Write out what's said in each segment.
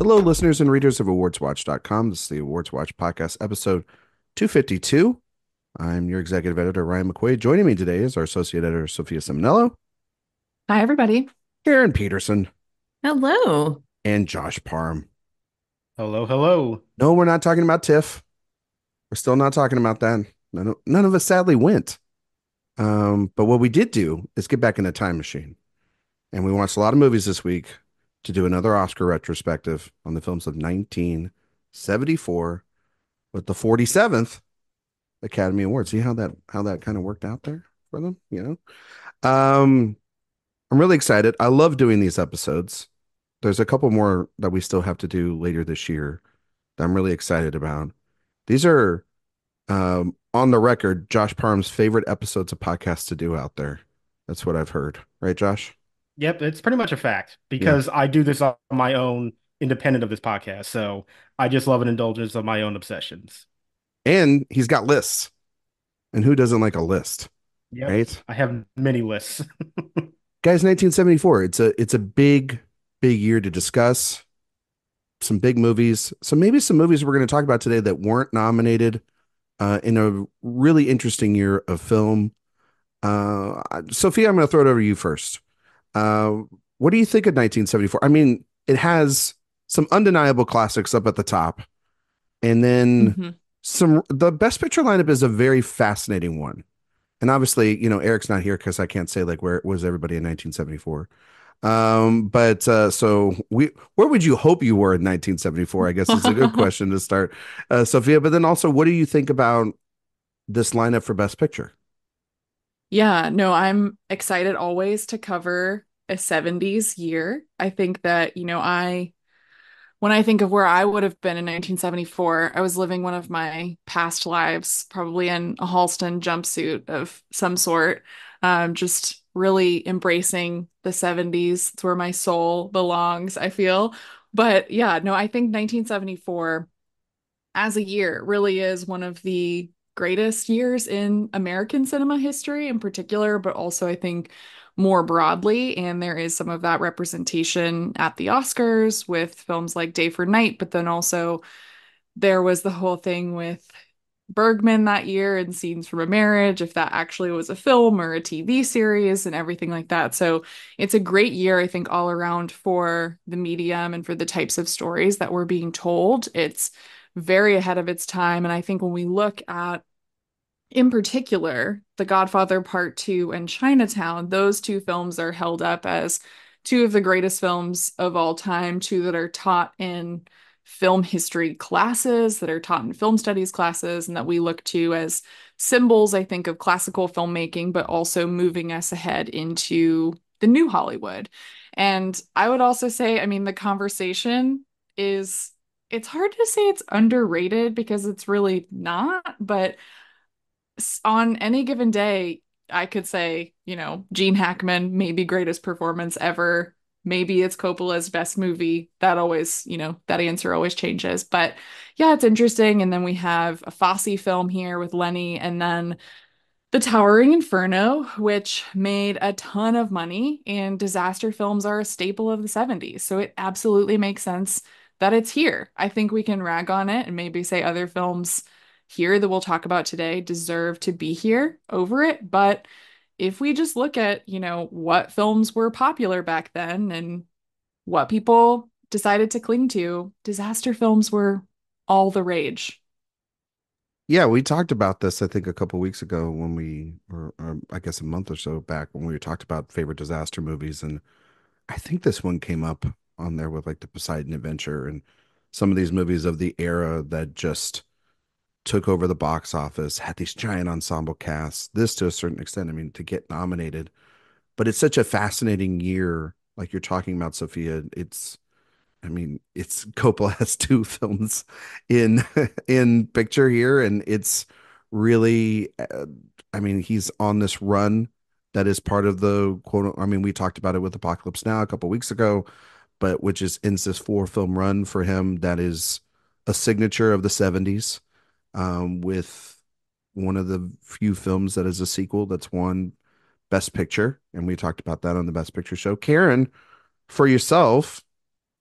Hello, listeners and readers of AwardsWatch.com. This is the Awards Watch Podcast, episode 252. I'm your executive editor, Ryan McQuade. Joining me today is our associate editor, Sophia Ciminello, Hi, everybody. Karen Peterson, Hello. and Josh Parham. Hello, hello. No, we're not talking about TIFF. We're still not talking about that. None of us sadly went. But what we did do is get back in a time machine. And we watched a lot of movies this week to do another Oscar retrospective on the films of 1974 with the 47th Academy Award. See how that kind of worked out there for them, you know? I'm really excited. I love doing these episodes. There's a couple more that we still have to do later this year that I'm really excited about. These are on the record, Josh Parham's favorite episodes of podcasts to do out there. That's what I've heard. Right, Josh? Yep, it's pretty much a fact Yeah. because I do this on my own, independent of this podcast. So I just love an indulgence of my own obsessions. And he's got lists. And who doesn't like a list, Yep, right? I have many lists. Guys, 1974. It's a big year to discuss some big movies. So maybe some movies we're going to talk about today that weren't nominated in a really interesting year of film. Sophia, I'm going to throw it over to you first. Uh, what do you think of 1974? I mean, it has some undeniable classics up at the top, and then hmm the Best Picture lineup is a very fascinating one. And obviously, Eric's not here because I can't say like where was everybody in 1974. But so where would you hope you were in 1974? I guess is a good question to start, Sophia. But then also, what do you think about this lineup for Best Picture? Yeah, no, I'm excited always to cover a 70s year. I think that, when I think of where I would have been in 1974, I was living one of my past lives, probably in a Halston jumpsuit of some sort, just really embracing the 70s. It's where my soul belongs, I feel. But yeah, no, I think 1974 as a year really is one of the greatest years in American cinema history in particular, but also I think more broadly. And there is some of that representation at the Oscars with films like Day for Night, but then also there was the whole thing with Bergman that year and Scenes from a Marriage, if that actually was a film or a TV series and everything like that. So it's a great year, I think, all around for the medium and for the types of stories that were being told. It's very ahead of its time. And I think when we look at, in particular, The Godfather Part II and Chinatown, those two films are held up as two of the greatest films of all time, two that are taught in film history classes, that are taught in film studies classes, and that we look to as symbols, I think, of classical filmmaking, but also moving us ahead into the new Hollywood. And I would also say, I mean, the conversation is, it's hard to say it's underrated because it's really not, but on any given day, I could say, Gene Hackman, maybe greatest performance ever. Maybe it's Coppola's best movie. That always, that answer always changes. But yeah, it's interesting. And then we have a Fosse film here with Lenny, and then The Towering Inferno, which made a ton of money, and disaster films are a staple of the 70s. So it absolutely makes sense that it's here. I think we can rag on it and maybe say other films here that we'll talk about today deserve to be here over it. But if we just look at, what films were popular back then and what people decided to cling to, disaster films were all the rage. Yeah, we talked about this, I think, a couple weeks ago when or I guess a month or so back when we talked about favorite disaster movies. And I think this one came up on there with like the Poseidon Adventure and some of these movies of the era that just took over the box office, had these giant ensemble casts, this to a certain extent. I mean, to get nominated, but it's such a fascinating year. Like you're talking about, Sophia, I mean, it's Coppola has two films in in picture here, and it's really, I mean, he's on this run that is part of the quote. I mean, we talked about it with Apocalypse Now a couple weeks ago, but which is in this four film run for him that is a signature of the 70s, with one of the few films that is a sequel that's won Best Picture, and we talked about that on the Best Picture show. Karen, for yourself,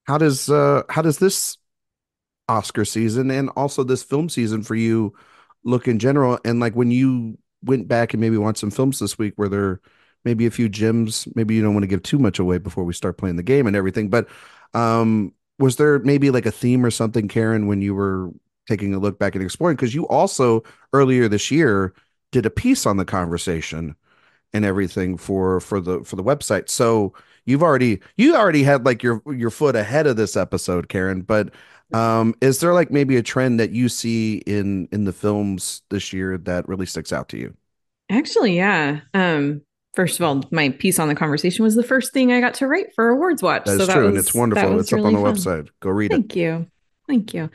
how does this Oscar season and also this film season for you look in general? And like when you went back and maybe watched some films this week, were there maybe a few gems? Maybe you don't want to give too much away before we start playing the game and everything, but was there maybe like a theme or something, Karen, when you were taking a look back and exploring? Because you also earlier this year did a piece on the conversation and everything for the website. So you already had like your foot ahead of this episode, Karen. But is there like maybe a trend that you see in the films this year that really sticks out to you? Actually, yeah. First of all, my piece on the conversation was the first thing I got to write for Awards Watch. That So is that true, and it's was that wonderful. was It's up on really the fun. website. Go read it. Thank you. Thank you.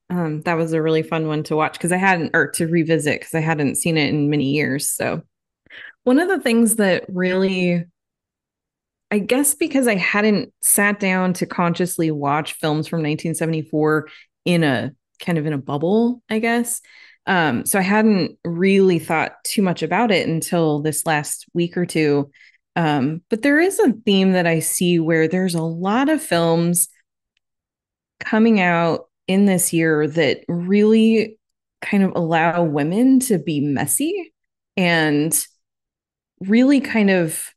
That was a really fun one to watch because I hadn't, or to revisit because I hadn't seen it in many years. So one of the things that really, I guess because I hadn't sat down to consciously watch films from 1974 in a kind of in a bubble, I guess. So I hadn't really thought too much about it until this last week or two. But there is a theme that I see where there's a lot of films coming out in this year that really kind of allow women to be messy and really kind of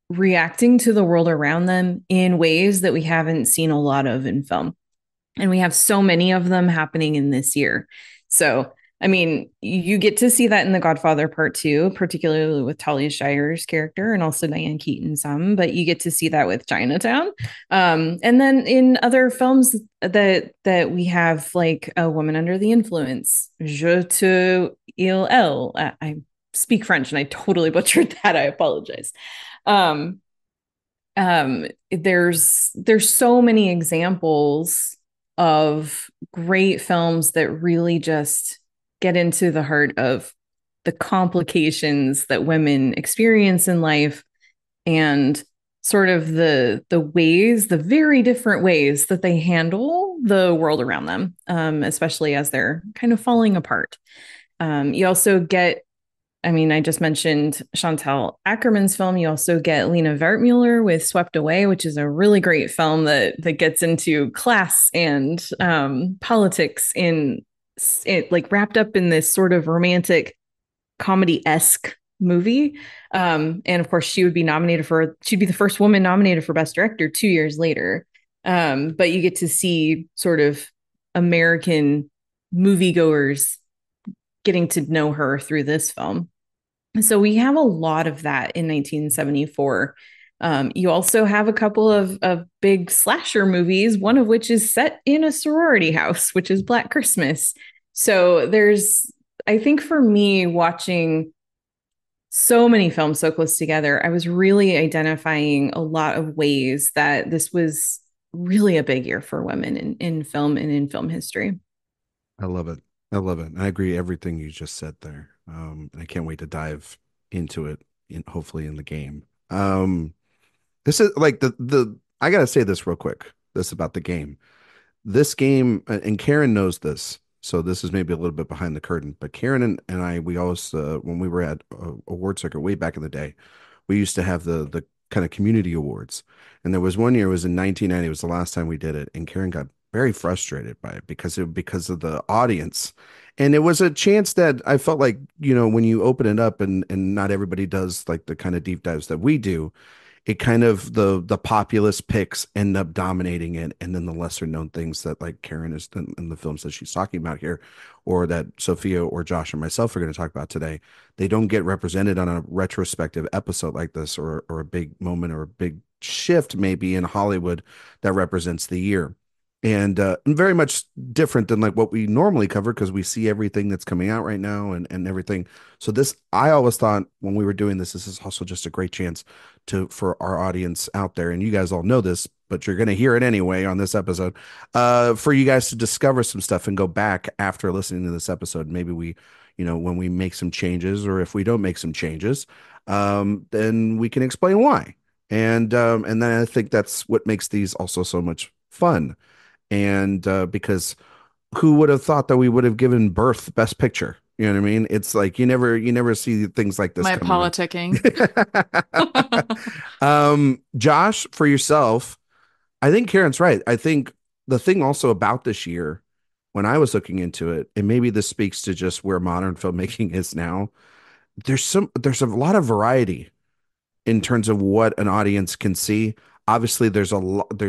reacting to the world around them in ways that we haven't seen a lot of in film. And we have so many of them happening in this year. So, I mean, you get to see that in The Godfather Part II, particularly with Talia Shire's character and also Diane Keaton some, but you get to see that with Chinatown. And then in other films that we have, like A Woman Under the Influence, Je te il elle. I speak French and I totally butchered that. I apologize. Um, there's so many examples of great films that really just get into the heart of the complications that women experience in life and sort of the ways, the very different ways that they handle the world around them, especially as they're kind of falling apart. You also get, I mean, I just mentioned Chantal Ackerman's film. You also get Lena Wertmuller with Swept Away, which is a really great film that gets into class and politics in it, like wrapped up in this sort of romantic comedy-esque movie. And of course, she'd be the first woman nominated for Best Director 2 years later. But you get to see sort of American moviegoers getting to know her through this film. So we have a lot of that in 1974. You also have a couple of big slasher movies, one of which is set in a sorority house, which is Black Christmas. So I think for me, watching so many films so close together, I was really identifying a lot of ways that this was really a big year for women in film and in film history. I love it. I love it. I agree everything you just said there. And I can't wait to dive into it hopefully in the game. This is like the I gotta say this real quick. This about the game. This game, and Karen knows this, so this is maybe a little bit behind the curtain. But Karen and I, we always when we were at award circuit way back in the day, we used to have the kind of community awards. And there was one year, it was in 1990, it was the last time we did it, and Karen got very frustrated by it because of the audience. And it was a chance that I felt like, when you open it up and not everybody does like the kind of deep dives that we do, it kind of the populist picks end up dominating it, and then the lesser known things that like Karen is in the films that she's talking about here, or that Sophia or Josh or myself are going to talk about today, they don't get represented on a retrospective episode like this, or a big moment or a big shift maybe in Hollywood that represents the year. And very much different than like what we normally cover because we see everything that's coming out right now and everything. So this, I always thought when we were doing this is also just a great chance for our audience out there, and you guys all know this, but you're going to hear it anyway on this episode, for you guys to discover some stuff and go back after listening to this episode. Maybe when we make some changes, or if we don't make some changes, then we can explain why. And then I think that's what makes these also so much fun. And because who would have thought that we would have given birth Best Picture? You know what I mean? It's like you never see things like this My come around. politicking. Josh, for yourself, I think Karen's right. I think the thing also about this year, when I was looking into it, and maybe this speaks to just where modern filmmaking is now, there's a lot of variety in terms of what an audience can see. Obviously, there's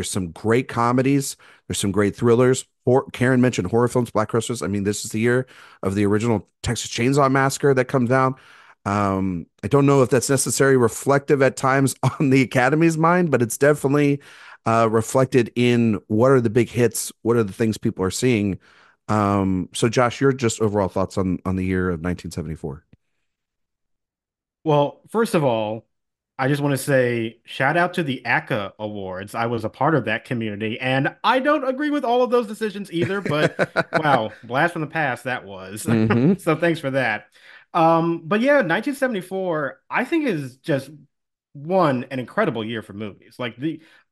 some great comedies, there's some great thrillers. Karen mentioned horror films, Black Christmas. I mean, this is the year of the original Texas Chainsaw Massacre that comes out. I don't know if that's necessarily reflective at times on the Academy's mind, but it's definitely reflected in what are the big hits, what are the things people are seeing. So, Josh, your just overall thoughts on the year of 1974. Well, first of all, I just want to say shout out to the ACA Awards. I was a part of that community, and I don't agree with all of those decisions either, but wow, blast from the past that was. Hmm. So thanks for that. But yeah, 1974, I think is just an incredible year for movies.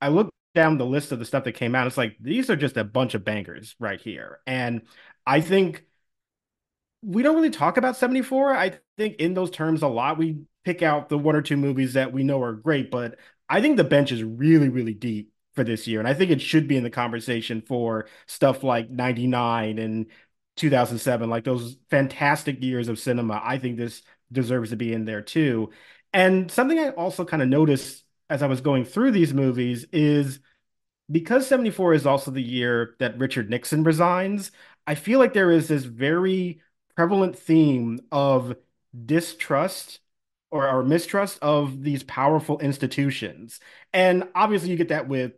I look down the list of the stuff that came out, it's like these are just a bunch of bangers right here. And I think we don't really talk about 74. I think in those terms a lot. We pick out the one or two movies that we know are great, but I think the bench is really, really deep for this year. And I think it should be in the conversation for stuff like 99 and 2007, like those fantastic years of cinema. I think this deserves to be in there too. And something I also kind of noticed as I was going through these movies is because 74 is also the year that Richard Nixon resigns, I feel like there is this very prevalent theme of distrust or mistrust of these powerful institutions. And obviously you get that with,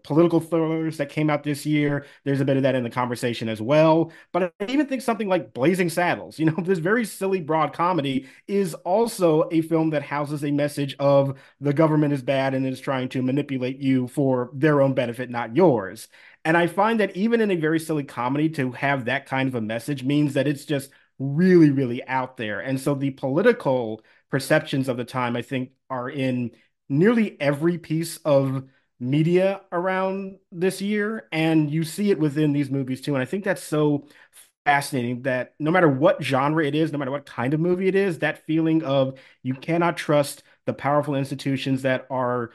political thrillers that came out this year. There's a bit of that in the conversation as well. But I even think something like Blazing Saddles, this very silly broad comedy is also a film that houses a message of the government is bad and is trying to manipulate you for their own benefit, not yours. And I find that even in a very silly comedy, to have that kind of a message means that it's just really, really out there. And so the political perceptions of the time, I think, are in nearly every piece of media around this year. And you see it within these movies too. And I think that's so fascinating that no matter what genre it is, no matter what kind of movie it is, that feeling of you cannot trust the powerful institutions that are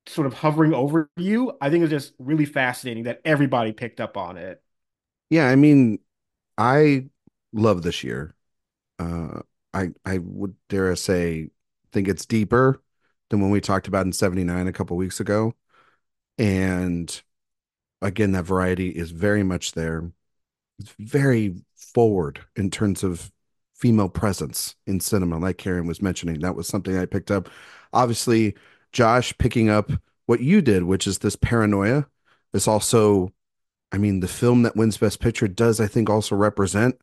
sort of hovering over you, I think is just really fascinating that everybody picked up on it. Yeah, I mean, I love this year. Uh, I would dare I say think it's deeper than when we talked about in 79 a couple weeks ago. And again, that variety is very much there. It's very forward in terms of female presence in cinema, like Karen was mentioning. That was something I picked up. Obviously, Josh picking up what you did, which is this paranoia. This also, I mean, the film that wins Best Picture does, I think, also represent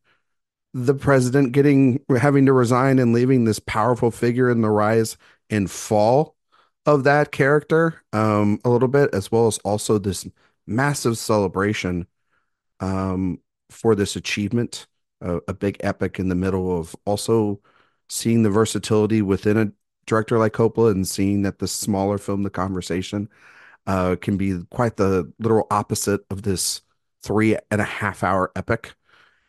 the president having to resign and leaving this powerful figure in the rise and fall of that character a little bit, as well as also this massive celebration um, for this achievement, a big epic in the middle of also seeing the versatility within a director like Coppola and seeing that the smaller film, The Conversation, can be quite the literal opposite of this 3.5 hour epic.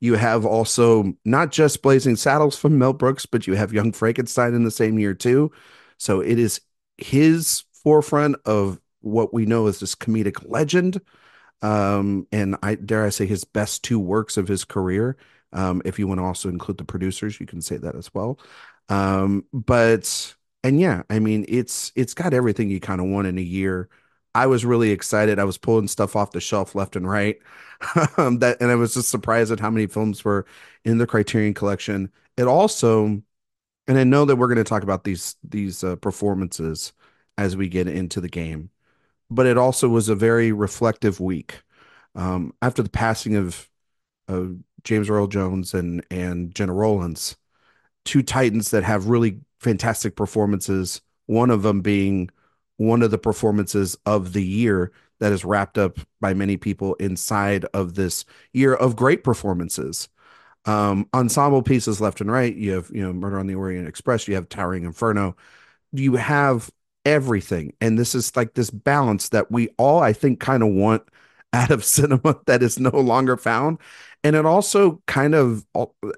You have also not just Blazing Saddles from Mel Brooks, but you have Young Frankenstein in the same year too. So it is his forefront of what we know as this comedic legend, and I dare I say his best two works of his career. If you want to also include the producers, you can say that as well. But and yeah, I mean it's got everything you kind of want in a year. I was really excited. I was pulling stuff off the shelf left and right. That and I was just surprised at how many films were in the Criterion Collection. It also, and I know that we're going to talk about these performances as we get into the game, but it also was a very reflective week. After the passing of James Earl Jones and Jenna Rollins, two titans that have really fantastic performances. One of them being one of the performances of the year that is wrapped up by many people inside of this year of great performances. Ensemble pieces left and right. You have Murder on the Orient Express. You have Towering Inferno. You have everything. And this is like this balance that we all, I think, kind of want out of cinema that is no longer found. And it also kind of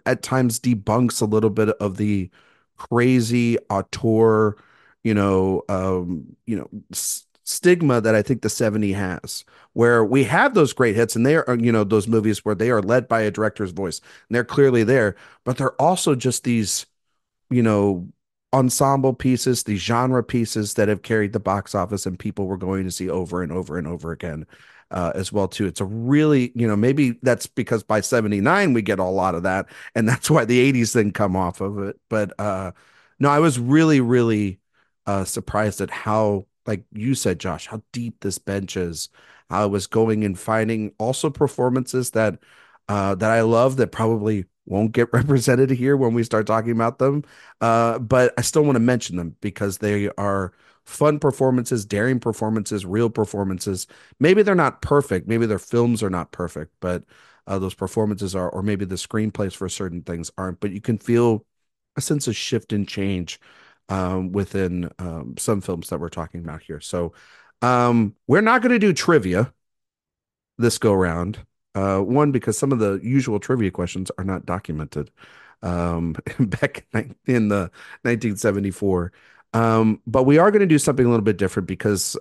at times debunks a little bit of the crazy auteur, stigma that I think the 70 has, where we have those great hits and they are, those movies where they are led by a director's voice and they're clearly there, but they're also just these, you know, ensemble pieces, these genre pieces that have carried the box office and people were going to see over and over and over again. As well too. It's a really, maybe that's because by 79 we get a lot of that and that's why the 80s then come off of it. But no, I was really, really surprised at how, like you said, Josh, how deep this bench is. I was going and finding also performances that I love that probably won't get represented here when we start talking about them. But I still want to mention them because they are fun performances, daring performances, real performances. Maybe they're not perfect. Maybe their films are not perfect, but those performances are, or maybe the screenplays for certain things aren't. But you can feel a sense of shift and change within some films that we're talking about here. So we're not going to do trivia this go round. One, because some of the usual trivia questions are not documented back in the 1974. But we are going to do something a little bit different because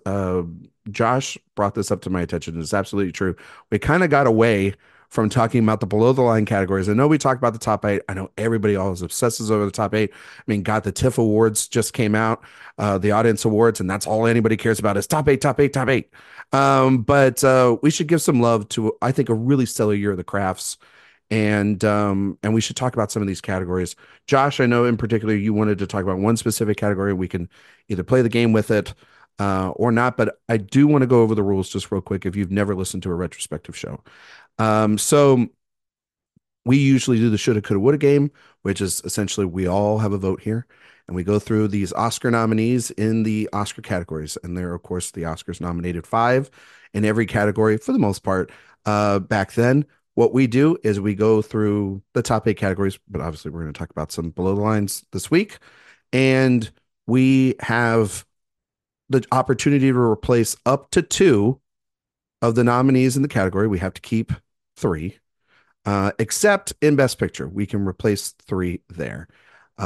Josh brought this up to my attention. It's absolutely true. We kind of got away from talking about the below the line categories. I know we talked about the top 8. I know everybody always obsesses over the top 8. I mean, God, the TIFF Awards just came out, the Audience Awards, and that's all anybody cares about is top 8, top 8, top 8. But we should give some love to, I think, a really stellar year of the crafts. And we should talk about some of these categories. Josh, I know in particular you wanted to talk about one specific category. We can either play the game with it or not, but I do want to go over the rules just real quick if you've never listened to a retrospective show. So we usually do the shoulda, coulda, woulda game, which is essentially we all have a vote here. And we go through these Oscar nominees in the Oscar categories. And there, of course, the Oscars nominated 5 in every category for the most part. Back then, what we do is we go through the top 8 categories, but obviously we're going to talk about some below the lines this week. And we have the opportunity to replace up to 2 of the nominees in the category. We have to keep 3. Except in Best Picture, we can replace 3 there.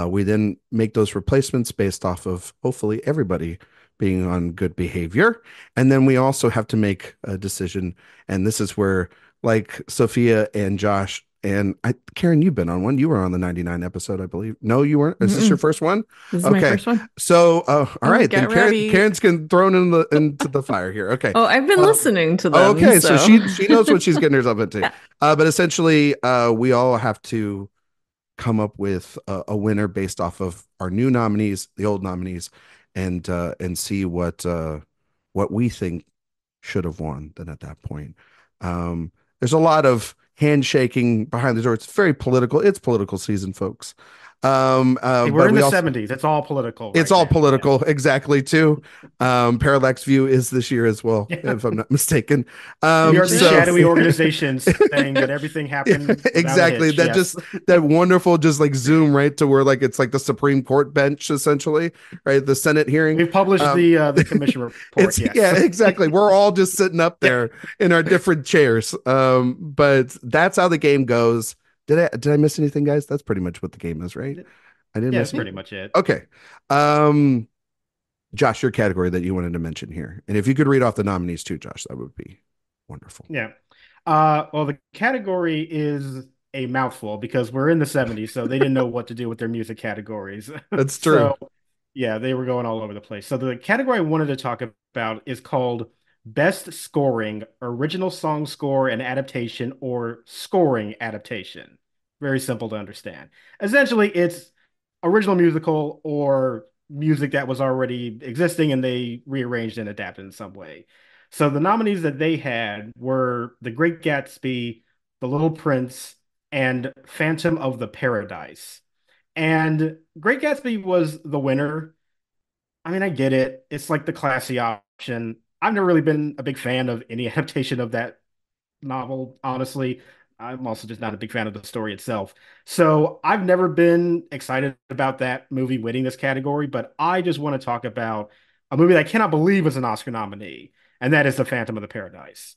We then make those replacements based off of hopefully everybody being on good behavior. And then we also have to make a decision. And this is where, like Sophia and Josh, and Karen, you've been on one. You were on the 99 episode, I believe. No, you weren't. Is this your first one? This is my first one. So, all right. Then ready. Karen's getting thrown into the fire here. Okay. Oh, I've been listening to them. Okay. So she knows what she's getting herself into. But essentially, we all have to come up with a winner based off of our new nominees, the old nominees, and see what we think should have won. Then at that point, there's a lot of handshaking behind the door. It's very political. It's political season, folks. We're in the 70s. It's all political. It's all political, exactly, too. Parallax View is this year as well, if I'm not mistaken. We are the shadowy organizations saying that everything happened. Exactly. That wonderful, just like zoom right to where like it's like the Supreme Court bench, essentially, right? The Senate hearing. We've published the commission report. Yes. Yeah, exactly. We're all just sitting up there in our different chairs. But that's how the game goes. Did I miss anything, guys? That's pretty much what the game is, right? I didn't miss that's pretty much it. Okay. Josh, your category that you wanted to mention here. And if you could read off the nominees too, Josh, that would be wonderful. Yeah. Well, the category is a mouthful because we're in the 70s, so they didn't know what to do with their music categories. That's true. So, yeah, they were going all over the place. So the category I wanted to talk about is called Best Scoring, Original Song Score and Adaptation, or Scoring Adaptation. Very simple to understand. Essentially, it's original musical or music that was already existing and they rearranged and adapted in some way. So the nominees that they had were The Great Gatsby, The Little Prince, and Phantom of the Paradise. And Great Gatsby was the winner. I mean, I get it. It's like the classy option. I've never really been a big fan of any adaptation of that novel, honestly. I'm also just not a big fan of the story itself. So I've never been excited about that movie winning this category, but I just want to talk about a movie that I cannot believe is an Oscar nominee, and that is The Phantom of the Paradise.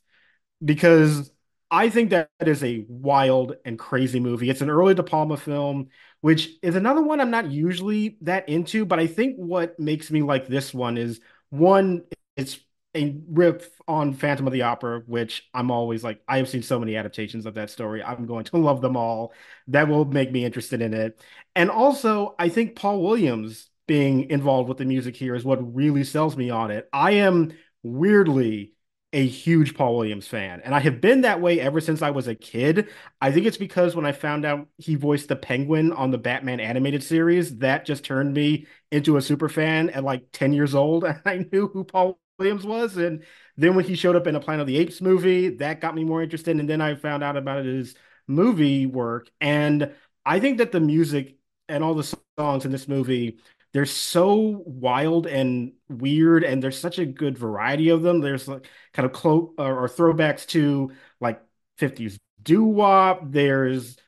Because I think that is a wild and crazy movie. It's an early De Palma film, which is another one I'm not usually that into, but I think what makes me like this one is, one, it's a riff on Phantom of the Opera, which I'm always like, I have seen so many adaptations of that story. I'm going to love them all. That will make me interested in it. And also, I think Paul Williams being involved with the music here is what really sells me on it. I am weirdly a huge Paul Williams fan, and I have been that way ever since I was a kid. I think it's because when I found out he voiced the Penguin on the Batman animated series, that just turned me into a super fan at like 10 years old. And I knew who Paul Williams was. And then when he showed up in a Planet of the Apes movie, that got me more interested. And then I found out about his movie work. And I think that the music and all the songs in this movie, they're so wild and weird, and there's such a good variety of them. There's like kind of or throwbacks to like 50s doo-wop. There's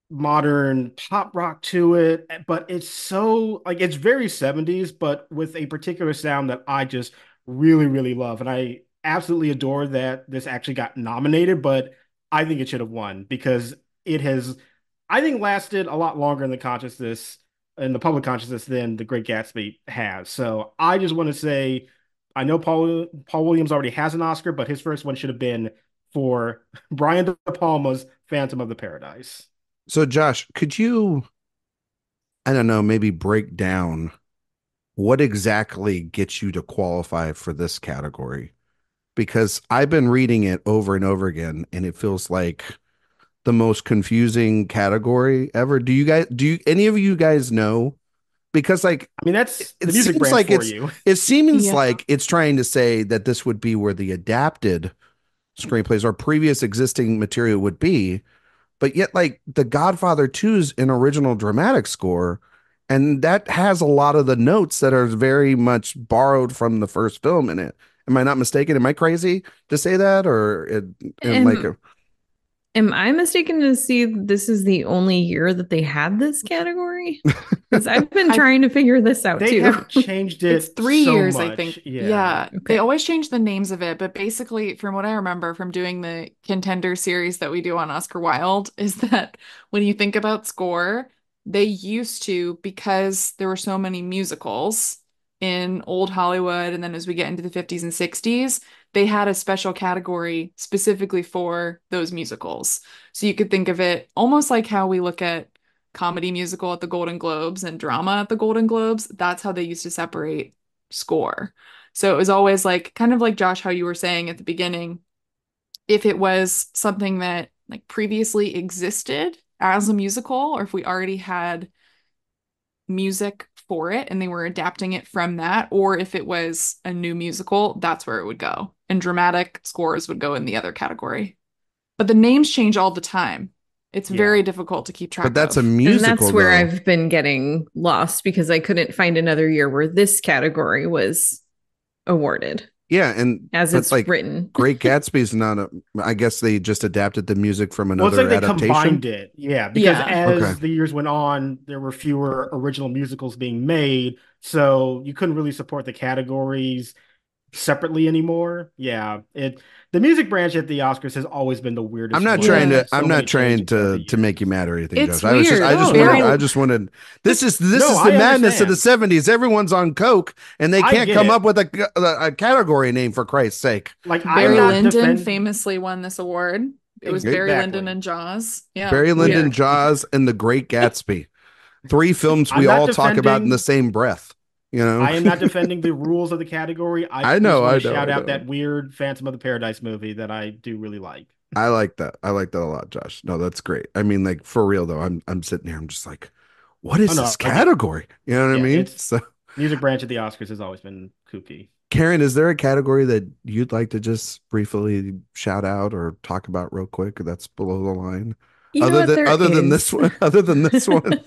modern pop rock to it, but it's so like it's very 70s, but with a particular sound that I just really, really love. And I absolutely adore that this actually got nominated, but I think it should have won because it has, I think, lasted a lot longer in the consciousness in the public consciousness than The Great Gatsby has. So I just want to say I know Paul Williams already has an Oscar, but his first one should have been for Brian De Palma's Phantom of the Paradise. So, Josh, could you, I don't know, maybe break down what exactly gets you to qualify for this category? Because I've been reading it over and over again, and it feels like the most confusing category ever. Any of you guys know? Because like, I mean, that's it the music seems branch like for you. it seems Yeah. like it's trying to say that this would be where the adapted screenplays or previous existing material would be. But yet, like The Godfather 2's an original dramatic score, and that has a lot of the notes that are very much borrowed from the first film in it. Am I not mistaken? Am I crazy to say that, or Am I mistaken to see this is the only year that they had this category? Because I've been trying to figure this out They too. have changed it It's 3 years, much. I think. Yeah. They Okay. always change the names of it, but basically, from what I remember from doing the contender series that we do on Oscar Wilde, is that when you think about score, they used to, because there were so many musicals in old Hollywood, and then as we get into the 50s and 60s, they had a special category specifically for those musicals. So you could think of it almost like how we look at comedy musical at the Golden Globes and drama at the Golden Globes. That's how they used to separate score. So it was always like, kind of like Josh, how you were saying at the beginning, if it was something that like previously existed as a musical, or if we already had music for it and they were adapting it from that, or if it was a new musical, that's where it would go. And dramatic scores would go in the other category. But the names change all the time. It's Yeah. very difficult to keep track but that's a of. And musical that's where though. I've been getting lost because I couldn't find another year where this category was awarded Yeah, and as but it's like written. Great Gatsby's not a. I guess they just adapted the music from Well, it's like another they adaptation. combined it. Yeah, because Yeah. Okay. as the years went on, there were fewer original musicals being made, so you couldn't really support the categories separately anymore. Yeah, it the music branch at the Oscars has always been the I'm weirdest not one. trying Yeah. to. So I'm many not trying changes over the to make years. you mad or anything, It's Josh. I was just. weird. I just Oh, wanted. no. I just wanted. This No, is the I madness of the understand. '70s. Everyone's on coke, and they I can't get come up it. with a category name for Christ's sake. Like I'm Barry not Lyndon defending famously won this award. It was Barry Lyndon exactly. and Jaws. Yeah, Barry Lyndon, weird. Jaws, and The Great Gatsby. Three films I'm we not all talk about in the defending same breath. You know. I am not defending the rules of the category. I I just know. want I to know. shout I out know. that weird Phantom of the Paradise movie that I do really like. I like that. I like that a lot, Josh. No, that's great. I mean, like for real though, I'm sitting here, I'm just like, what Oh is this no, I get it. category? You know what I Yeah, mean? it's So, music branch at the Oscars has always been kooky. Karen, is there a category that you'd like to just briefly shout out or talk about real quick that's below the line? You know what? There Other than this is. one, other than this one.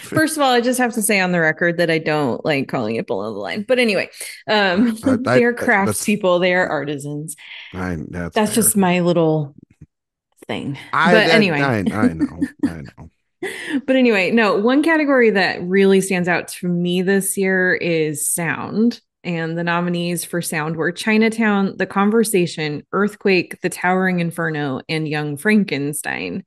First of all, I just have to say on the record that I don't like calling it below the line. But anyway, they're That's craftspeople, they are artisans. fine. That's That's fair. just my little thing. I But that anyway. I know. I know. But anyway, no, one category that really stands out to me this year is sound. And the nominees for sound were Chinatown, The Conversation, Earthquake, The Towering Inferno, and Young Frankenstein.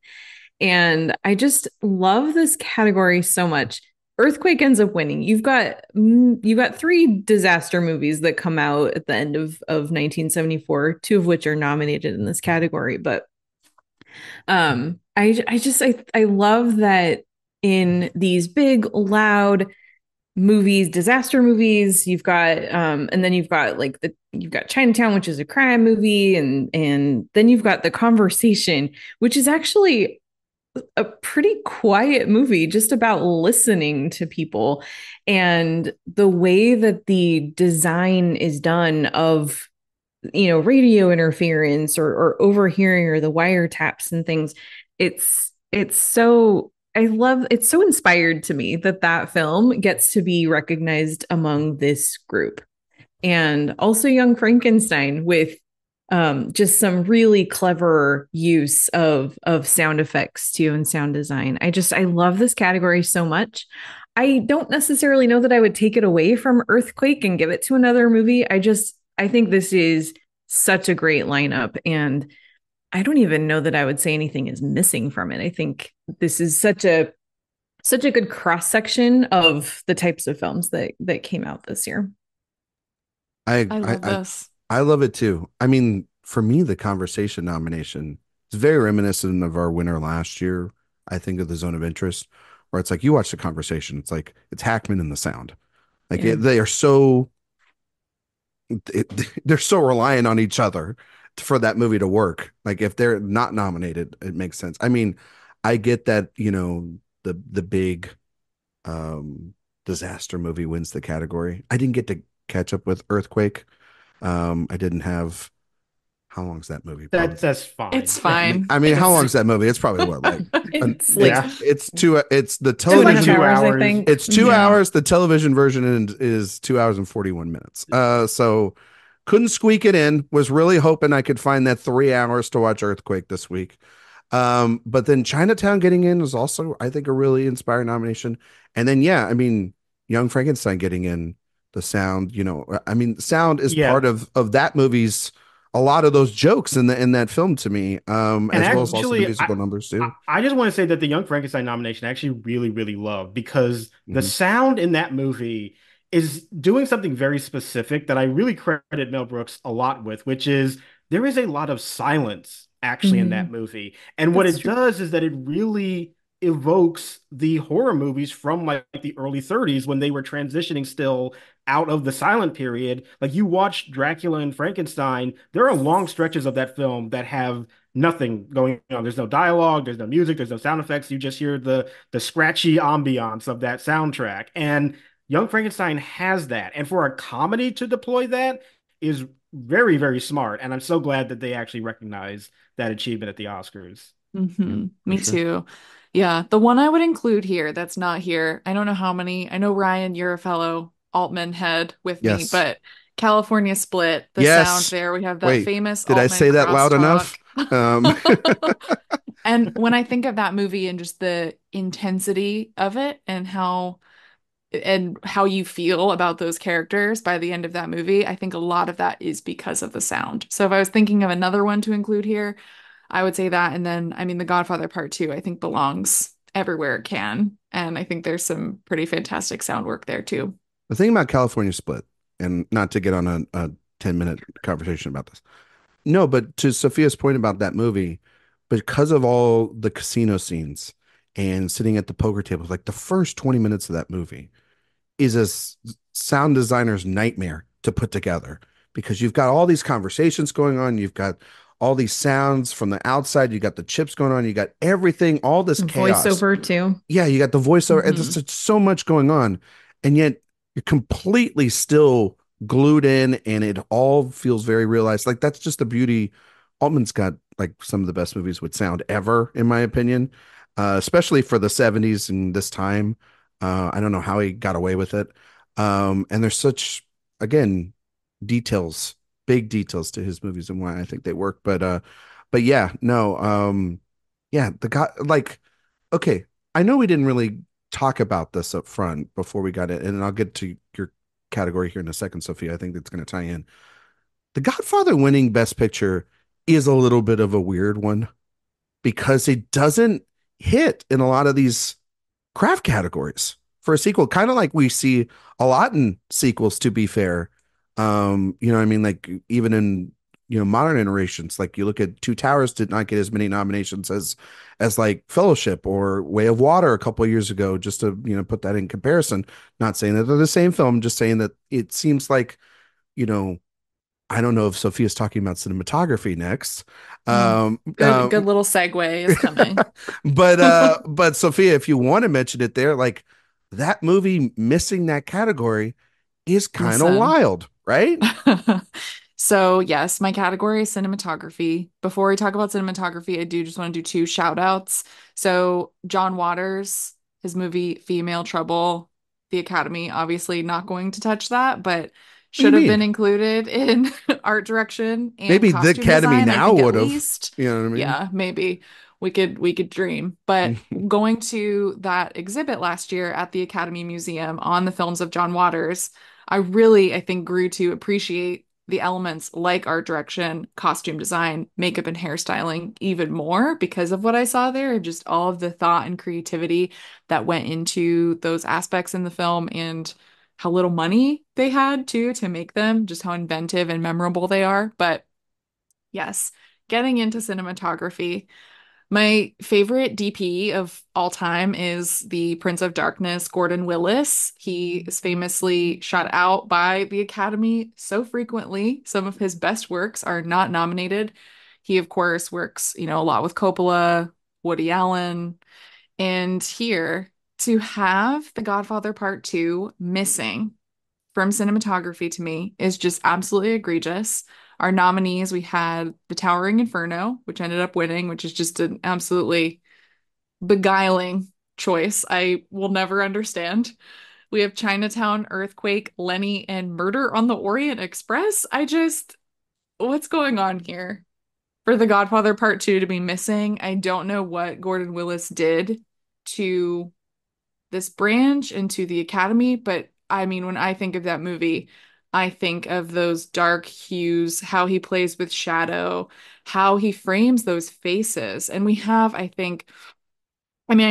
And I just love this category so much. Earthquake ends up winning. You've got three disaster movies that come out at the end of 1974, two of which are nominated in this category. But I love that in these big, loud movies, disaster movies, and then you've got you've got Chinatown, which is a crime movie, and then you've got The Conversation, which is actually a pretty quiet movie just about listening to people, and the way that the design is done of radio interference or overhearing or the wiretaps and things. It's so I love it's so inspired to me that that film gets to be recognized among this group. And also Young Frankenstein with just some really clever use of sound effects too and sound design. I love this category so much. I don't necessarily know that I would take it away from Earthquake and give it to another movie. I think this is such a great lineup, and I don't even know that I would say anything is missing from it. I think this is such a good cross section of the types of films that came out this year. I love this. I love it too. I mean, for me, the Conversation nomination is very reminiscent of our winner last year. I think of The Zone of Interest, where it's like you watch The Conversation, it's like it's Hackman and the sound. Like they are they're so reliant on each other for that movie to work. Like if they're not nominated, it makes sense. I mean, I get that, the big disaster movie wins the category. I didn't get to catch up with Earthquake. I didn't have how long is that movie? That's fine. It's fine. I mean, how long is that movie? It's probably what, like It's it's the two and a half television hours, I think. it's 2 hours. The television version is 2 hours and 41 minutes. So couldn't squeak it in. Was really hoping I could find that 3 hours to watch Earthquake this week. But then Chinatown getting in was also, I think, a really inspiring nomination. And then, yeah, I mean, Young Frankenstein getting in, the sound, I mean, sound is part of that movie's, a lot of those jokes in that film to me, as well as also the musical numbers too. I just want to say that the Young Frankenstein nomination I actually really, really love because the sound in that movie is doing something very specific that I really credit Mel Brooks a lot with, which is there is a lot of silence actually in that movie. And what it does is that it really evokes the horror movies from like the early 30s when they were transitioning still out of the silent period. Like you watch Dracula and Frankenstein, there are long stretches of that film that have nothing going on. There's no dialogue, there's no music, there's no sound effects. You just hear the scratchy ambiance of that soundtrack. And Young Frankenstein has that. And for a comedy to deploy that is very, very smart. And I'm so glad that they actually recognize that achievement at the Oscars. Me too. Yeah, the one I would include here that's not here. I don't know how many. I know Ryan, you're a fellow Altman head with me, but California Split, the sound there. We have that famous. Did Altman I say that loud enough? And when I think of that movie and just the intensity of it and how you feel about those characters by the end of that movie, I think a lot of that is because of the sound. So if I was thinking of another one to include here, I would say that. And then, I mean, The Godfather Part II, I think belongs everywhere it can. And I think there's some pretty fantastic sound work there too. The thing about California Split, and not to get on a 10-minute conversation about this. No, but to Sophia's point about that movie, because of all the casino scenes and sitting at the poker tables, like the first 20 minutes of that movie is a sound designer's nightmare to put together because you've got all these conversations going on. You've got all these sounds from the outside. You got the chips going on. You got everything, all this chaos. Voiceover too. Yeah, you got the voiceover. And there's so much going on. And yet you're completely still glued in and it all feels very realized. Like that's just the beauty. Altman's got like some of the best movies with sound ever, in my opinion, especially for the 70s and this time. I don't know how he got away with it. And there's such, again, details, big details to his movies and why I think they work. But yeah, no, yeah, the guy, like, okay, I know we didn't really talk about this up front before we got it, and I'll get to your category here in a second, Sophia. I think that's going to tie in. The Godfather winning Best Picture is a little bit of a weird one because it doesn't hit in a lot of these craft categories for a sequel, kind of like we see a lot in sequels, to be fair. You know what I mean? Like even in, modern iterations, like you look at Two Towers did not get as many nominations as like Fellowship or Way of Water a couple of years ago, just to, put that in comparison. Not saying that they're the same film, just saying that it seems like, you know, I don't know if Sophia's talking about cinematography next. Mm. Um, Good um, little segue is coming. but Sophia, if you want to mention it there, like that movie missing that category is kind of Listen. wild, right? So, yes, my category is cinematography. Before we talk about cinematography, I do just want to do two shout outs. So, John Waters, his movie Female Trouble, the Academy, obviously not going to touch that, but What do you should have been mean? included in art direction and Maybe the costume Academy design, I now think at would have. least. You know what I mean? Yeah, maybe we could dream. But going to that exhibit last year at the Academy Museum on the films of John Waters, I think, grew to appreciate the elements like art direction, costume design, makeup, and hairstyling even more because of what I saw there. Just all of the thought and creativity that went into those aspects in the film and how little money they had too to make them, just how inventive and memorable they are. But yes, getting into cinematography. My favorite DP of all time is the Prince of Darkness, Gordon Willis. He is famously shut out by the Academy so frequently. Some of his best works are not nominated. He, of course, works, a lot with Coppola, Woody Allen, and here to have The Godfather Part II missing from cinematography to me is just absolutely egregious. Our nominees, we had The Towering Inferno, which ended up winning, which is just an absolutely beguiling choice I will never understand. We have Chinatown, Earthquake, Lenny, and Murder on the Orient Express. What's going on here? For The Godfather Part 2 to be missing, I don't know what Gordon Willis did to this branch into the academy, but I mean, when I think of that movie, I think of those dark hues, how he plays with shadow, how he frames those faces. And we have, I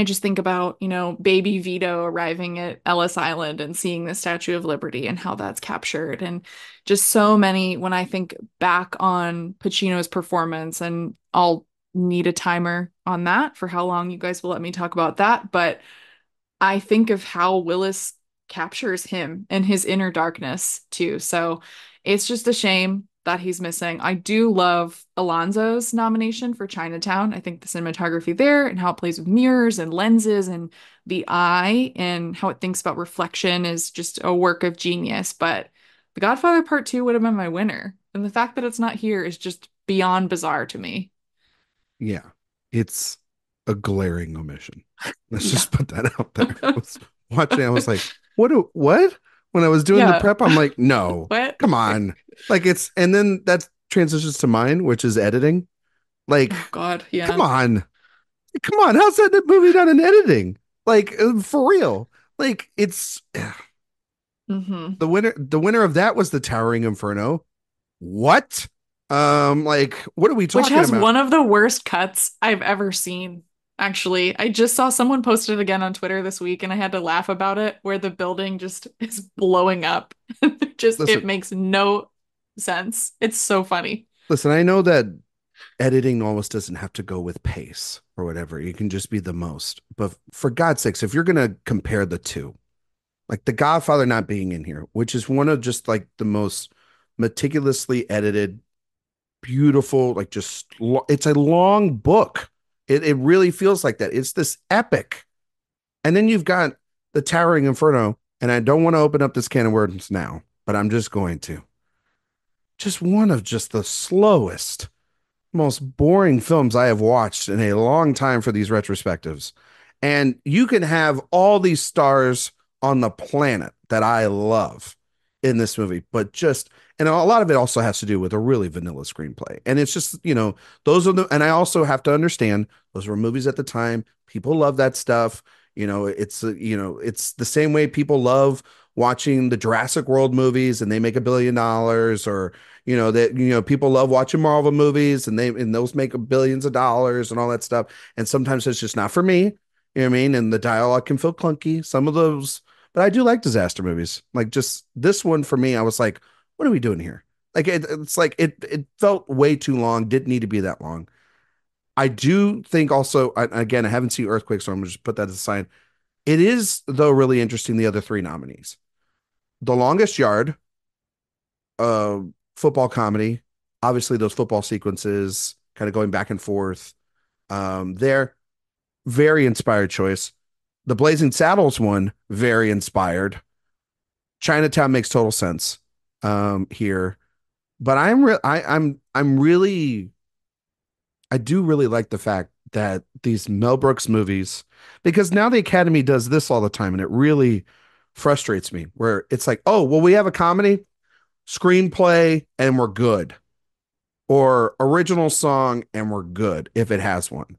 just think about, baby Vito arriving at Ellis Island and seeing the Statue of Liberty and how that's captured. And just so many, when I think back on Pacino's performance, and I'll need a timer on that for how long you guys will let me talk about that. But I think of how Willis captures him and his inner darkness too. So it's just a shame that he's missing. I do love Alonso's nomination for Chinatown. I think the cinematography there and how it plays with mirrors and lenses and the eye and how it thinks about reflection is just a work of genius. But The Godfather Part 2 would have been my winner. And the fact that it's not here is just beyond bizarre to me. Yeah, it's a glaring omission. Let's Yeah. just put that out there. I was watching, I was like, what? When I was doing the Yeah. prep, I'm like, no, What? come on. Like and then that transitions to mine, which is editing. Like, Oh God, come yeah. on. Come on. How's that movie done in editing? Like, for real. Like, it's Hmm. the winner of that was The Towering Inferno. What? Like, what are we Which talking has about? one of the worst cuts I've ever seen. Actually, I just saw someone post it again on Twitter this week and I had to laugh about it, where the building just is blowing up. It Listen, makes no sense. It's so funny. listen, I know that editing almost doesn't have to go with pace or whatever. You can just be the most. But for God's sakes, if you're gonna compare the two, like The Godfather not being in here, which is one of just like the most meticulously edited, beautiful, like it's a long book. It really feels like that. It's this epic. And then you've got The Towering Inferno, and I don't want to open up this can of worms now, but I'm just going to. Just one of just the slowest, most boring films I have watched in a long time for these retrospectives. And you can have all these stars on the planet that I love in this movie, but and a lot of it also has to do with a really vanilla screenplay. And it's just, those are and I also have to understand those were movies at the time. People love that stuff. It's the same way people love watching the Jurassic World movies and they make $1 billion, or people love watching Marvel movies and those make billions of dollars and all that stuff. And sometimes it's just not for me. You know what I mean? And the dialogue can feel clunky. Some of those, but I do like disaster movies. Like just this one for me, I was like, what are we doing here? Like it's like it felt way too long. Didn't need to be that long. I do think also, again, I haven't seen Earthquake, so I'm gonna just put that aside. It is though really interesting. The other three nominees: The Longest Yard, uh, football comedy. Obviously, those football sequences, kind of going back and forth. They're very inspired choice. The Blazing Saddles one, very inspired. Chinatown makes total sense here, but I'm really I do really like the fact that these Mel Brooks movies, because now the Academy does this all the time, and it really frustrates me. Where it's like, oh well, we have a comedy, screenplay, and we're good, or original song, and we're good if it has one.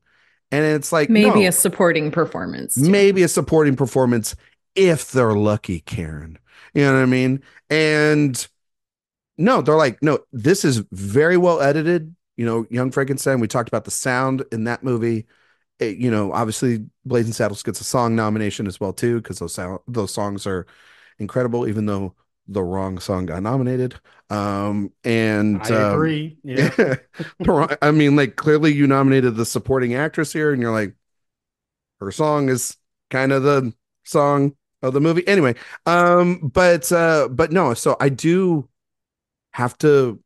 And it's like, Maybe no, a supporting performance too. maybe a supporting performance if they're lucky, Karen. You know what I mean? And no, they're like, no, this is very well edited. You know, Young Frankenstein, we talked about the sound in that movie. You know, obviously Blazing Saddles gets a song nomination as well too, because those songs are incredible, even though the wrong song got nominated. And I agree. Yeah. I mean, like clearly you nominated the supporting actress here, and you're like, her song is kind of the song of the movie. Anyway, but no, so I do have to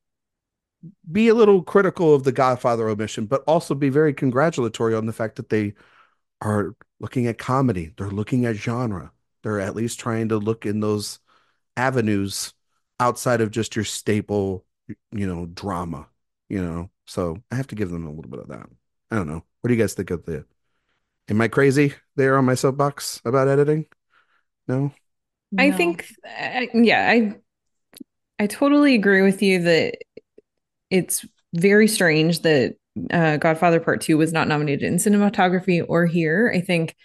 be a little critical of the Godfather omission, but also be very congratulatory on the fact that they are looking at comedy. They're looking at genre. They're at least trying to look in those avenues outside of just your staple, drama, So I have to give them a little bit of that. I don't know. What do you guys think of the, am I crazy there on my soapbox about editing? No? I No. think, yeah, I totally agree with you that it's very strange that Godfather Part II was not nominated in cinematography or here. I think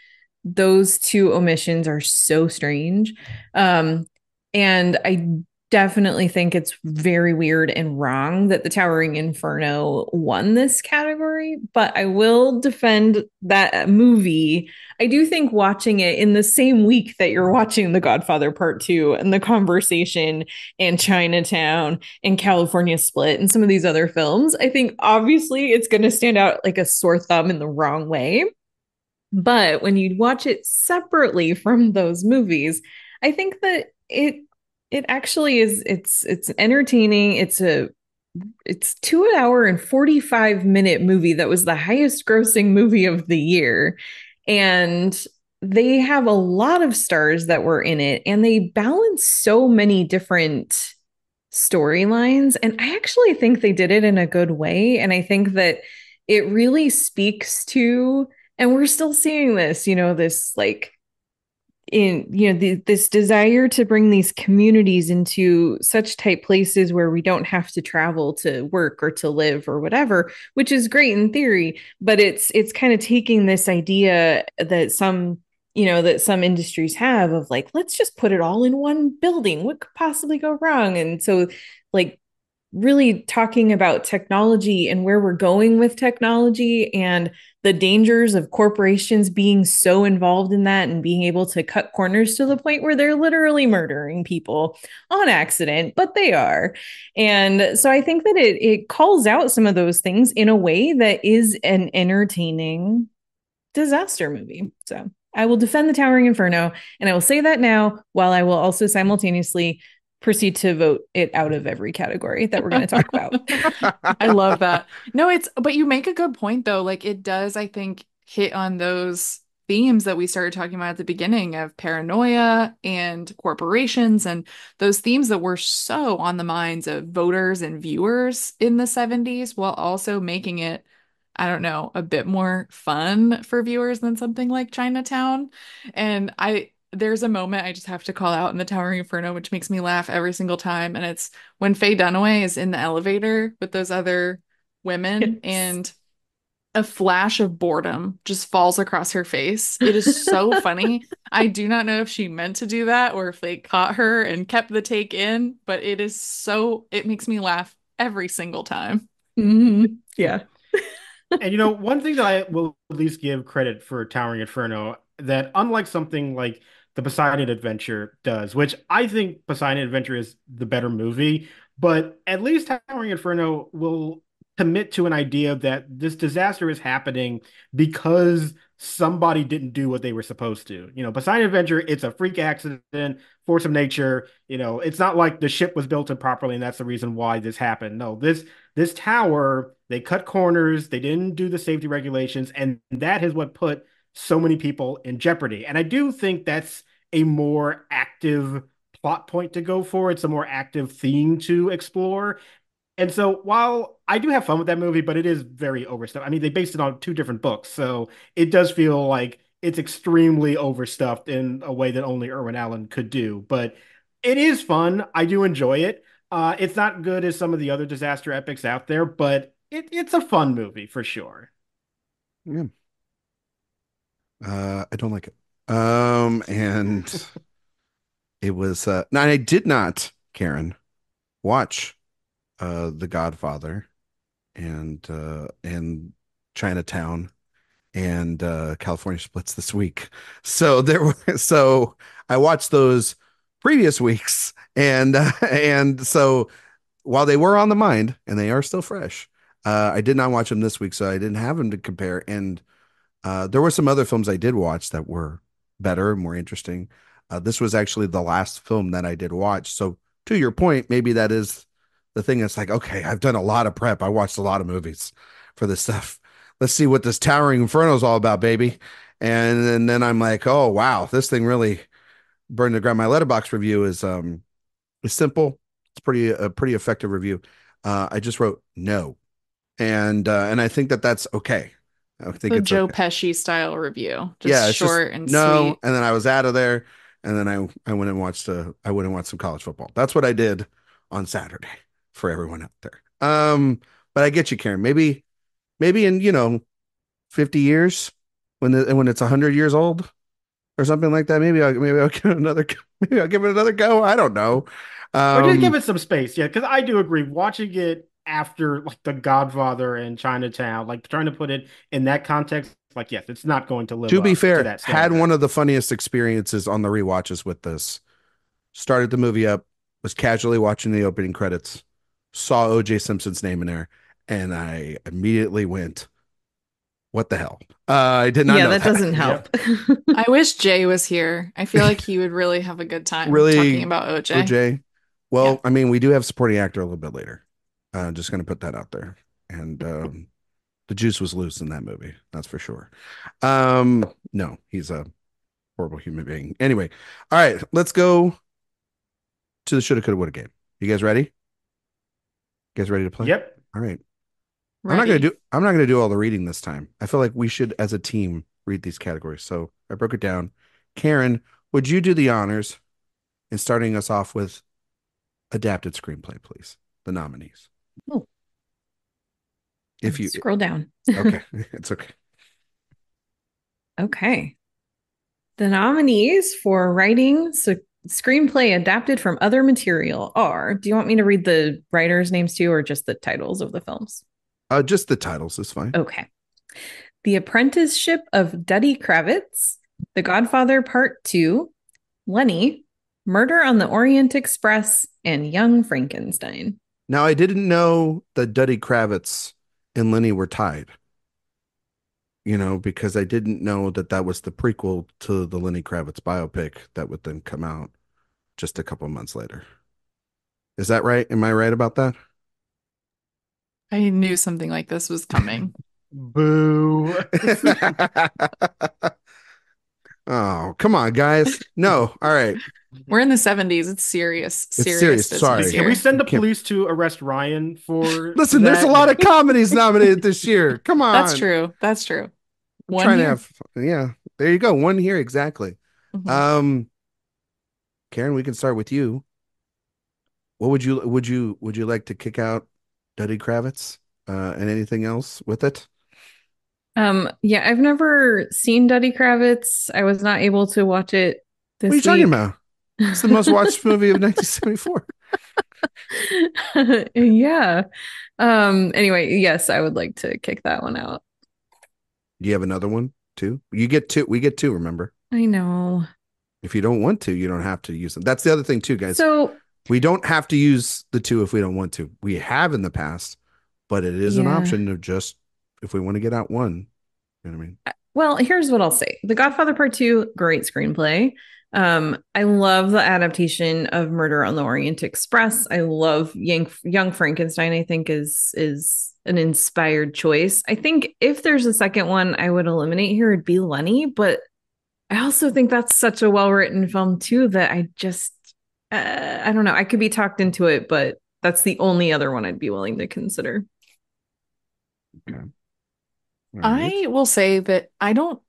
those two omissions are so strange. And I definitely think it's very weird and wrong that The Towering Inferno won this category, but I will defend that movie. I do think watching it in the same week that you're watching The Godfather Part 2 and The Conversation and Chinatown and California Split and some of these other films, I think obviously it's going to stand out like a sore thumb in the wrong way. But when you watch it separately from those movies, I think that it actually is it's entertaining. It's 2 hour and 45-minute movie that was the highest grossing movie of the year. And they have a lot of stars that were in it, and they balance so many different storylines. And I actually think they did it in a good way. And I think that it really speaks to, and we're still seeing this, this like this desire to bring these communities into such tight places where we don't have to travel to work or to live or whatever, which is great in theory, but it's kind of taking this idea that some industries have of like, let's just put it all in one building, what could possibly go wrong? And so like really talking about technology and where we're going with technology and the dangers of corporations being so involved in that and being able to cut corners to the point where they're literally murdering people on accident, but they are. And so I think that it calls out some of those things in a way that is an entertaining disaster movie. So I will defend The Towering Inferno, and I will say that now, while I will also simultaneously proceed to vote it out of every category that we're going to talk about. I love that. No, but you make a good point though. Like it does, I think, hit on those themes that we started talking about at the beginning of paranoia and corporations and those themes that were so on the minds of voters and viewers in the 70s, while also making it, I don't know, a bit more fun for viewers than something like Chinatown. And there's a moment I just have to call out in The Towering Inferno, which makes me laugh every single time. And it's when Faye Dunaway is in the elevator with those other women, Yes. and a flash of boredom just falls across her face. It is so funny. I do not know if she meant to do that or if they caught her and kept the take in, but it makes me laugh every single time. Mm-hmm. Yeah. And one thing that I will at least give credit for Towering Inferno, that unlike something like the Poseidon Adventure does, which I think Poseidon Adventure is the better movie, but at least Towering Inferno will commit to an idea that this disaster is happening because somebody didn't do what they were supposed to. Poseidon Adventure, it's a freak accident, force of nature. It's not like the ship was built improperly and that's the reason why this happened. No, this tower, they cut corners, they didn't do the safety regulations, and that is what put so many people in jeopardy. And I do think that's a more active plot point to go for. It's a more active theme to explore. And so while I do have fun with that movie, but it is very overstuffed. I mean, they based it on two different books, so it does feel like it's extremely overstuffed in a way that only Irwin Allen could do. But it is fun. I do enjoy it. It's not good as some of the other disaster epics out there, but it's a fun movie for sure. Yeah. I don't like it. And it was no, I did not, Karen, watch The Godfather and Chinatown and California Splits this week. So I watched those previous weeks and so while they were on the mind and they are still fresh, I did not watch them this week, so I didn't have them to compare. And there were some other films I did watch that were better, more interesting. This was actually the last film that I did watch. So to your point, maybe that is the thing that's like, okay, I've done a lot of prep. I watched a lot of movies for this stuff. Let's see what this Towering Inferno is all about, baby. And then I'm like, oh wow, this thing really burned the ground. My Letterboxd review is simple. It's a pretty effective review. I just wrote no, and I think that that's okay. I think The it's Joe okay. Pesci style review, Yeah, just it's just short and no, sweet. and then I was out of there, and then I went and watched some college football. That's what I did on Saturday for everyone out there. But I get you, Karen. Maybe in 50 years when it's 100 years old or something like that. Maybe I'll give it another maybe I'll give it another go. I don't know. Or just give Um, it some space, yeah, because I do agree. Watching it after like The Godfather and Chinatown, like trying to put it in that context, like yes, it's not going to live to be up to fair, that had standard. one of the funniest experiences on the rewatches with this. Started the movie up, was casually watching the opening credits, saw OJ Simpson's name in there, and I immediately went, "What the hell?" I did not Yeah, know that that. doesn't help. Yep. I wish Jay was here. I feel like he would really have a good time talking Really, about OJ. OJ. Yeah. Well, I mean, we do have supporting actor a little bit later. Just going to put that out there. And the juice was loose in that movie. That's for sure. No, he's a horrible human being. Anyway, all right, let's go to the shoulda, coulda, woulda game. You guys ready? You guys ready to play? Yep. All right. Ready. I'm not gonna do all the reading this time. I feel like we should, as a team, read these categories. So I broke it down. Karen, would you do the honors in starting us off with adapted screenplay, please? The nominees. Oh, If you scroll down. okay, it's okay. Okay. The nominees for writing screenplay adapted from other material are, do you want me to read the writers' names too, or just the titles of the films? Just the titles is fine. Okay. The Apprenticeship of Duddy Kravitz, The Godfather Part II, Lenny, Murder on the Orient Express, and Young Frankenstein. Now I didn't know that Duddy Kravitz and Lenny were tied. Because I didn't know that that was the prequel to the Lenny Kravitz biopic that would then come out just a couple of months later. Is that right? Am I right about that? I knew something like this was coming. Boo. Oh, come on, guys. No. All right. We're in the 70s. It's serious, It's serious serious. business Sorry. Can we here. send the Can't- police to arrest Ryan for Listen, there's a lot that? of comedies nominated this year. Come on. That's true. That's true. I'm One trying to year. have yeah. There you go. One here exactly. Mhm. Karen, we can start with you. What would you like to kick out Duddy Kravitz and anything else with it? Yeah, I've never seen Duddy Kravitz. I was not able to watch it What are you this talking week. about? It's the most watched movie of 1974. Yeah. Anyway, yes, I would like to kick that one out. Do you have another one too? You get two. We get two, remember? I know. If you don't want to, you don't have to use them. That's the other thing too, guys. So, We don't have to use the two if we don't want to. We have in the past, but it is an yeah. option of just if we want to get out one. You know what I mean? Well, here's what I'll say. The Godfather Part II, great screenplay. I love the adaptation of Murder on the Orient Express. I love Young Frankenstein, I think is an inspired choice. I think if there's a second one I would eliminate here, it'd be Lenny, but I also think that's such a well-written film too that I just I don't know. I could be talked into it, but that's the only other one I'd be willing to consider. Okay. All I right. will say that I don't,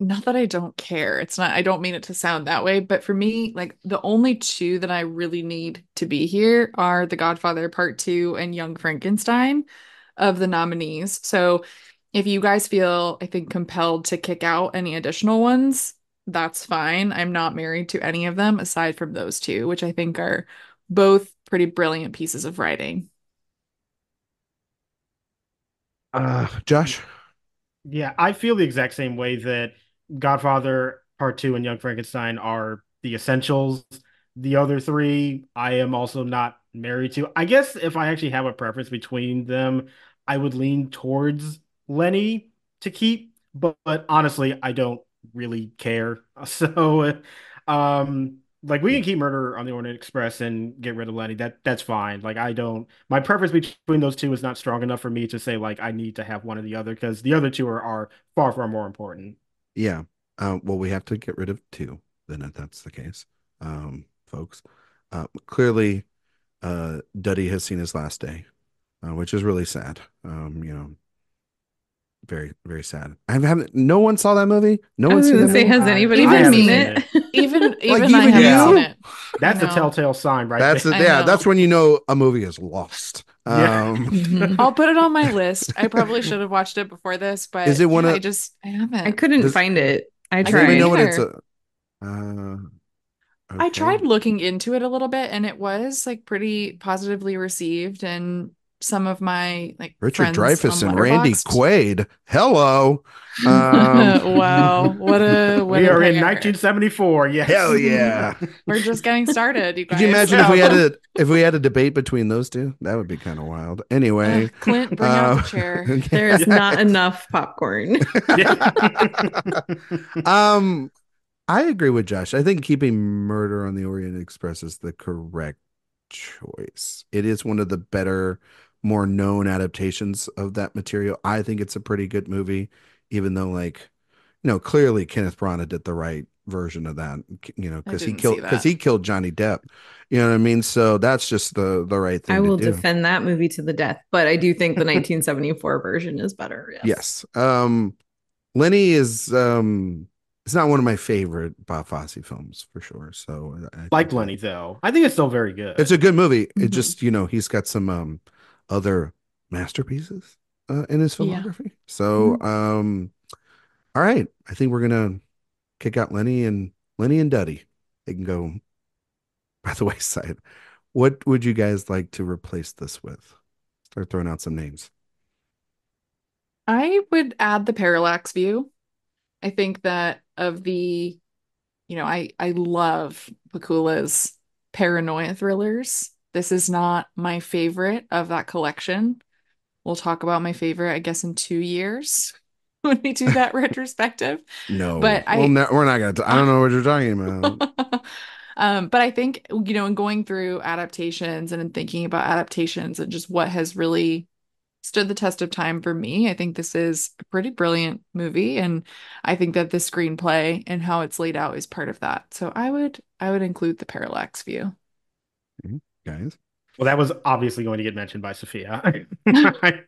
not that I don't care. It's not, I don't mean it to sound that way, but for me, like the only two that I really need to be here are The Godfather Part II and Young Frankenstein of the nominees. So if you guys feel, I think, compelled to kick out any additional ones, that's fine. I'm not married to any of them aside from those two, which I think are both pretty brilliant pieces of writing. Josh. Yeah, I feel the exact same way that Godfather Part Two and Young Frankenstein are the essentials. The other three, I am also not married to. I guess if I actually have a preference between them, I would lean towards Lenny to keep, but honestly, I don't really care. So, like we can keep Murder on the Orient Express and get rid of Lenny. That's fine. Like I don't. My preference between those two is not strong enough for me to say like I need to have one or the other because the other two are far far more important. Yeah. Well, we have to get rid of two then if that's the case, folks. Clearly, Duddy has seen his last day, which is really sad. Very, very sad. I haven't. No one saw that movie. No I one's was seen gonna that say, movie. has anybody I Even here haven't seen seen me, it. it? even I even haven't you. seen it. I That's a know. telltale sign right That's there. it. I Yeah, that's know. when you know a movie is lost. Yeah. Mhm. I'll put it on my list. I probably should have watched it before this, Is but it one yeah, of? I I haven't. couldn't Does find it. I I Does anybody couldn't know tried. what it's either. a? I Okay. tried looking into it a little bit and it was like pretty positively received and some of my like Richard friends Dreyfuss on and Randy Letterboxd. Quaid. Hello. Wow, what We a are in pair. 1974. Yes. Hell yeah. We're just getting started, you Could you guys. imagine Yeah. if we had a debate between those two? That would be kind of wild. Anyway, Clint, bring out the uh, chair. There is not enough popcorn. Yeah. um, I agree with Josh. I think keeping Murder on the Orient Express is the correct choice. It is one of the better, more known adaptations of that material. I think it's a pretty good movie, even though, like, clearly Kenneth Branagh did the right version of that, I because didn't see that. he killed Johnny Depp. You know what I mean? So that's just the right I thing to will do. defend that movie to the death, but I do think the 1974 version is better. Yes. Yes. Lenny is it's not one of my favorite Bob Fosse films for sure. So I Like think Lenny, though. I think it's still very it's good. a good movie. It Mhm. just, he's got some other masterpieces in his Yeah. filmography. So Mhm. all right. I think we're gonna kick out Lenny and Duddy. They can go by the wayside. What would you guys like to replace this with? Start throwing out some names. I would add the parallax view. I think that of the, I love Pakula's paranoia thrillers. This is not my favorite of that collection. We'll talk about my favorite, I guess, in 2 years when we do that retrospective. No, But I we're not gonna. I don't know what you're talking about. But I think, in going through adaptations and in thinking about adaptations and just what has really stood the test of time for me, I think this is a pretty brilliant movie. And I think that the screenplay and how it's laid out is part of that. So I would include the parallax view. Mhm. Guys. Well, that was obviously going to get mentioned by Sophia. I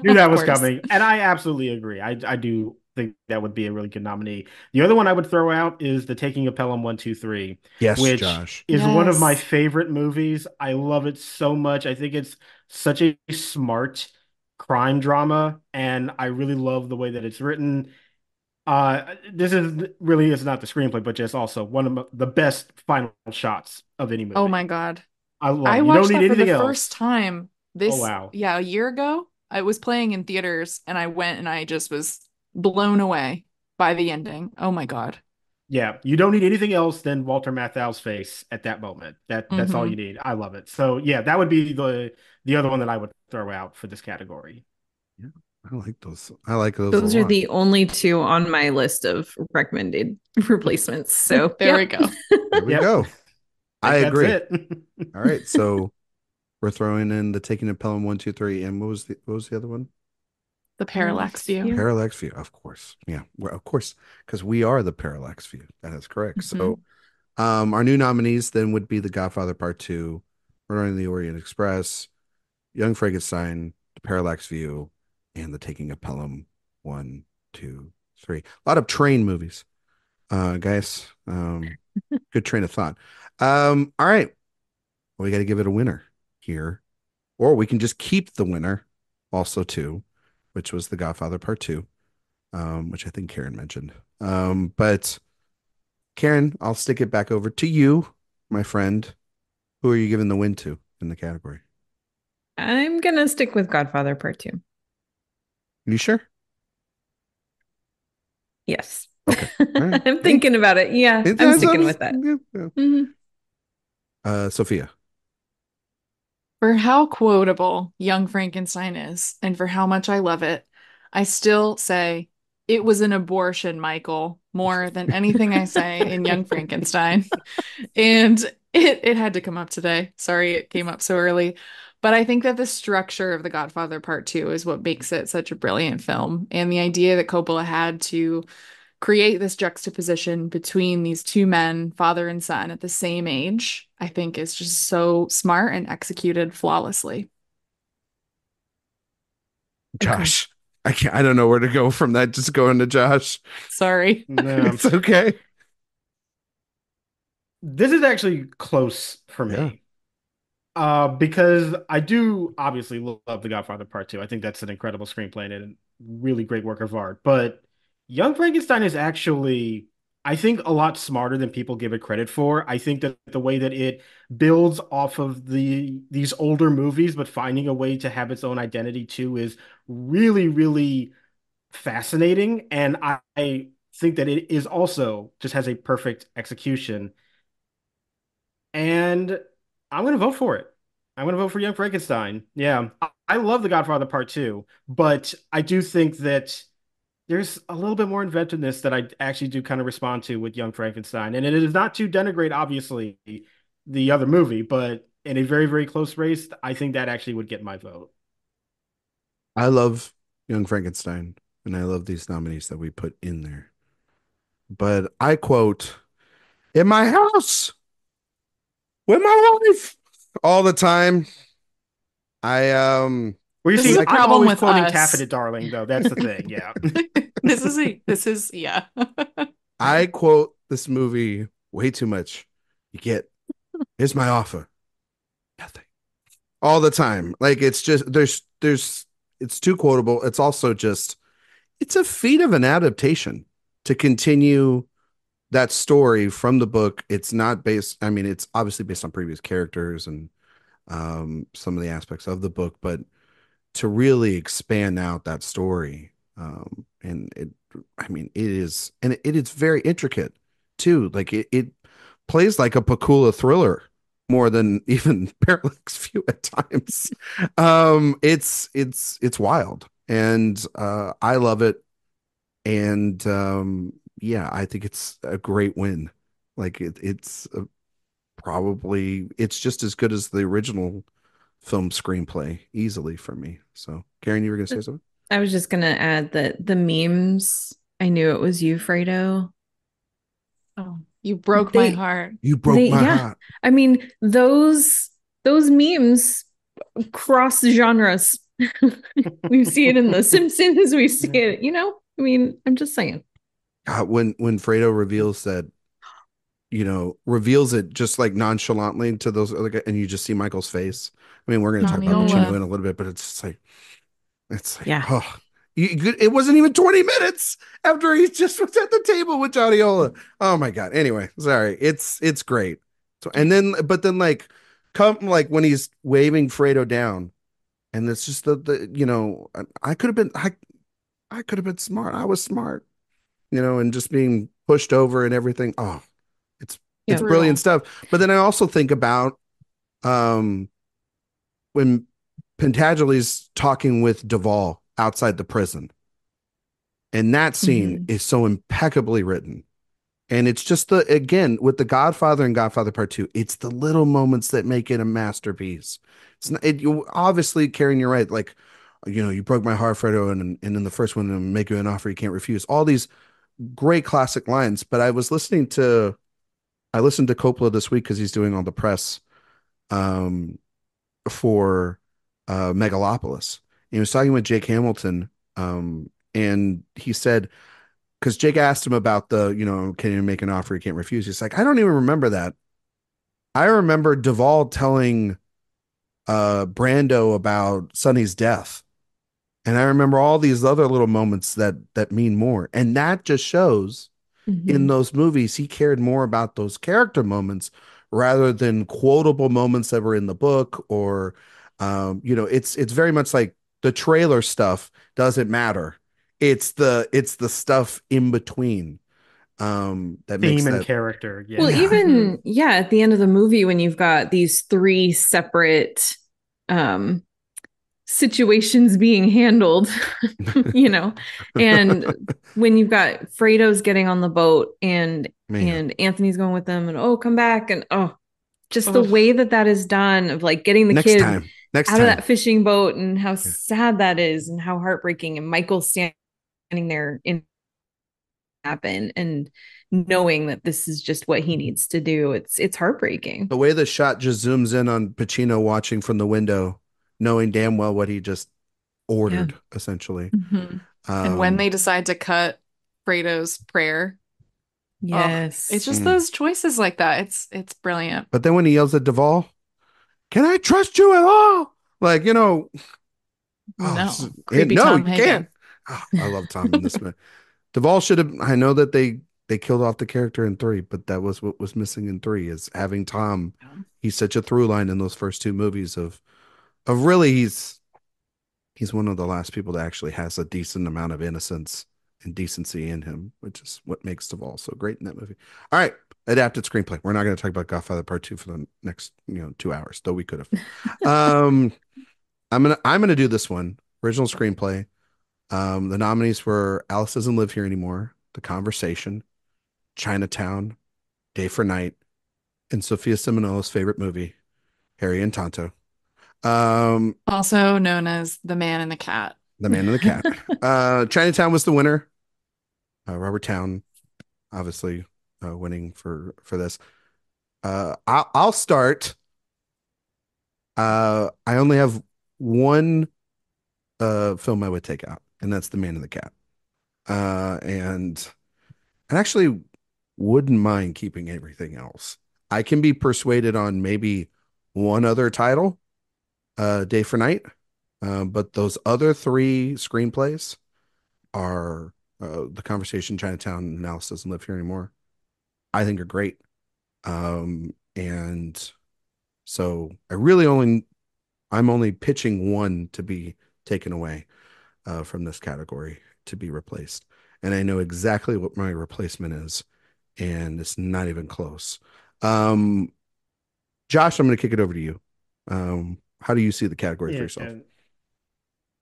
knew Of that was course. coming. And I absolutely agree. I do think that would be a really good nominee. The other one I would throw out is The Taking of Pelham 123, Yes, which Josh. is one of my Yes. favorite movies. I love it so much. I think it's such a smart crime drama, and I really love the way that it's written. This is not the screenplay, but just also one of the best final shots of any Oh my movie. God. I love I it. You don't watched need that for the anything else. first time Oh this, wow. yeah, a year ago. I was playing in theaters and I went and I just was blown away by the ending. Oh my God. Yeah, you don't need anything else than Walter Matthau's face at that moment. That's all you Hmm. need. I love it. So yeah, that would be the other one that I would throw out for this category. Yeah, I like those. I like those a Those are lot. the only two on my list of recommended replacements. So, There we yep. go. There we Yep. go. I I think that's agree. it. All right, so we're throwing in the Taking of Pelham 1, 2, 3, and what was the other one? The parallax Parallax view. view. Parallax View, of course. Yeah, well, of course, because we are the Parallax View. That is correct. Hmm. So, our new nominees then would be The Godfather Part II, Murder on the Orient Express, Young Frankenstein, The Parallax View, and The Taking of Pelham 1, 2, 3. A lot of train movies, guys. Good train of thought. All right, well, we got to give it a winner here, or we can just keep the winner, also too, which was The Godfather Part II, which I think Karen mentioned. But Karen, I'll stick it back over to you, my friend. Who are you giving the win to in the category? I'm gonna stick with Godfather Part Two. You sure? Yes. Okay. All right. I'm thinking about it. Yeah, I'm sticking with that. Mhm. Sophia. For how quotable Young Frankenstein is and for how much I love it, I still say it was an abortion, Michael, more than anything I say in Young Frankenstein. And it had to come up today. Sorry it came up so early. But I think that the structure of The Godfather Part 2 is what makes it such a brilliant film. And the idea that Coppola had to create this juxtaposition between these two men, father and son, at the same age, I think is just so smart and executed flawlessly. Agree. Josh. I don't know where to go from that. Just going to Josh. Sorry. No, It's okay. this is actually close for Yeah. me. Because I do obviously love The Godfather Part Two. I think that's an incredible screenplay and a really great work of art. But Young Frankenstein is actually, I think, a lot smarter than people give it credit for. I think that the way that it builds off of these older movies, but finding a way to have its own identity too, is really, really fascinating. And I think that it is also just has a perfect execution. And I'm going to vote for it. I'm going to vote for Young Frankenstein. Yeah. I love The Godfather Part 2, but I do think that there's a little bit more inventiveness that I actually do kind of respond to with Young Frankenstein. And it is not to denigrate, obviously, the other movie, but in a very, very close race, I think that actually would get my vote. I love Young Frankenstein, and I love these nominees that we put in there. But I quote, in my house with my wife all the time. I Well, you This see, is a I'm problem always with quoting us. Taffeta Darling, though. That's the thing. Yeah. Yeah. I quote this movie way too much. You get, here's my offer. Nothing. All the time. Like it's just there's it's too quotable. It's also just it's a feat of an adaptation to continue that story from the book. It's not based, I mean, it's obviously based on previous characters and some of the aspects of the book, but to really expand out that story. And it, I mean, it is, and it is very intricate too. Like it plays like a Pakula thriller more than even Parallax View at times. It's wild, and I love it. And yeah, I think it's a great win. Like it's probably it's just as good as the original film screenplay easily for me. So, Karen, you were gonna say something? I was just gonna add that the memes, I knew it was you, Fredo. Oh, you broke my They heart. You broke my yeah. heart. I mean, those memes cross genres. We see it in The Simpsons, we see it, I mean, I'm just saying. God, when Fredo reveals that, reveals it just like nonchalantly to those other guys, and you just see Michael's face. I mean, we're gonna talk about Pacino Noniola. in a little bit, but it's like, Yeah. oh, it wasn't even 20 minutes after he just was at the table with Johnny Ola. Oh my God. Anyway, sorry. It's great. So, and then, but then like come like when he's waving Fredo down, and it's just I could have been I could have been smart. I was smart, and just being pushed over and everything. Oh, it's Yeah. brilliant Brutal. stuff. But then I also think about um when Pentagely's talking with Duvall outside the prison, and that scene Mhm. is so impeccably written. And it's just again, with The Godfather and Godfather Part II, it's the little moments that make it a masterpiece. It's not, you obviously, Karen, you're right. Like, you broke my heart, Fredo, and in the first one, make you an offer you can't refuse. All these great classic lines. But I listened to Coppola this week because he's doing all the press um, for Megalopolis. And he was talking with Jake Hamilton, and he said, because Jake asked him about can you make an offer you can't refuse? He's like, I don't even remember that. I remember Duvall telling Brando about Sonny's death. And I remember all these other little moments that mean more. And that just shows in Mhm. those movies he cared more about those character moments rather than quotable moments that were in the book or it's very much like the trailer stuff doesn't matter. It's the stuff in between that makes Theme and that. character. Well, Yeah. Yeah. Hmm. even yeah, at the end of the movie when you've got these three separate um situations being handled, you know, and when you've got Fredo's getting on the boat Man, and Anthony's going with them and oh, come back and oh, just the Ugh. way that that is done of like getting the next kid time, next out of time. that fishing boat and how Yeah. sad that is and how heartbreaking and Michael standing there in happen and knowing that this is just what he needs to do. It's heartbreaking. The way the shot just zooms in on Pacino watching from the window, knowing damn well what he just Yeah. ordered, essentially. Hmm. And when Um, they decide to cut Fredo's prayer, oh, it's Yes. just mm. those choices like that. It's brilliant. But then when he yells at Duvall, "Can I trust you at all?" Like, oh, No, creepy no, Tom you can't. Hagen. Oh, I love Tom in this man. Duvall should have. I know that they killed off the character in three, but that was what was missing in three is having Tom. He's such a through line in those first two movies of really he's one of the last people that actually has a decent amount of innocence and decency in him, which is what makes Duvall so great in that movie. All right, adapted screenplay. We're not going to talk about Godfather Part II for the next 2 hours, though we could have. Um, I'm gonna do this one. Original screenplay. The nominees were Alice Doesn't Live Here Anymore, The Conversation, Chinatown, Day for Night, and Sophia Ciminello's favorite movie, Harry and Tonto. Um, Also known as The Man and the Cat. The Man and the Cat. Chinatown was the winner. Robert Town, obviously, winning for this. I'll start. I only have one film I would take out, and that's The Man and the Cat. And I actually wouldn't mind keeping everything else. I can be persuaded on maybe one other title, Day for Night. But those other three screenplays are The Conversation, Chinatown, and Alice Doesn't Live Here Anymore. I think are great. And so I'm only pitching one to be taken away from this category to be replaced. And I know exactly what my replacement is, and it's not even close. Um, Josh, I'm going to kick it over to you. How do you see the category for Yeah. yourself?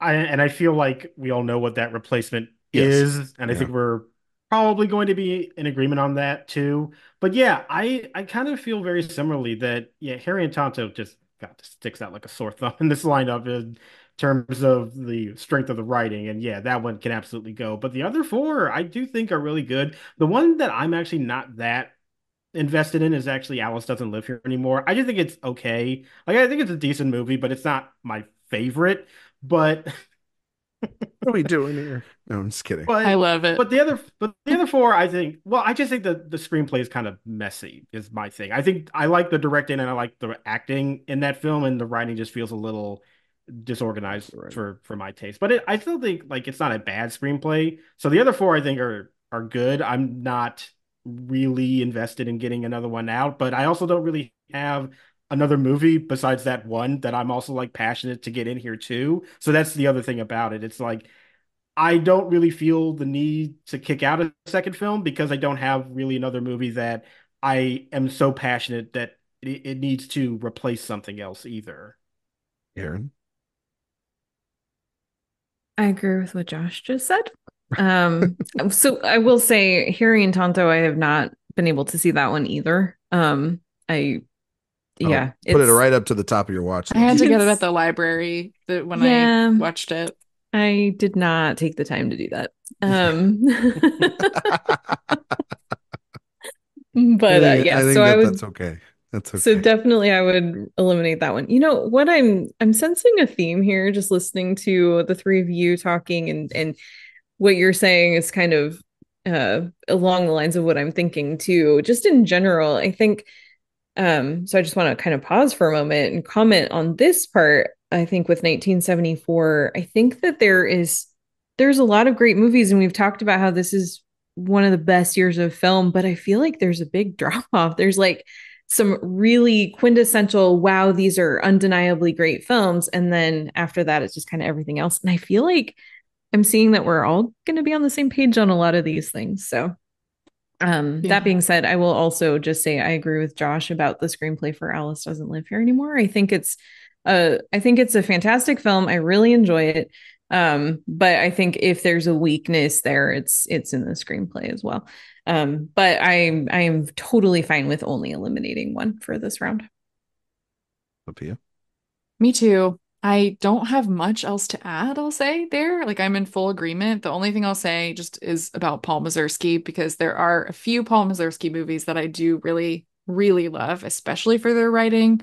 I feel like we all know what that replacement Yes. is, and I Yeah. think we're probably going to be in agreement on that too. But yeah, I kind of feel very similarly that yeah, Harry and Tonto just got sticks out like a sore thumb in this lineup in terms of the strength of the writing, and yeah, that one can absolutely go. But the other four, I do think are really good. The one that I'm actually not that invested in is actually Alice Doesn't Live Here Anymore. I just think it's okay. Like I think it's a decent movie, but it's not my favorite. But What are we doing here? No, I'm just kidding. I but love it. but the other four, I think. Well, I just think the screenplay is kind of messy. Is my thing. I think I like the directing and I like the acting in that film, and the writing just feels a little disorganized Right. for my taste. But I still think like it's not a bad screenplay. So the other four, I think, are good. I'm not really invested in getting another one out, but I also don't really have another movie besides that one that I'm also like passionate to get in here too. So that's the other thing about it. It's like I don't really feel the need to kick out a second film because I don't have really another movie that I am so passionate that it needs to replace something else either. Aaron. I agree with what Josh just said. So I will say Harry and Tonto, I have not been able to see that one either. I I'll yeah, put it it's right up to the top of your watch I had to list. get it at it's the library when I yeah, watched it. I did not take the time to do that. But I yeah, so think I would that's okay. That's so okay. definitely I would eliminate that one. You know what I'm sensing a theme here just listening to the three of you talking and what you're saying is kind of along the lines of what I'm thinking too. Just in general, I think so I just want to kind of pause for a moment and comment on this part. I think with 1974, I think that there's a lot of great movies and we've talked about how this is one of the best years of film, but I feel like there's a big drop off. There's like some really quintessential, wow, these are undeniably great films. And then after that, it's just kind of everything else. And I feel like I'm seeing that we're all going to be on the same page on a lot of these things. So, that Yeah. being said, I will also just say I agree with Josh about the screenplay for Alice Doesn't Live Here Anymore. I think it's a fantastic film. I really enjoy it. But I think if there's a weakness there, it's in the screenplay as well. But I am totally fine with only eliminating one for this round. Sophia. Me too. I don't have much else to add, I'll say there. Like I'm in full agreement. The only thing I'll say just is about Paul Mazursky because there are a few Paul Mazursky movies that I do really, really love, especially for their writing.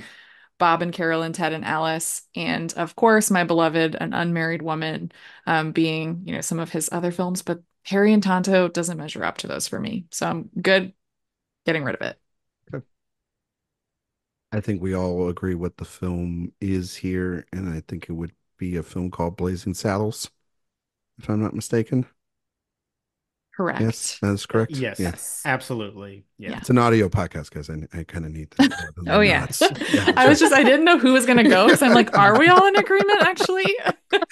Bob and Carol and Ted and Alice, and of course, my beloved An Unmarried Woman, being, some of his other films, but Harry and Tonto doesn't measure up to those for me. So I'm good getting rid of it. Okay. I think we all agree what the film is here, and I think it would be a film called Blazing Saddles, if I'm not mistaken. Yes, Correct. that's correct. Yes, Yeah. Yes. absolutely. Yeah. Yeah. It's an audio podcast, guys. I kind of need that more than the Oh yeah. nods. Yeah, I didn't know who was going to go because I'm like, are we all in agreement actually?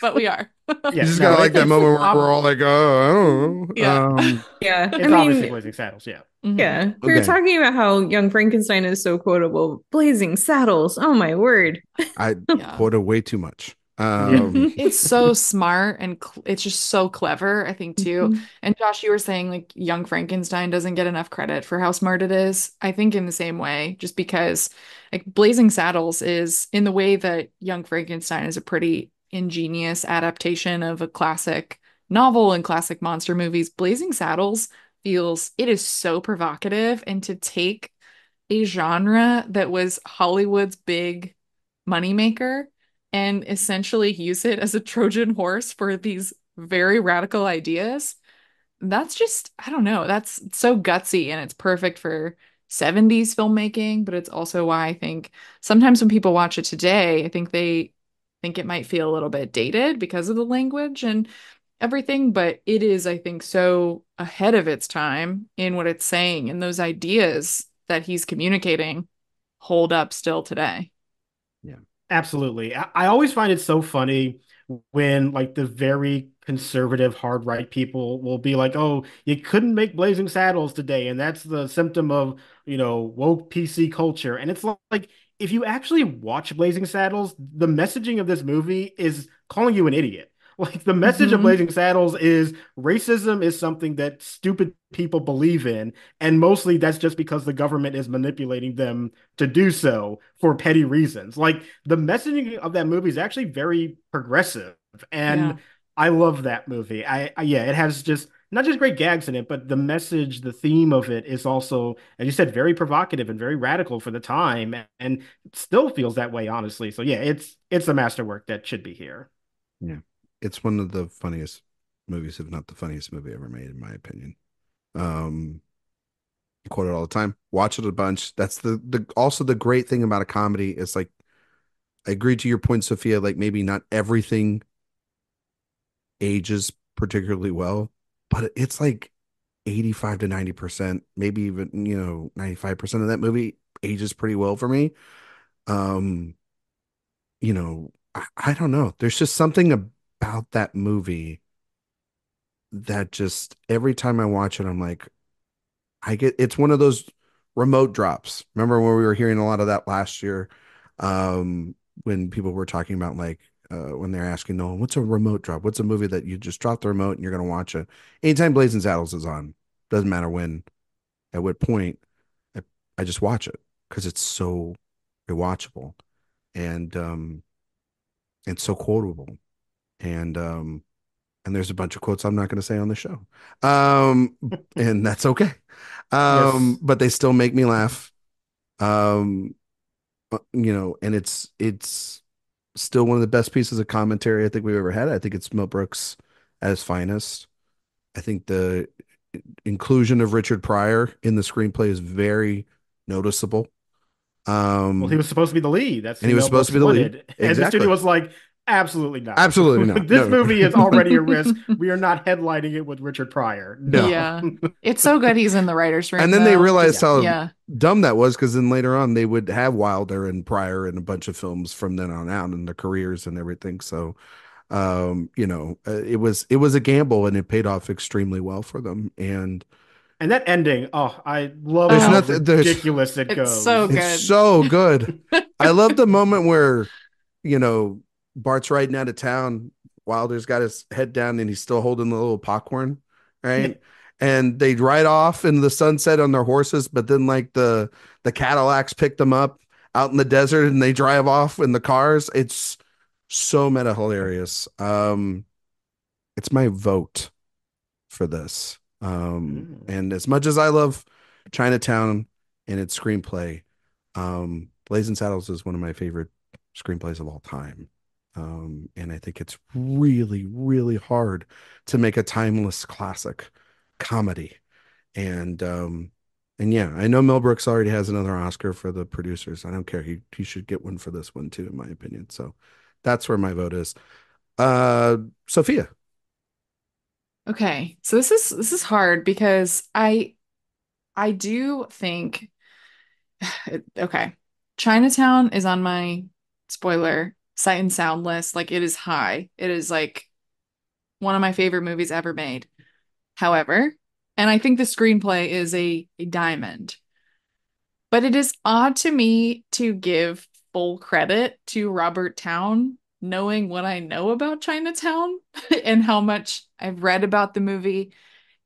But we are. you Yeah, just no, gotta like that it's moment where we're all like, oh, I don't know. Yeah. Yeah. I it's obviously mean, Blazing Saddles. Yeah. Mhm. yeah. We were Okay. talking about how Young Frankenstein is so quotable. Blazing Saddles. Oh my word. I Yeah. quoted way too much. Yeah. It's so smart and it's just so clever, I think, too. Mhm. And Josh, you were saying like Young Frankenstein doesn't get enough credit for how smart it is. I think in the same way, just because like Blazing Saddles is in the way that Young Frankenstein is a pretty ingenious adaptation of a classic novel and classic monster movies. Blazing Saddles feels it is so provocative and to take a genre that was Hollywood's big moneymaker and essentially use it as a Trojan horse for these very radical ideas. That's just, I don't know, that's so gutsy and it's perfect for 70s filmmaking, but it's also why I think sometimes when people watch it today, I think they think it might feel a little bit dated because of the language and everything, but it is, I think, so ahead of its time in what it's saying and those ideas that he's communicating hold up still today. Yeah. Absolutely. I always find it so funny when like the very conservative hard right people will be like, "Oh, you couldn't make Blazing Saddles today, and that's the symptom of, woke PC culture." And it's like if you actually watch Blazing Saddles, the messaging of this movie is calling you an idiot. Like the message of Hmm. Blazing Saddles is racism is something that stupid people believe in, and mostly that's just because the government is manipulating them to do so for petty reasons. Like the messaging of that movie is actually very progressive, Yeah. and I love that movie. Yeah, it has just not just great gags in it, but the message, the theme of it is also, as you said, very provocative and very radical for the time, and still feels that way, honestly. So yeah, it's a masterwork that should be here. Yeah. It's one of the funniest movies, if not the funniest movie ever made, in my opinion. Um, I quote it all the time. Watch it a bunch. That's the also the great thing about a comedy is like I agree to your point, Sophia, like maybe not everything ages particularly well, but it's like 85 to 90%, maybe even, 95% of that movie ages pretty well for me. Um, I don't know. There's just something about that movie that just every time I watch it, I'm like, it's one of those remote drops. Remember when we were hearing a lot of that last year, um, when people were talking about like when they're asking Nolan, what's a remote drop? What's a movie that you just drop the remote and you're gonna watch it? Anytime Blazing Saddles is on, doesn't matter when, at what point, I, I just watch it because it's so rewatchable and it's so quotable and there's a bunch of quotes I'm not going to say on the show. Um, and that's okay. Yes. But they still make me laugh. Um, and it's still one of the best pieces of commentary I think we've ever had. I think it's Mel Brooks at his finest. I think the inclusion of Richard Pryor in the screenplay is very noticeable. Well, he Um, was supposed to be the lead. That's and who he was Mel supposed to Brooks be the lead. wanted. And the studio Exactly. was like, absolutely not. Absolutely not. This No. movie is already a risk. We are not headlining it with Richard Pryor. No. No. Yeah. It's so good he's in the writer's And room then they though. realized Just Yeah. how yeah. dumb that was because then later on they would have Wilder and Pryor in a bunch of films from then on out in their careers and everything. So, it was a gamble and it paid off extremely well for them. And And that ending, oh, I love there's how Oh, nothing. There's ridiculous it it's so goes. It's good. so good. I love the moment where, you know, Bart's riding out of town. Wilder's got his head down and he's still holding the little popcorn, Yeah. right? And they ride off in the sunset on their horses, but then like the Cadillacs pick them up out in the desert and they drive off in the cars. It's so meta hilarious. It's my vote for this. Mm. And as much as I love Chinatown and its screenplay, Blazing Saddles is one of my favorite screenplays of all time. And I think it's really, really hard to make a timeless classic comedy. And yeah, I know Mel Brooks already has another Oscar for the producers. I don't care. He should get one for this one too, in my opinion. So that's where my vote is. Sophia. Okay. So this is hard because I do think okay. Chinatown is on my spoiler sight and sound list. Like it is high. It is like one of my favorite movies ever made. However, and I think the screenplay is a diamond. But it is odd to me to give full credit to Robert Towne, knowing what I know about Chinatown and how much I've read about the movie,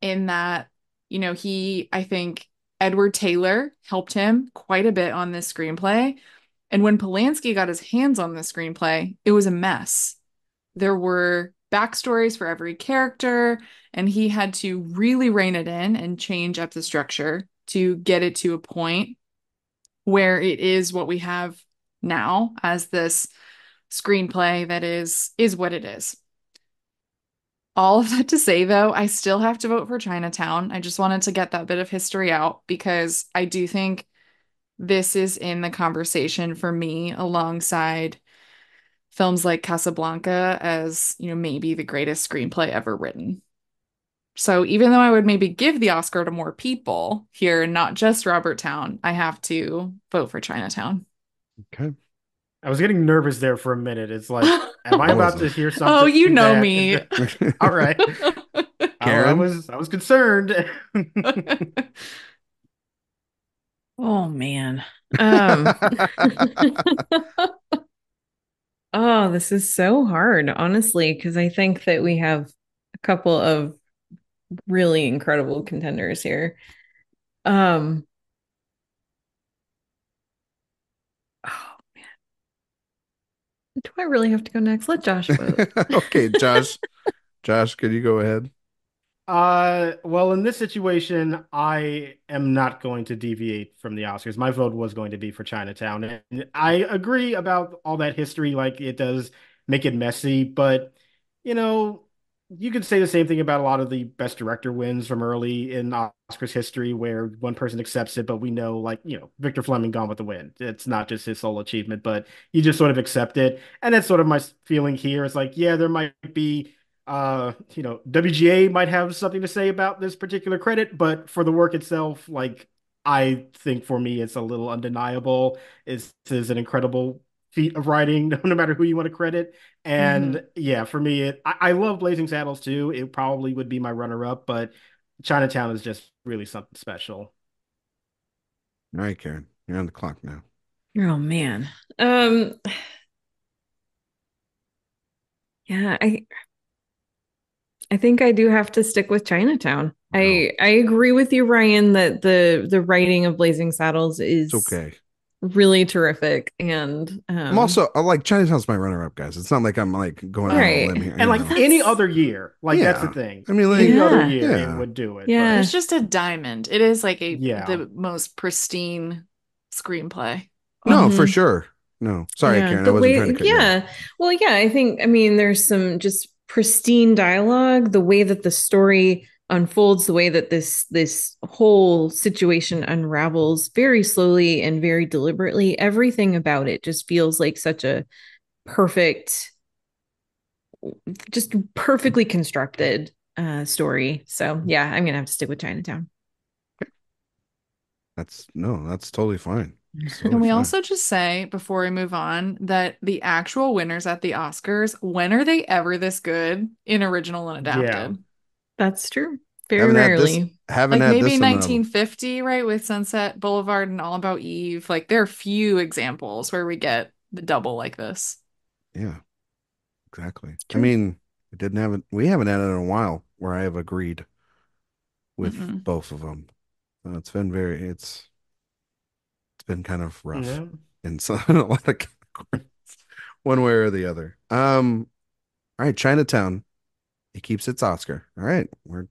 in that, I think Edward Taylor helped him quite a bit on this screenplay. And when Polanski got his hands on the screenplay, it was a mess. There were backstories for every character, and he had to really rein it in and change up the structure to get it to a point where it is what we have now as this screenplay that is what it is. All of that to say, though, I still have to vote for Chinatown. I just wanted to get that bit of history out because I do think this is in the conversation for me alongside films like Casablanca as, maybe the greatest screenplay ever written. So even though I would maybe give the Oscar to more people here, not just Robert Towne, I have to vote for Chinatown. Okay. I was getting nervous there for a minute. It's like, am I I about to wasn't. hear Oh, something you know me. that all right. I Karen. was concerned. Oh man. Um oh, this is so hard, honestly, because I think that we have a couple of really incredible contenders here. Um oh, do I really have to go next? Let Josh vote. Okay, Josh. Josh, could you go ahead? Well, in this situation, I am not going to deviate from the Oscars. My vote was going to be for Chinatown. And I agree about all that history, like it does make it messy, but you know, you could say the same thing about a lot of the best director wins from early in Oscars history where one person accepts it, but we know, like, Victor Fleming Gone with the Wind. It's not just his sole achievement, but you just sort of accept it. And that's sort of my feeling here. It's like, yeah, there might be WGA might have something to say about this particular credit, but for the work itself, like I think for me, it's a little undeniable. This is an incredible feat of writing, no matter who you want to credit. Hmm. And yeah, for me, I love Blazing Saddles too. It probably would be my runner-up, but Chinatown is just really something special. All right, Karen, you're on the clock now. Oh man. Um yeah, I think I do have to stick with Chinatown. Wow, I agree with you, Ryan, that the writing of Blazing Saddles it's is okay. really terrific. And I like Chinatown's my runner-up, guys. It's not like I'm like going out on a right. limb here, And you like know. any That's other year, like that's the Yeah, thing. I mean, like, Any other Yeah. year, it yeah, would do it. But Yeah. it's just a diamond. It is like yeah, the most pristine screenplay. no, for Mhm. sure. No, sorry, Yeah, Karen, I the wasn't trying to way, cut you off. yeah. Well, yeah, I mean, there's some just pristine dialogue, the way that the story unfolds, the way that this whole situation unravels very slowly and very deliberately. Everything about it just feels like such a perfect, just perfectly constructed story. So yeah, I'm gonna have to stick with Chinatown. That's totally fine. It's Can totally we fine. also just say before we move on that the actual winners at the Oscars, when are they ever this good in original and yeah. adapted? That's true. Very Haven't had this, rarely. haven't Like had maybe this in a 1950, right, with Sunset Boulevard and All About Eve. Like there are few examples where we get the double like this. yeah, exactly. I True. mean, we haven't had it in a while where I have agreed with Mm-mm. both of them. It's been kind of rough Yeah. in some in a lot of categories, one way or the other. All right, Chinatown. It keeps its Oscar. All right, we're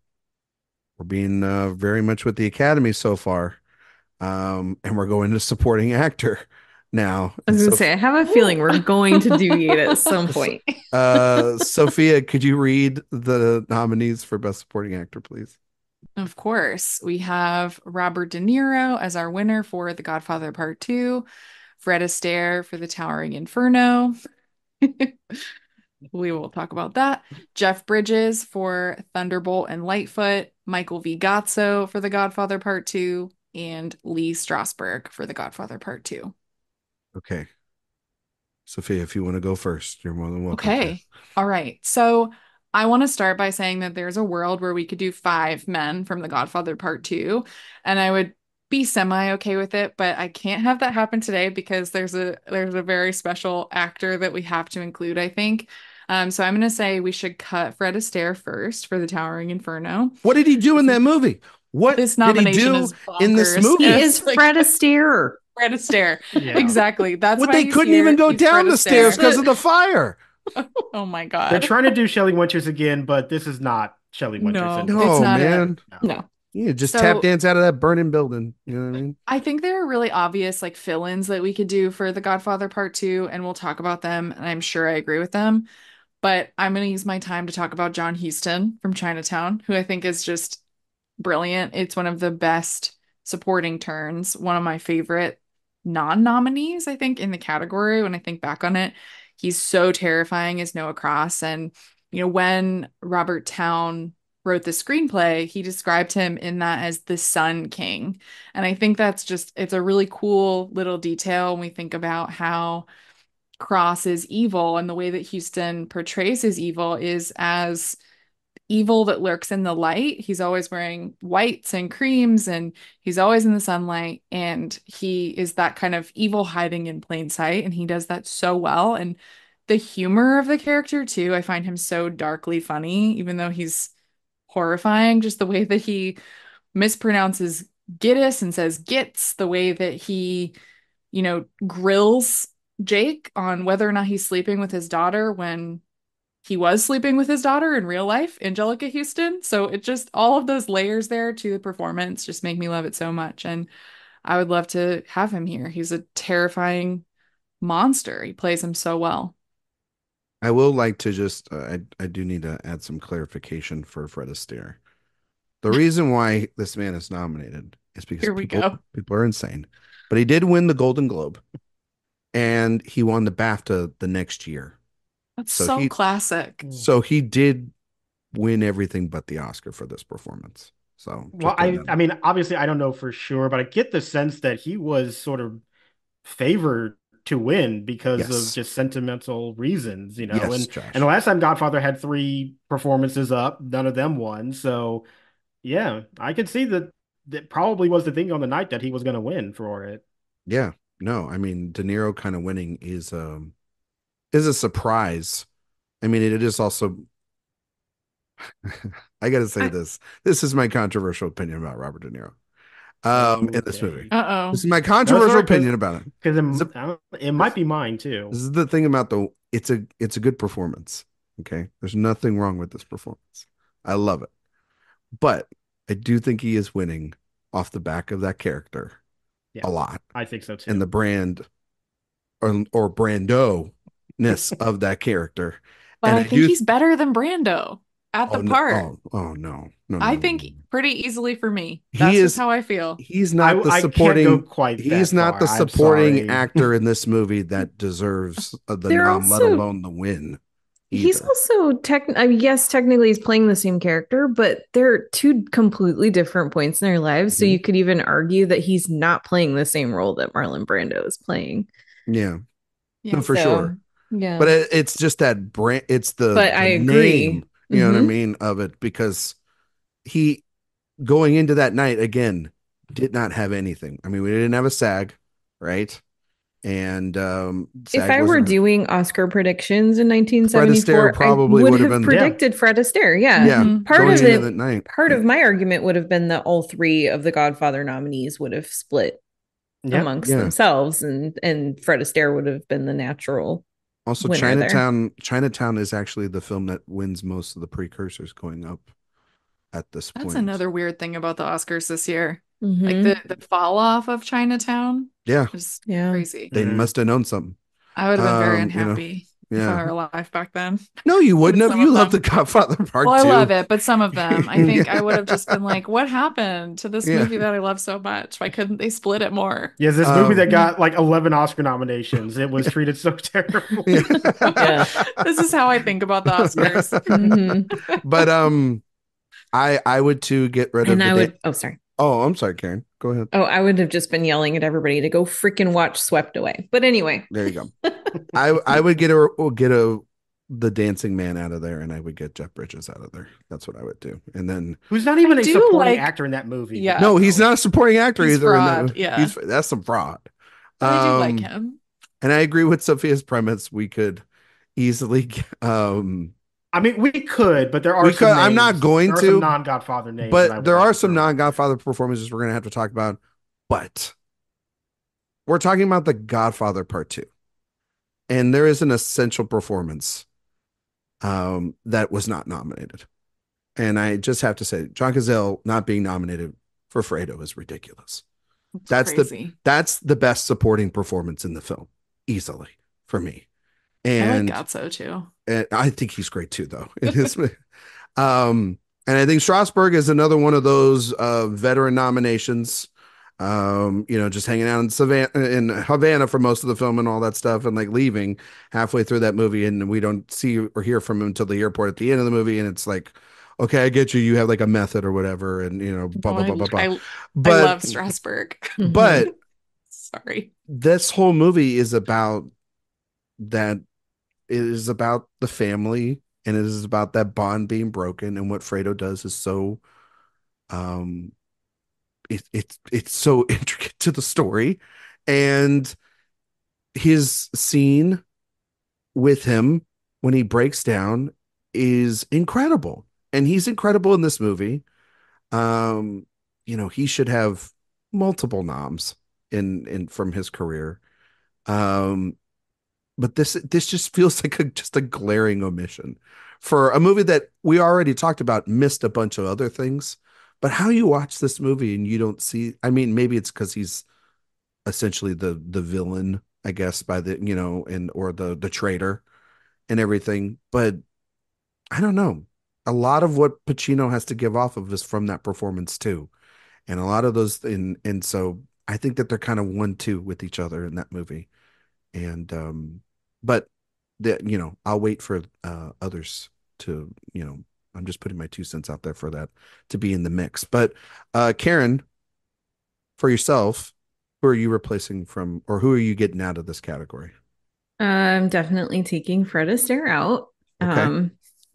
being very much with the Academy so far, and we're going to supporting actor now. I And was gonna so, say, I have a feeling we're going to deviate at some point. Sophia, could you read the nominees for Best Supporting Actor, please? Of course, we have Robert De Niro as our winner for The Godfather Part II, Fred Astaire for The Towering Inferno. We will talk about that. Jeff Bridges for Thunderbolt and Lightfoot, Michael V. Gazzo for The Godfather Part 2, and Lee Strasberg for The Godfather Part 2. Okay, Sophia, if you want to go first, you're more than welcome to. Okay. All right. So I want to start by saying that there's a world where we could do five men from The Godfather Part 2, and I would be semi okay with it, but I can't have that happen today because there's a very special actor that we have to include, I think. So I'm gonna say we should cut Fred Astaire first for The Towering Inferno. What did he do in This that is movie? What this did he nomination do is in this bonkers. He movie? is It's like Fred Astaire. Fred Astaire. Yeah. Exactly. That's What why they he's couldn't even here. go He's Fred down the stairs Astaire. because of the fire. Oh my They're God. trying to do Shelley Winters again, but this is not Shelley Winters No, anymore. it's No, not it. man. No. No. You just tap So dance out of that burning building. You know what I mean? I think there are really obvious like fill-ins that we could do for The Godfather Part 2, and we'll talk about them, and I'm sure I agree with them. But I'm going to use my time to talk about John Huston from Chinatown, who I think is just brilliant. It's one of the best supporting turns, one of my favorite non-nominees, I think, in the category when I think back on it. He's so terrifying as Noah Cross. And, when Robert Towne wrote the screenplay, he described him in that as the Sun King. And I think it's a really cool little detail when we think about how Cross is evil and the way that Houston portrays his evil is as evil that lurks in the light. He's always wearing whites and creams and he's always in the sunlight and he is that kind of evil hiding in plain sight and he does that so well and the humor of the character too. I find him so darkly funny even though he's horrifying just the way that he mispronounces Gittes and says gits, the way that he, grills Jake on whether or not he's sleeping with his daughter when he was sleeping with his daughter in real life, Angelica Houston. So it just all of those layers there to the performance just make me love it so much. And I would love to have him here. He's a terrifying monster. He plays him so well. I will like to just, I do need to add some clarification for Fred Astaire. The reason why this man is nominated is because Here we go. people are insane. But he did win the Golden Globe and he won the BAFTA the next year. That's So so he classic. so he did win everything but the Oscar for this performance. So Well, just putting that I out. mean, obviously, I don't know for sure, but I get the sense that he was sort of favored to win because of Yes. just sentimental reasons, you know. Yes, And the Josh. last time Godfather had three performances up, none of them won. So yeah, I could see that that probably was the thing on the night that he was going to win for it. Yeah. No, I mean De Niro kind of winning is a surprise. I mean, it is also I gotta say I, this. This is my controversial opinion about Robert De Niro. In this movie. Okay. This uh-oh. is my No, controversial sorry, opinion about it. because This is, it this, might be mine too. this is the thing about it's a good performance. Okay. There's nothing wrong with this performance. I love it. But I do think he is winning off the back of that character Yeah, a lot. I think so And too. the brand or Brando-ness of that character. But And I I think do he's better than Brando at the oh no, part. oh no, no, no, I no, think no. pretty easily for me. He That's just is how I feel. he's not the I can't go supporting quite he's that not far. the I'm supporting sorry. actor in this movie that deserves the They're nom, let also alone the win he's either. also I mean, yes, technically he's playing the same character, but they're two completely different points in their lives. So Mhm. you could even argue that he's not playing the same role that Marlon Brando is playing. Yeah, no, Yeah. for So sure. But yeah, it's just that brand, it's but I the agree. name, you know what I Hmm. mean, of it because he going into that night again did not have anything. I mean, we didn't have a SAG, right? And If SAG I were wasn't doing Oscar predictions in Fred Astaire 1974, I probably would would have have been Yeah. predicted Fred Astaire. Yeah. yeah Hmm. Part going of into that it, night. part of my argument would have been that all three of the Godfather nominees would have split Yeah. amongst Yeah. themselves, and Fred Astaire would have been the natural Also, winner there. Chinatown is actually the film that wins most of the precursors going up at this That's point. another weird thing about the Oscars this year. Like Hmm. the fall off of Chinatown Yeah, is Yeah. crazy. they Mhm. must have known something. I would have been very You know, unhappy if yeah. I were alive back then No, you with wouldn't have. some You of love The them. Godfather Well, Part I love II. it, but some of them, I Yeah. think I would have just been like, what happened to this Yeah. movie that I love so much? Why couldn't they split it more? Yes, this movie Um, that got like 11 Oscar nominations. It was treated so yeah. terribly. Yeah. This is how I think about the Oscars. Hmm. But I would too get rid of And the I day. would, oh, sorry. Oh, I'm sorry, Karen. Go ahead. Oh, I would have just been yelling at everybody to go freaking watch Swept Away. But anyway. There you go. I would get the dancing man out of there, and I would get Jeff Bridges out of there. That's what I would do. And then Who's not I even a do supporting like, actor in that movie, but yeah, no, he's still. not a supporting actor he's either. In fraud. that Yeah, that's some fraud. but I do like Um, him. and I agree with Sophia's premise. We could easily I mean, we could, but there are we could. some I'm not names. going There are some to, non-Godfather names that I but would there like are to some throw out there. non-Godfather performances we're gonna have to talk about. But we're talking about the Godfather Part II, and there is an essential performance that was not nominated. And I just have to say, John Cazale not being nominated for Fredo is ridiculous. It's That's the crazy. that's the best supporting performance in the film, easily for me. I like And, Gatso too. and I think he's great too, though. In his, and I think Strasberg is another one of those veteran nominations. Just hanging out in Havana for most of the film and all that stuff, and like leaving halfway through that movie, and we don't see or hear from him until the airport at the end of the movie, and it's like, okay, I get you. You have like a method or whatever, and blah No, blah blah blah blah. I But love Strasbourg. Mhm. but Sorry. this whole movie is about that. It is about the family, and it is about that bond being broken, and what Fredo does is so um it's so intricate to the story, and his scene with him when he breaks down is incredible, and he's incredible in this movie. um he should have multiple noms in from his career. um but this just feels like just a glaring omission for a movie that we already talked about, missed a bunch of other things. But how you watch this movie and you don't see, I mean, maybe it's because he's essentially the villain, I guess, by the and or the traitor and everything. But I don't know. A lot of what Pacino has to give off of is from that performance too, and a lot of those, and so I think that they're kind of 1-2 with each other in that movie. And but I'll wait for others to I'm just putting my 2 cents out there for that to be in the mix. But Karen, for yourself, who are you replacing from, or who are you getting out of this category? I'm definitely taking Fred Astaire out. Okay.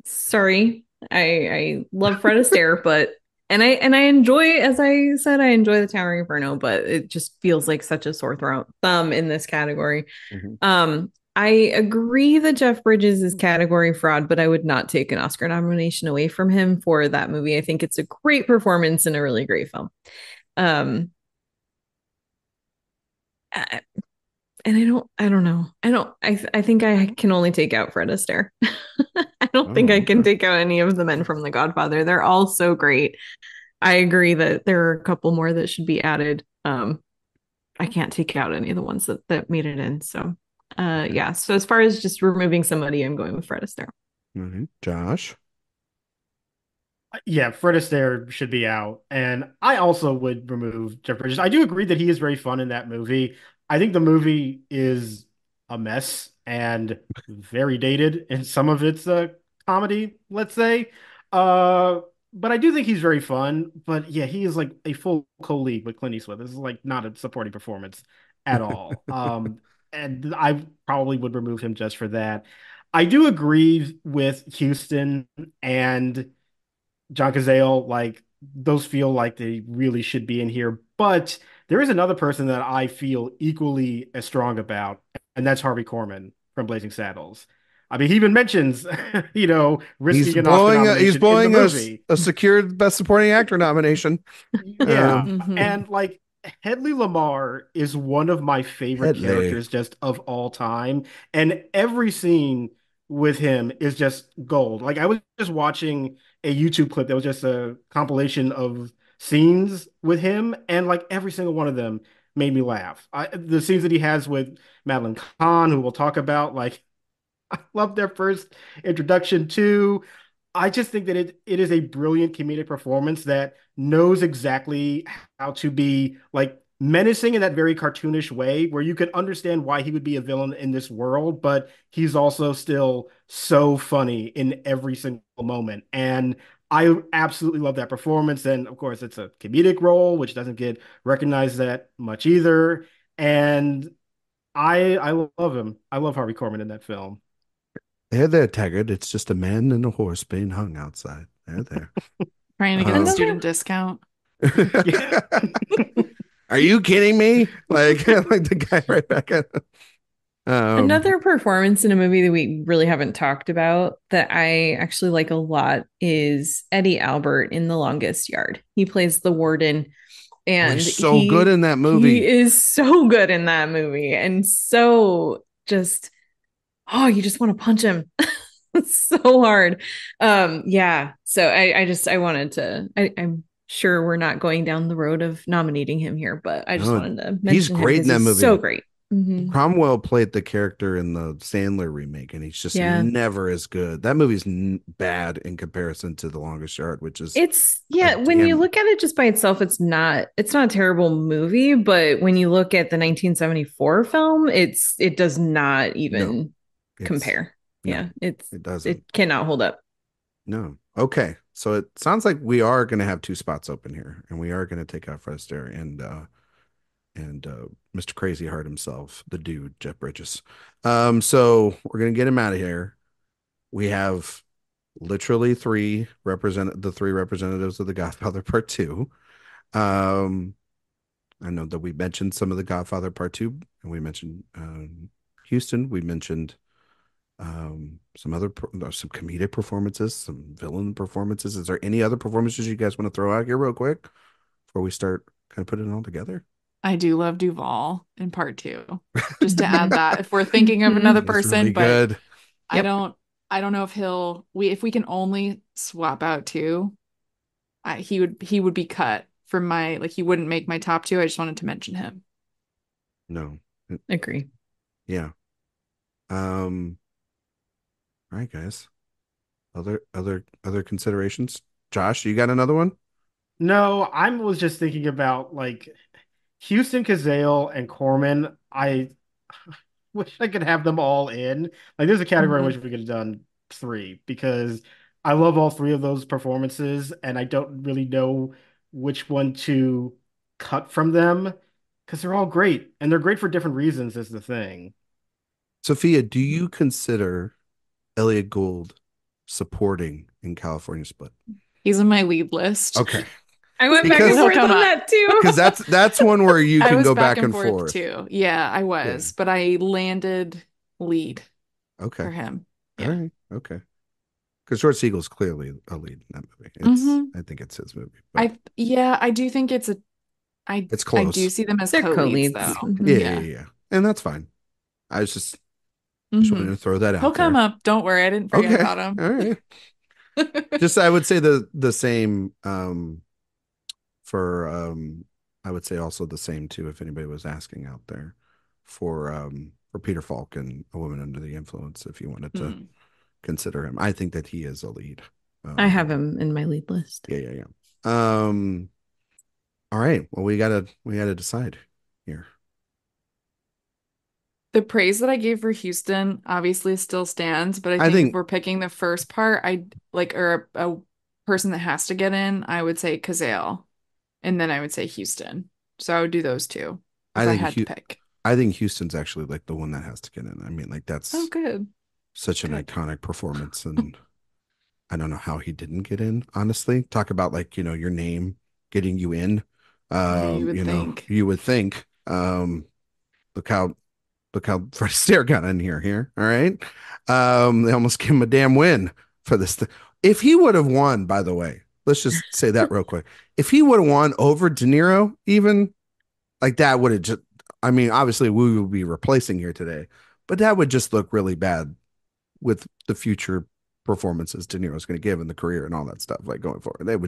Sorry, I love Fred Astaire, but and I enjoy, as I said, I enjoy the Towering Inferno, but it just feels like such a sore thumb in this category. Mhm. I agree that Jeff Bridges is category fraud, but I would not take an Oscar nomination away from him for that movie. I think it's a great performance and a really great film. Um, I, and I don't know. I think I can only take out Fred Astaire. I don't think I Oh, can okay. take out any of the men from The Godfather. They're all so great. I agree that there are a couple more that should be added. I can't take out any of the ones that made it in. So, Okay. yeah. So as far as just removing somebody, I'm going with Fred Astaire. All right. Josh. Yeah, Fred Astaire should be out. And I also would remove Jeff Bridges. I do agree that he is very fun in that movie. I think the movie is a mess and very dated in some of its comedy, let's say. Uh, but I do think he's very fun. But yeah, he is like a full co-lead with Clint Eastwood. This is like not a supporting performance at all. And I probably would remove him just for that. I do agree with Houston and John Cazale, like those feel like they really should be in here. But there is another person that I feel equally as strong about, and that's Harvey Korman from Blazing Saddles. I mean, he even mentions, He's risking an Oscar blowing he's nomination in the blowing movie. a secured best supporting actor nomination. Yeah. Um, Mhm. And like Hedley Lamar is one of my favorite Headley. characters just of all time. And every scene with him is just gold. Like I was just watching a YouTube clip that was just a compilation of scenes with him, and like every single one of them made me laugh. The scenes that he has with Madeline Kahn, who we'll talk about, like I love their first introduction too. I just think that it is a brilliant comedic performance that knows exactly how to be like menacing in that very cartoonish way where you can understand why he would be a villain in this world, but he's also still so funny in every single moment. And I absolutely love that performance. And of course, it's a comedic role, which doesn't get recognized that much either. And I love him. I love Harvey Korman in that film. There, Taggart. It's just a man and a horse being hung outside. There. Trying to get the Um, Another student discount. Yeah. Are you kidding me? Like, like the guy right back at. Um, Another performance in a movie that we really haven't talked about that I actually like a lot is Eddie Albert in The Longest Yard. He plays the warden, oh, and he's so good in that he movie. is so good in that movie and so just you just want to punch him. So hard. Yeah. So I wanted to I'm sure we're not going down the road of nominating him here, but I just No, wanted to he's mention him great in because that he's so movie. great. Mhm. Cromwell played the character in the Sandler remake, and he's just Yeah. never as good. That movie's bad in comparison to The Longest Yard, which is It's a yeah, when you damn look at it just by itself, it's not a terrible movie, but when you look at the 1974 film, it does not no. even It's compare. no, Yeah, it doesn't. it cannot hold up. No. Okay. So it sounds like we are going to have 2 spots open here, and we are going to take out Fred Astaire and Mr. Crazy Heart himself, the dude, Jeff Bridges. So we're going to get him out of here. We have literally the three representatives of the Godfather Part Two. Um, I know that we mentioned some of the Godfather Part Two, and we mentioned Houston. We mentioned some comedic performances, some villain performances. Is there any other performances you guys want to throw out here real quick before we start kind of putting it all together? I do love Duvall in part two. Just to add that, if we're thinking of another He's person, really but good. I Yep. don't I don't know if if we can only swap out two, he would be cut from my, like, he wouldn't make my top two. I just wanted to mention him. No. Agree. Yeah. Um, all right, guys. Other considerations? Josh, you got another one? No, I was just thinking about like Houston, Cazale, and Corman. I wish I could have them all in. Like, there's a category in Mhm. which we could have done three because I love all three of those performances, and I don't really know which one to cut from them because they're all great, and they're great for different reasons, is the thing. Sophia, do you consider Elliot Gould supporting in California Split? He's in my lead list. Okay. I went back Because and forth He'll on come up. that too. Because that's one where you I can was go back back and and forth forth. too. Yeah, I was, Yeah. but I landed lead Okay. for him. All Yeah. right. Okay. Because George Siegel's clearly a lead in that movie. hmm I think it's his movie, but I do think it's I do close. see them as They're co-leads co-leads. though. Yeah, Mhm. yeah, Yeah. yeah. And that's fine. I was just wanted hmm to throw that He'll out come there. up. Don't worry, I didn't forget Okay. about him. All right. Just I would say the same for I would say also the same too if anybody was asking out there for Peter Falk and A Woman Under the Influence if you wanted to Mm. consider him. I think that he is a lead. I have him in my lead list. Yeah, yeah, yeah. All right. Well, we gotta decide here. The praise that I gave for Houston obviously still stands, but I I think if think we're picking the first part, I like or a person that has to get in, I would say Kazale, and then I would say Houston. So I would do those two I if I think had to pick. I think Houston's actually like the one that has to get in. I mean, like Oh, that's good. such an Good. iconic performance, and I don't know how he didn't get in, honestly. Talk about like, your name getting you in. Yeah, you would think. You would think. Look how Fred Astaire got in here. All right. They almost gave him a damn win for this thing. If he would have won, by the way, let's just say that real quick. If he would have won over De Niro, even like that would have just I mean, obviously we would be replacing here today, but that would just look really bad with the future performances De Niro's going to give in the career and all that stuff, like going forward. It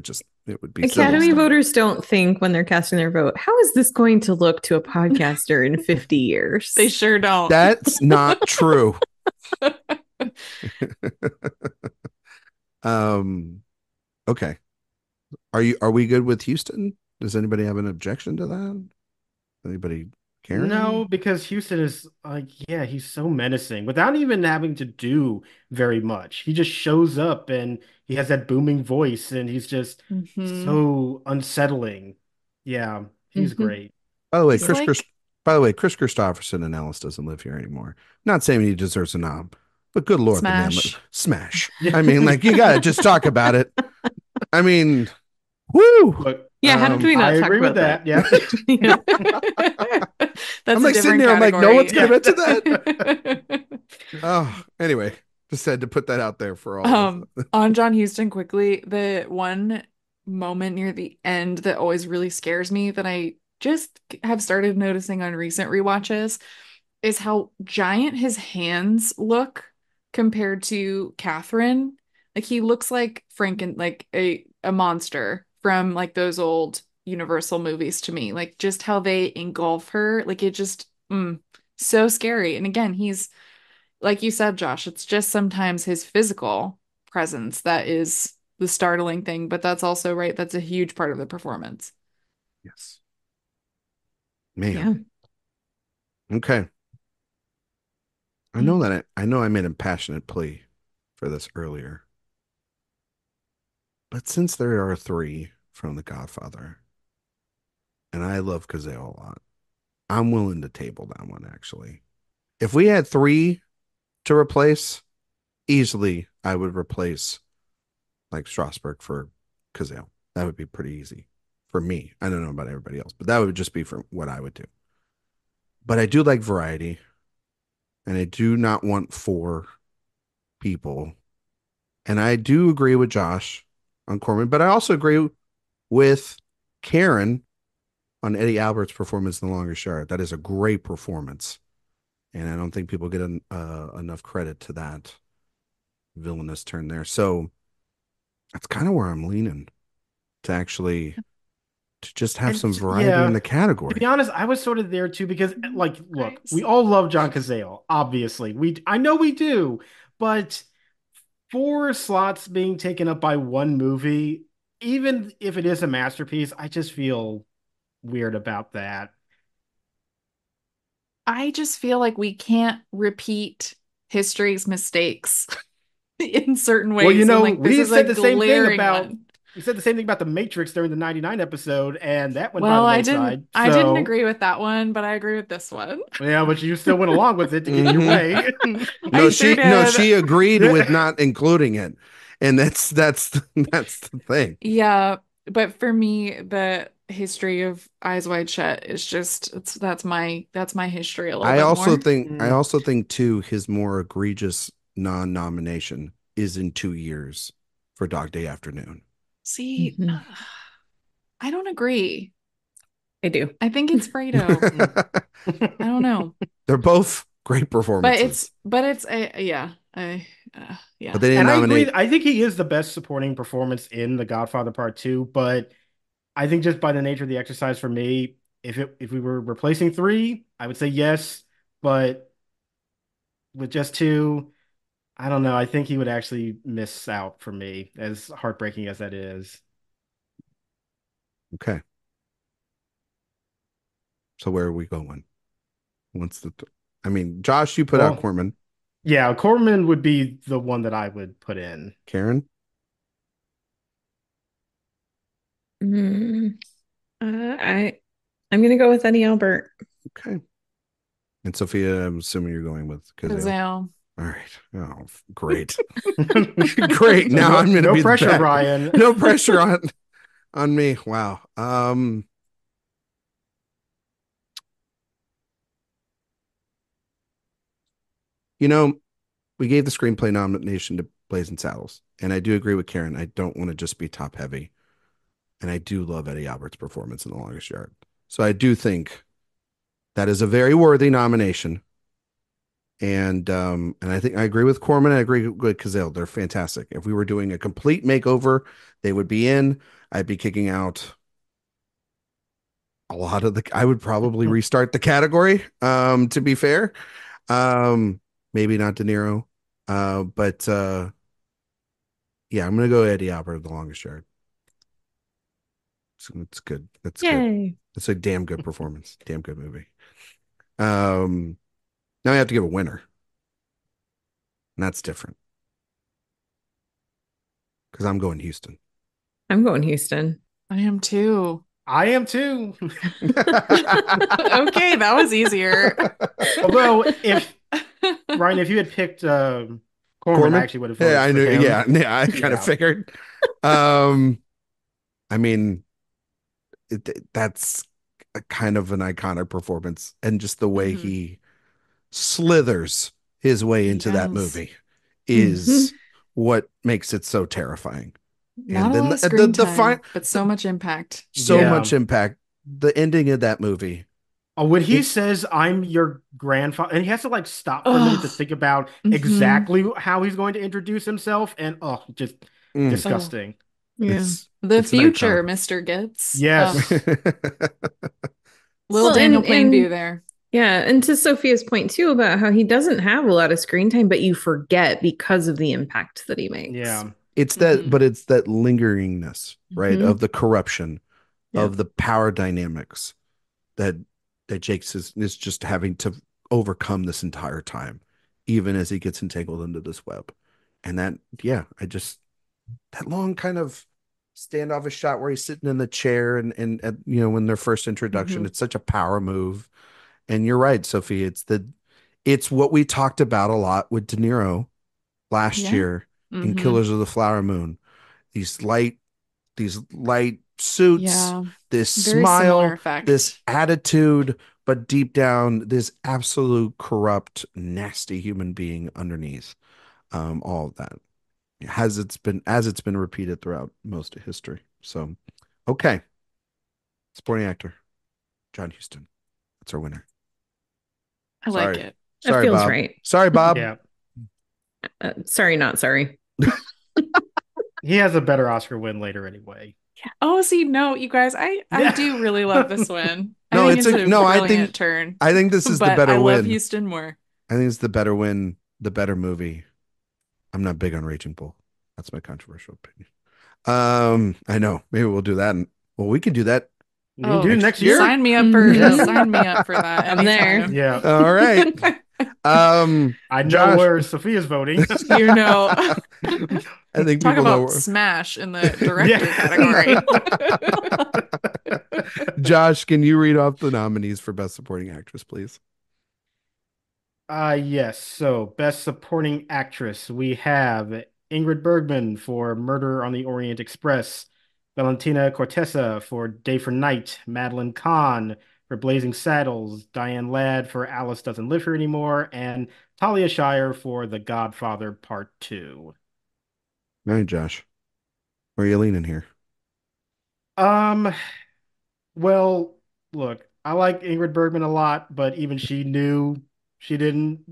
would be silly Academy Yeah. stuff. voters don't think when they're casting their vote, how is this going to look to a podcaster in 50 years? They sure don't. That's not true. um, okay. Are we good with Houston? Does anybody have an objection to that? Anybody No, caring? because Houston is like, yeah, he's so menacing without even having to do very much. He just shows up and he has that booming voice and he's just hmm so unsettling. Yeah, he's Mhm. great. By the way, He's like, Chris Christopherson and Ellis doesn't live here anymore. Not saying he deserves a knob, but good Lord, the man smash. smash. I mean, like you gotta just talk about it. I mean, woo. Look, Yeah, how did we I not talk agree with about that. Yeah. Yeah. That's I'm a like sitting different there. I'm like, no one's category. gonna Yeah. mention that. Oh, anyway, just had to put that out there for all of us. On John Huston quickly, the one moment near the end that always really scares me that I just have started noticing on recent rewatches is how giant his hands look compared to Catherine. Like he looks like like a monster from like those old Universal movies to me. Like just how they engulf her, like it just so scary. And again, he's like you said, Josh, it's just sometimes his physical presence that is the startling thing, but that's also right. That's a huge part of the performance. Yes, Yeah. man. Okay, I know I made a passionate plea for this earlier, but since there are three from The Godfather, and I love Cazale a lot, I'm willing to table that one actually. If we had three to replace, easily I would replace like Strasberg for Cazale. That would be pretty easy for me. I don't know about everybody else, but that would just be for what I would do. But I do like variety, and I do not want four people. And I do agree with Josh on Corman, but I also agree with Karen on Eddie Albert's performance in The Longest Yard. That is a great performance, and I don't think people get enough credit to that villainous turn there. So that's kind of where I'm leaning to actually to just have some variety in Yeah. the To be category. honest, I was sort of there too because, like, look, we Nice. all love John Cazale, obviously. I know we do, but four slots being taken up by one movie, even if it is a masterpiece, I just feel weird about that. I just feel like we can't repeat history's mistakes. in certain ways. Well, you know, and like this we is said a the same thing glaring about one. we said the same thing about the Matrix during the 99 episode, and that went by Well, the I didn't wayside. I didn't So agree with that one, but I agree with this one. yeah, but you still went along with it to get your Mhm. way. I No, sure she did. agreed with not including it. And that's the thing. Yeah, but for me, the history of Eyes Wide Shut is just that's my history a little I bit also more. think I Mm. also think too his more egregious non-nomination is in 2 years for Dog Day Afternoon. See, Mhm. I don't agree. I do. I think it's Fredo. I don't know. They're both great But performances, it's a but yeah. they didn't And I agree. nominate. I think he is the best supporting performance in The Godfather Part II, but I think just by the nature of the exercise for me, if we were replacing three, I would say yes. But with just two, I don't know. I think he would actually miss out for me, as heartbreaking as that is. Okay, so where are we going? What's I mean, Josh, you put out Well, Corman. yeah, Corman would be the one that I would put in. Karen. Mm, I'm gonna go with Eddie Albert. Okay, and Sophia, I'm assuming you're going with Kazale. Kazale. All right. Oh, great. Great. Now I'm going to No be the pressure, bad. Ryan. No pressure on me. Wow. You know, we gave the screenplay nomination to Blazing Saddles, and I do agree with Karen. I don't want to just be top heavy, and I do love Eddie Albert's performance in The Longest Yard. So I do think that is a very worthy nomination. And I think I agree with Corman. I agree with Cazale. They're fantastic. If we were doing a complete makeover, they would be in. I'd be kicking out a lot of I would probably restart the category. To be fair, maybe not De Niro, but yeah, I'm gonna go Eddie Albert, The Longest Yard. So it's good. That's good. Yay. It's a damn good performance. Damn good movie. Um, Now I have to give a winner, and that's different because I'm going Houston. I'm going Houston. I am too. I am too. Okay, that was easier. Although, if Ryan, if you had picked Corman, I Corman? actually would have Yeah, voted I for knew. him. Yeah, I kind of Yeah. figured. I mean, that's a kind of an iconic performance, and just the way Mhm. he slithers his way into that Yes. movie Mhm. is what makes it so terrifying. Not And a then lot of screen the fine, time, but so much impact. so Yeah. much impact. The ending of that movie. Oh, when he It, says "I'm your grandfather," and he has to like stop for a minute to Oh, think about hmm exactly how he's going to introduce himself, and oh, just mm, Oh, disgusting. Yeah. the it's an future, iconic. Mr. Gitz. Yes. Little Well, Daniel and Plainview there. yeah, and to Sophia's point too about how he doesn't have a lot of screen time, but you forget because of the impact that he makes. Yeah. It's that, Hmm but it's that lingeringness, right? Hmm. Of the corruption, Yeah. of the power dynamics that Jake's is just having to overcome this entire time, even as he gets entangled into this web. And that, yeah, that long kind of standoffish shot where he's sitting in the chair and when their first introduction, hmm it's such a power move. And you're right, Sophie. It's what we talked about a lot with De Niro last Yeah. year in hmm Killers of the Flower Moon. These light suits, Yeah. this Very similar smile, this effect. attitude, but deep down, this absolute corrupt, nasty human being underneath. All of that as it's been repeated throughout most of history. So, okay, supporting actor, John Huston. That's our winner. I like Sorry, it. That sorry, feels Bob. right. Sorry, Bob. Yeah. Sorry, not sorry. He has a better Oscar win later anyway. Oh, see, no, you guys, I Yeah. do really love this one. I No, think it's it's a a no. brilliant turn, I think this is the but better I love win. Houston more. I think it's the better win, the better movie. I'm not big on Raging Bull. That's my controversial opinion. I know. Maybe we'll do that. Well, we could do that You can Oh, do next next year. year. sign me up for Mhm. Yeah. sign me up for that I'm there. anytime. Yeah. All right. I know Josh, where Sophia's voting. You know, I think talk people know about where. smash in the Yeah. director category. Josh, can you read off the nominees for Best Supporting Actress, please? Yes. So, Best Supporting Actress, we have Ingrid Bergman for Murder on the Orient Express, Valentina Cortesa for Day for Night, Madeline Kahn for Blazing Saddles, Diane Ladd for Alice Doesn't Live Here Anymore, and Talia Shire for The Godfather Part II. All right, Josh, where are you leaning here? Um, Well, look, I like Ingrid Bergman a lot, but even she knew she didn't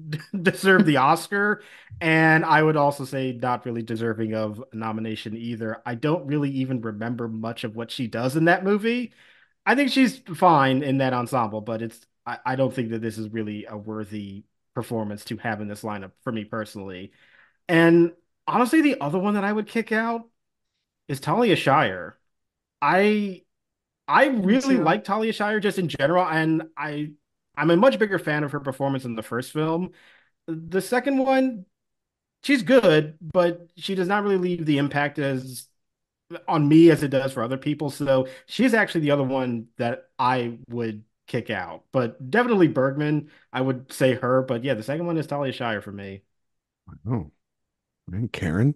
deserve the Oscar. And I would also say not really deserving of a nomination either. I don't really even remember much of what she does in that movie. I think she's fine in that ensemble, but I don't think that this is really a worthy performance to have in this lineup for me personally. And honestly, the other one that I would kick out is Talia Shire. I I Me really too. like Talia Shire just in general, and I'm a much bigger fan of her performance in the first film. The second one, she's good, but she does not really leave the impact as on me as it does for other people. So she's actually the other one that I would kick out. But definitely Bergman, I would say her. But yeah, the second one is Talia Shire for me. Oh, and Karen.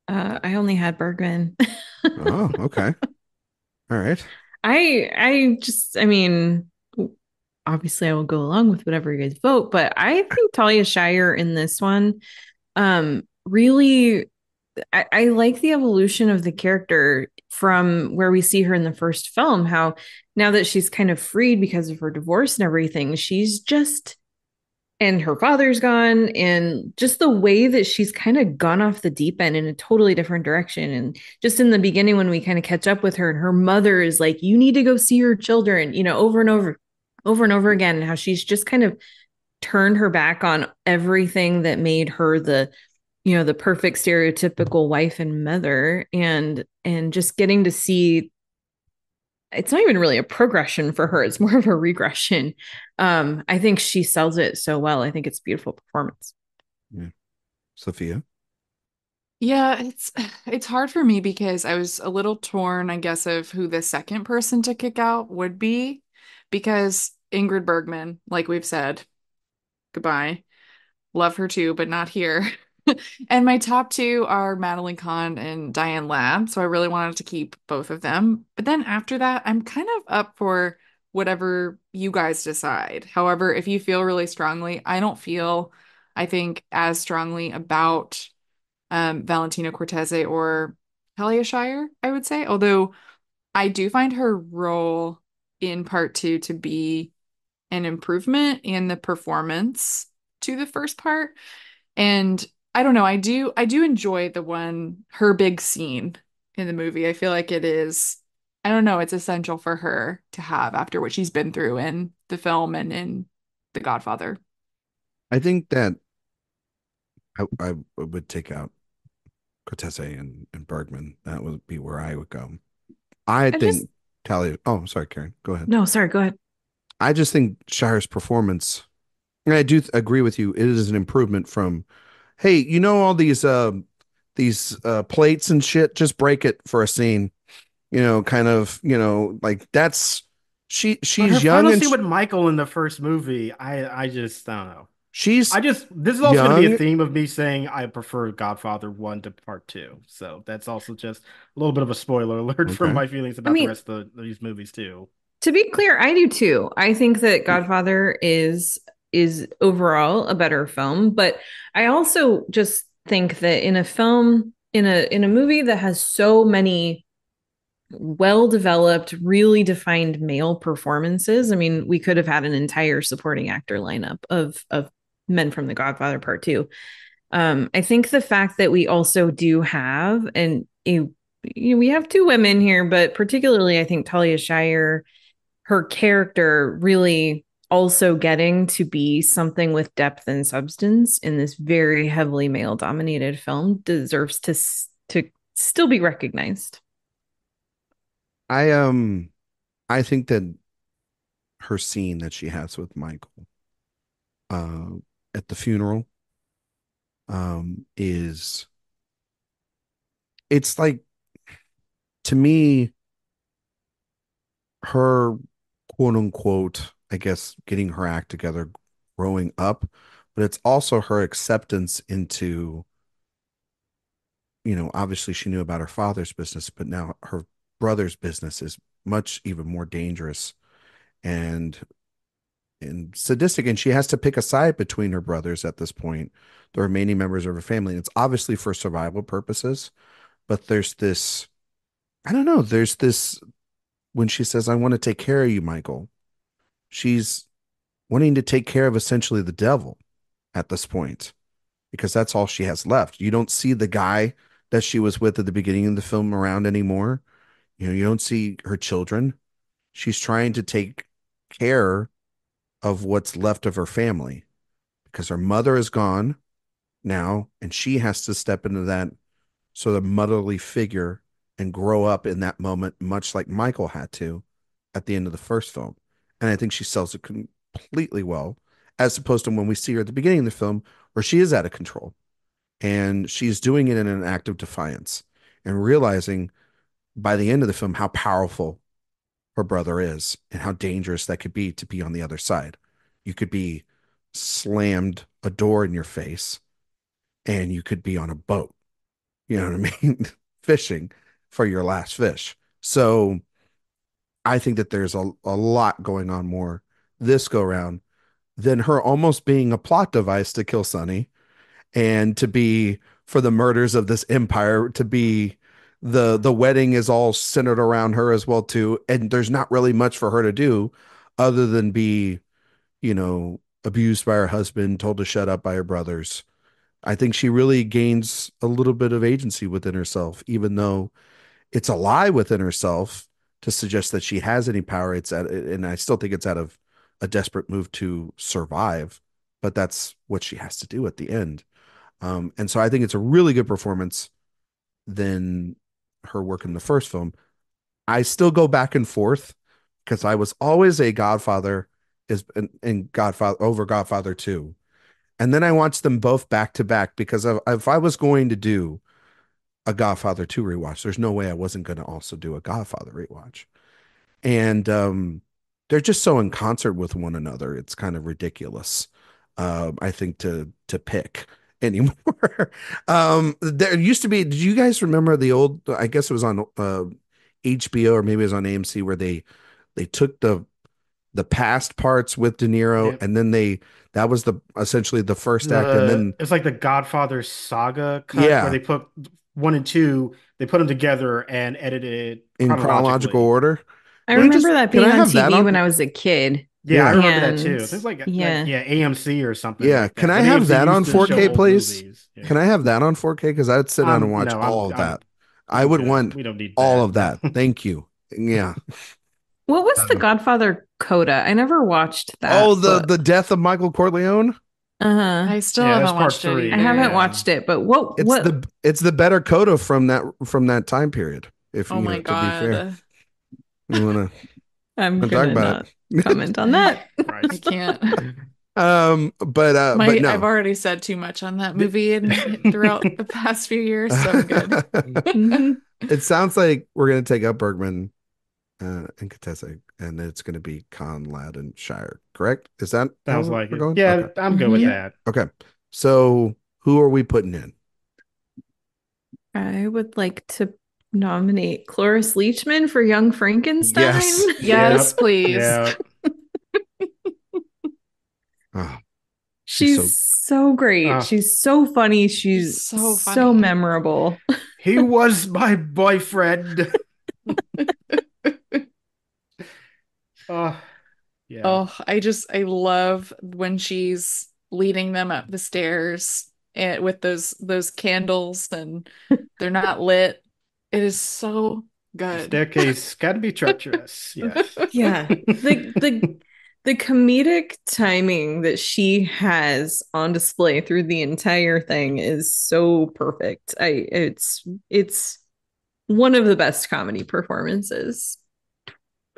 I only had Bergman. Oh, okay. All right. I mean, obviously I will go along with whatever you guys vote, but I think Talia Shire in this one, really, I like the evolution of the character from where we see her in the first film, how now that she's kind of freed because of her divorce and everything, she's just and her father's gone, and just the way that she's kind of gone off the deep end in a totally different direction. And just in the beginning when we kind of catch up with her, and her mother is like, you need to go see your children, over and over again, and how she's just kind of turned her back on everything that made her the perfect stereotypical wife and mother, and just getting to see it's not even really a progression for her. It's more of a regression. I think she sells it so well. I think it's a beautiful performance. Yeah. Sophia. Yeah, it's hard for me because I was a little torn, I guess, of who the second person to kick out would be, because Ingrid Bergman, like we've said, goodbye. Love her too, but not here. And my top two are Madeline Kahn and Diane Ladd, so I really wanted to keep both of them. But then after that, I'm kind of up for whatever you guys decide. However, if you feel really strongly, I don't feel, I think, as strongly about Valentina Cortese or Talia Shire, I would say. Although I do find her role in part two to be an improvement in the performance to the first part. And I don't know, I do enjoy her big scene in the movie. I feel like it is, I don't know, it's essential for her to have after what she's been through in the film and in The Godfather. I think that I would take out Cortese and Bergman. That would be where I would go. I I just think Talia. Oh, sorry, Karen. Go ahead. No, sorry, go ahead. I just think Shire's performance, and I do agree with you. It is an improvement from, hey, all these plates and shit. Just break it for a scene. Kind of. Like that's But her she's young final and scene with Michael in the first movie, I just I don't know. she's This is also going to be a young. theme of me saying I prefer Godfather 1 to Part 2. So that's also just a little bit of a spoiler alert for Okay. my feelings I about the mean, rest of these movies too. to be clear, I do too. I think that Godfather is overall a better film, but I also just think that in a film in a movie that has so many well developed, really defined male performances. I mean, we could have had an entire supporting actor lineup of men from The Godfather Part Two. I think the fact that we also do have we have two women here, but particularly I think Talia Shire, her character really also getting to be something with depth and substance in this very heavily male dominated film deserves to still be recognized. I think that her scene that she has with Michael uh, at the funeral is it's like, to me, her quote unquote, I guess, getting her act together, growing up, but it's also her acceptance into, obviously she knew about her father's business, but now her brother's business is much even more dangerous and sadistic, and she has to pick a side between her brothers at this point, the remaining members of her family. And it's obviously for survival purposes, but there's this, I don't know, there's this, when she says, I want to take care of you, Michael, she's wanting to take care of essentially the devil at this point, because that's all she has left. You don't see the guy that she was with at the beginning of the film around anymore. You don't see her children. She's trying to take care of what's left of her family because her mother is gone now, and she has to step into that sort of motherly figure and grow up in that moment, much like Michael had to at the end of the first film. And I think she sells it completely well, as opposed to when we see her at the beginning of the film, where she is out of control and she's doing it in an act of defiance and realizing by the end of the film how powerful her brother is and how dangerous that could be to be on the other side. You could be slammed a door in your face and you could be on a boat, you know what I mean? Fishing for your last fish. So I think that there's a lot going on more this go round than her almost being a plot device to kill Sonny and to be for the murders of this empire, to be the wedding is all centered around her as well too, and there's not really much for her to do other than be, abused by her husband, told to shut up by her brothers. I think she really gains a little bit of agency within herself, even though it's a lie within herself to suggest that she has any power. And I still think it's out of a desperate move to survive, but that's what she has to do at the end. And so I think it's a really good performance than her work in the first film. I still go back and forth because I was always a Godfather is in Godfather over Godfather 2. And then I watched them both back to back because if I was going to do a Godfather 2 rewatch, there's no way I wasn't going to also do a Godfather rewatch. And they're just so in concert with one another. It's kind of ridiculous, I think, to pick anymore. There used to be, did you guys remember the old, I guess it was on HBO or maybe it was on AMC, where they took the past parts with De Niro, Yep. and then that was the essentially the first act, and then It's like the Godfather saga cut where yeah, they put one and two, they put them together and edited it in chronological chronologically. order. I Let me remember just, that Can I being on have that TV on? when I was a kid. yeah, I Yeah, remember that And too. There's like yeah. yeah, AMC or something yeah. like Can that. I But have AMC that on used to show 4K, old please? movies. Yeah. Can I have that on 4K? Because I'd sit down and watch No, all of that. I I'm would good. want We don't need all that. of that. Thank you. Yeah. What was the Um, Godfather Coda? I never watched oh, that, the but the death of Michael Corleone. uh-huh. I still Yeah, that's haven't part watched it three. I either. haven't Yeah. watched it, but what It's what the better coda from that time period. If Oh my to be fair, God. you I'm wanna talk gonna about not it. comment on that. I Christ. can't. But I've no. already said too much on that The- movie and throughout the past few years, so I'm good. Mhm. It sounds like we're gonna take up Bergman and Contessa, and it's gonna be Conrad and Shire. Correct? Is that how Sounds like we're it. going? Okay. Yeah, I'm good with Mhm. that. Okay. So who are we putting in? I would like to nominate Cloris Leachman for Young Frankenstein. Yes. Yes, Yep. please. Yep. Oh, she's so She's so great. Uh, She's so funny. She's She's so so funny. memorable. he was my boyfriend. Uh, yeah. Oh, I love when she's leading them up the stairs with those candles and they're not lit. It is so The good. staircase got to be treacherous. Yes. Yeah. The comedic timing that she has on display through the entire thing is so perfect. It's one of the best comedy performances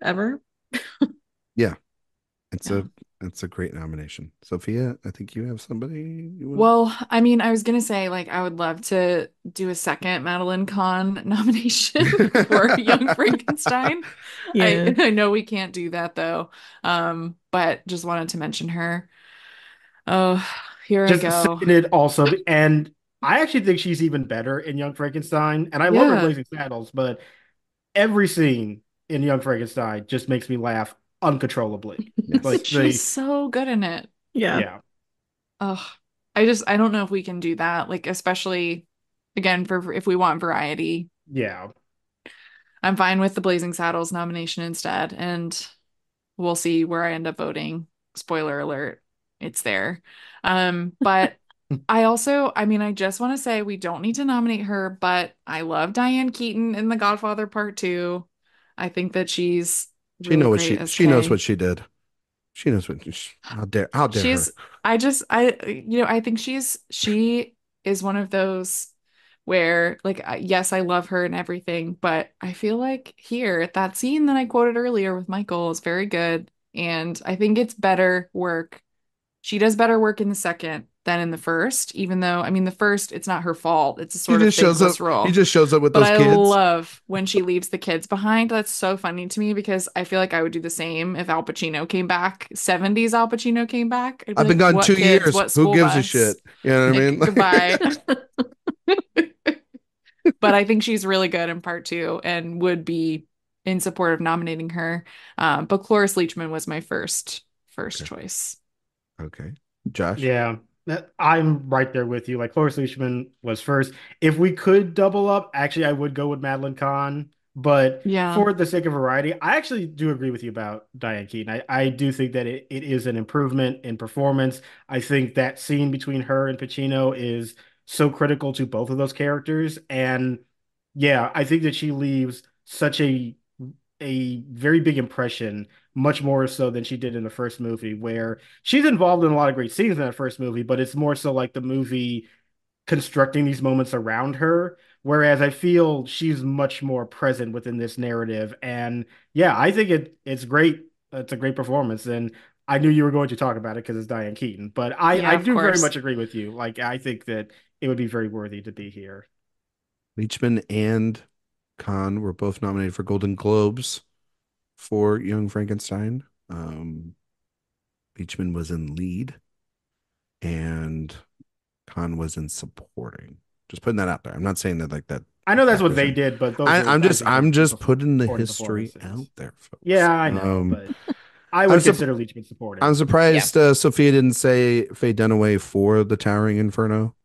ever. yeah. It's Yeah. That's a great nomination. Sophia, I think you have somebody you want. Well, I mean, I was gonna say like I would love to do a second Madeline Kahn nomination for Young Frankenstein. Yeah. I know we can't do that though. But just wanted to mention her. Oh, here I Just go. seconded also, and I actually think she's even better in Young Frankenstein, and I love her in Yeah. Blazing Saddles, but every scene in Young Frankenstein just makes me laugh uncontrollably. Yes. Like She's the so good in it. Yeah. yeah, Oh, I don't know if we can do that. Like especially again for if we want variety. yeah. I'm fine with the Blazing Saddles nomination instead, and we'll see where I end up voting. Spoiler alert, it's there. But I mean, I just want to say we don't need to nominate her, but I love Diane Keaton in The Godfather Part II. I think that she's She really know what great as she knows what Kay. she did. She knows what how dare her. She's I think she is one of those where like yes, I love her and everything, but I feel like here that scene that I quoted earlier with Michael is very good, and I think it's better work. She does better work in the second than in the first, even though I mean the first it's not her fault. It's a He sort of just shows up. thankless He role. just shows up with But those I kids. love when she leaves the kids behind. That's so funny to me because I feel like I would do the same if Al Pacino came back. 70s Al Pacino came back. I'd be I've been like, gone what two kids? years. What Who school gives a shit? bus? You know what I Like, mean? goodbye. But I think she's really good in part two and would be in support of nominating her. But Cloris Leachman was my first Okay. choice. Okay. Josh. Yeah, I'm right there with you. Like Cloris Leachman was first. If we could double up, actually, I would go with Madeline Kahn. But Yeah. for the sake of variety, I actually do agree with you about Diane Keaton. I do think that it is an improvement in performance. I think that scene between her and Pacino is so critical to both of those characters. And yeah, I think that she leaves such a very big impression, much more so than she did in the first movie, where she's involved in a lot of great scenes in that first movie, but it's more so like the movie constructing these moments around her. Whereas I feel she's much more present within this narrative. And yeah, I think it's great. It's a great performance. And I knew you were going to talk about it because it's Diane Keaton. But Yeah, I of do very course. much agree with you. Like I think that it would be very worthy to be here. Leachman and Khan were both nominated for Golden Globes for Young Frankenstein. Leachman was in lead and Khan was in supporting. Just putting that out there. I'm not saying that like that I know that's what factors they in. did, but those are I think those I'm are just putting the supporting history out performances. there, folks. Yeah, I know, but I I'm would sup- consider Leachman I'm supporting. Yeah. surprised Sophia didn't say Faye Dunaway for the Towering Inferno.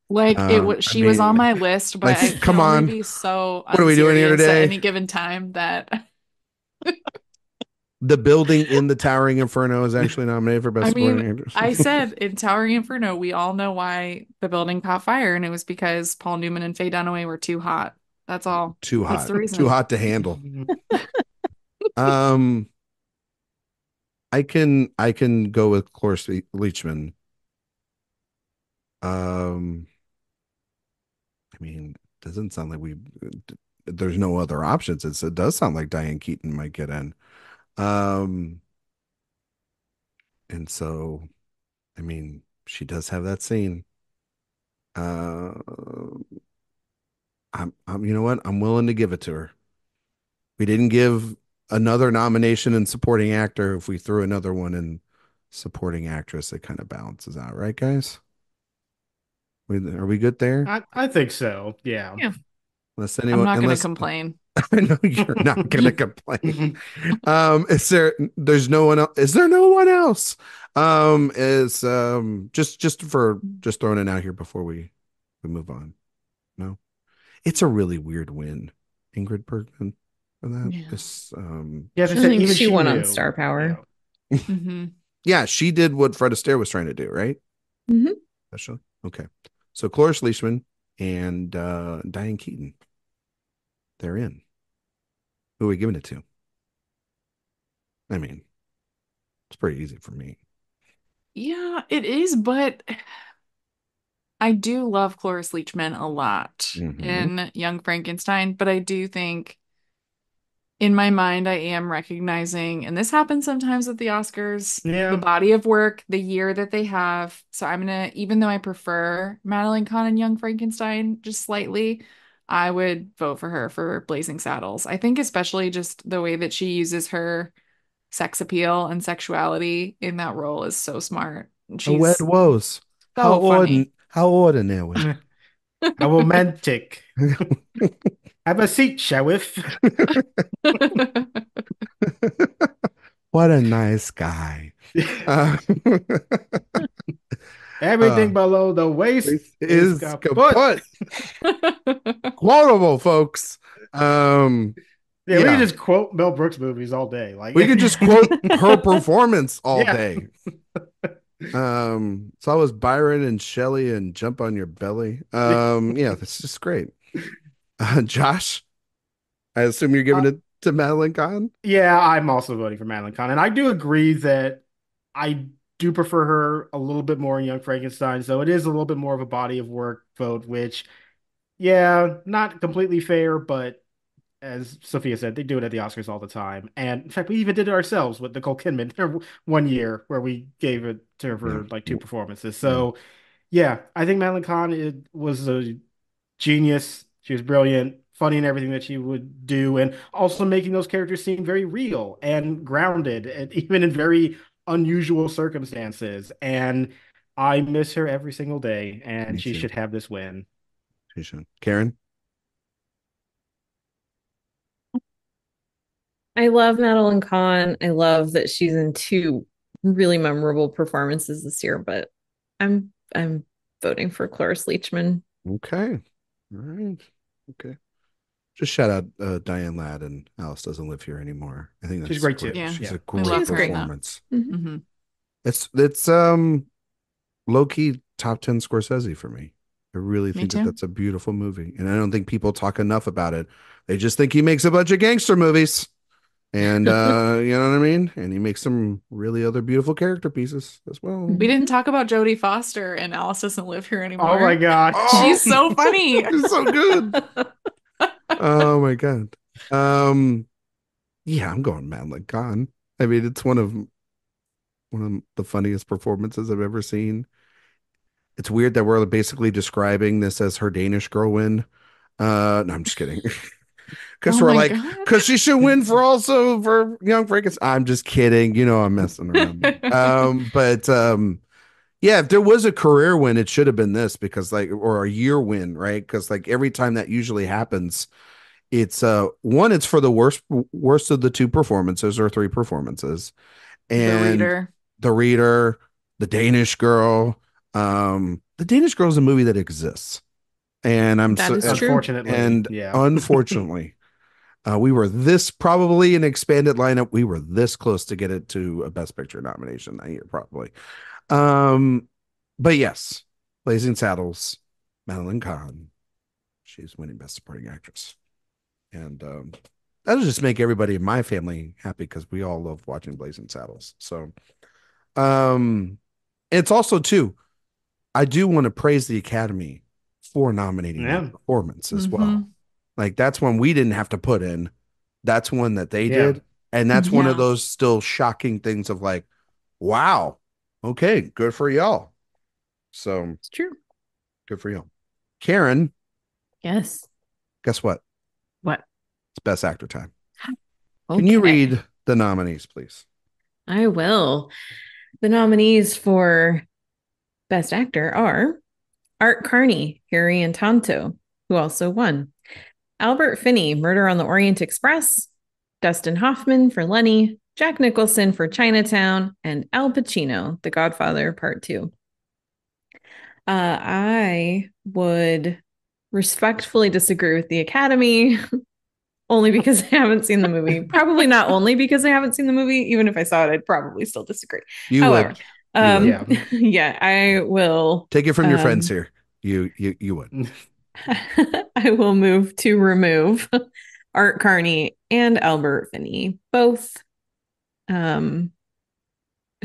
Like I she was on mean, my list, but like, I can come only on, be so what are we doing here unserious at today? any given time that The building in the Towering Inferno is actually nominated for Best I Supporting mean, Actress. I said in Towering Inferno, we all know why the building caught fire, and it was because Paul Newman and Faye Dunaway were too hot. That's all. That's the Too reason. hot to handle. Um, I can go with Cloris Leachman. Um, I mean, it doesn't sound like there's no other options. It does sound like Diane Keaton might get in. Um, and so, I mean, she does have that scene. Uh, you know what? I'm willing to give it to her. We didn't give another nomination in supporting actor. If we threw another one in supporting actress, it kind of balances out, right, guys? Are we good there? I think so. Yeah. Yeah, Unless I'm anyone, not going to unless complain. I know you're not gonna complain. There's no one else? Is there no one else? Is just throwing it out here before we move on. No, it's a really weird win, Ingrid Bergman for that. Yeah. This Yeah, as I I said, think even she she won on knew. star power. Yeah. Hmm. yeah, she did what Fred Astaire was trying to do, right? Hmm. Especially. Okay. So Cloris Leachman and Diane Keaton, they're in. Who are we giving it to? I mean, it's pretty easy for me. Yeah, it is, but I do love Cloris Leachman a lot Hmm. in Young Frankenstein, but I do think in my mind, I am recognizing, and this happens sometimes at the Oscars, the Yeah. body of work, the year that they have. So I'm gonna, even though I prefer Madeline Kahn and Young Frankenstein just slightly, I would vote for her for Blazing Saddles. I think especially just the way that she uses her sex appeal and sexuality in that role is so smart. A wed She's woes. so funny. How ordinary. How romantic. Have a seat, Sheriff. What a nice guy. Uh, Everything below the waist is is kaput. kaput. Quotable, folks. Yeah, we can Yeah, just quote Mel Brooks movies all day. Like we could just quote her performance all Yeah. day. So I was Byron and Shelley and Jump on Your Belly. Yeah, that's just great. Josh, I assume you're giving it to Madeline Kahn? Yeah, I'm also voting for Madeline Kahn. And I do agree that I do prefer her a little bit more in Young Frankenstein. So it is a little bit more of a body of work vote, which, yeah, not completely fair, but as Sophia said, they do it at the Oscars all the time. And in fact, we even did it ourselves with Nicole Kidman one year where we gave it to her Yeah. for like two performances. So yeah, I think Madeline Kahn was a genius. She was brilliant, funny in everything that she would do, and also making those characters seem very real and grounded, and even in very unusual circumstances. And I miss her every single day, Me and she too. should have this win. She should. Karen? I love Madeline Kahn. I love that she's in two really memorable performances this year, but I'm voting for Cloris Leachman. Okay. All right. Okay. Just shout out Diane Ladd and Alice Doesn't Live Here Anymore. I think She's that's great too. great. Yeah. She's Yeah. a I great love her in that. performance. Mhm. It's low key top 10 Scorsese for me. I really Me think that too. that's a beautiful movie, and I don't think people talk enough about it. They just think he makes a bunch of gangster movies, and you know what I mean. And he makes some really other beautiful character pieces as well. We didn't talk about Jodie Foster and Alice Doesn't Live Here Oh my Anymore. gosh. She's so funny. She's so good. Oh my god. Yeah, I'm going Madeline Kahn. I mean, it's one of the funniest performances I've ever seen. It's weird that we're basically describing this as her Danish girl win. No, I'm just kidding. Because Oh we're my like, God. because she should win for Young Frankenstein. I'm just kidding. You know, I'm messing around. But yeah, if there was a career win, it should have been this because or a year win, right? Because like every time that usually happens, it's one, it's for the worst of the two performances or three performances, The and Reader. the reader, the Danish girl. The Danish girl is a movie that exists, and That is true. Unfortunately, yeah. unfortunately, we were this probably an expanded lineup. We were this close to get it to a Best Picture nomination that year, probably. Um, but yes, Blazing Saddles, Madeline Kahn, she's winning Best Supporting Actress, and that'll just make everybody in my family happy because we all love watching Blazing Saddles. So, it's also too, I do want to praise the Academy for nominating that performance as well. Like that's one we didn't have to put in. That's one that they did. And that's one of those still shocking things of like, wow, okay, good for y'all. So It's true. good for y'all. Karen, Yes. guess what? What? It's Best Actor time. Okay. Can you read the nominees, please? I will. The nominees for Best Actor are Art Carney, Harry and Tonto, who also won. Albert Finney, Murder on the Orient Express. Dustin Hoffman for Lenny. Jack Nicholson for Chinatown. And Al Pacino, The Godfather Part II. I would respectfully disagree with the Academy. Only because I haven't seen the movie. Probably not only because I haven't seen the movie. Even if I saw it, I'd probably still disagree. However, yeah, I will take it from your friends here. You would. I will move to remove Art Carney and Albert Finney. Both. Should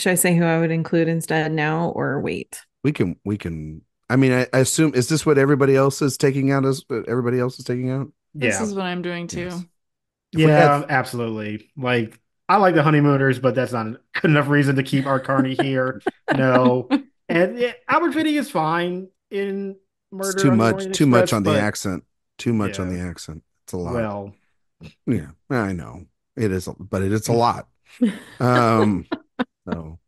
I say who I would include instead now or wait? We can. I mean, I assume, is this what everybody else is taking out? This is what I'm doing too. Yes. If we had Yeah, absolutely. Like, I like the honeymooners, but that's not good enough reason to keep Art Carney here. No. And Albert Finney is fine in it's Murder on the Orient too much Express, on the but accent, too much on yeah, the accent. It's a lot. well, Yeah, I know it is, but it's a lot. Um, so,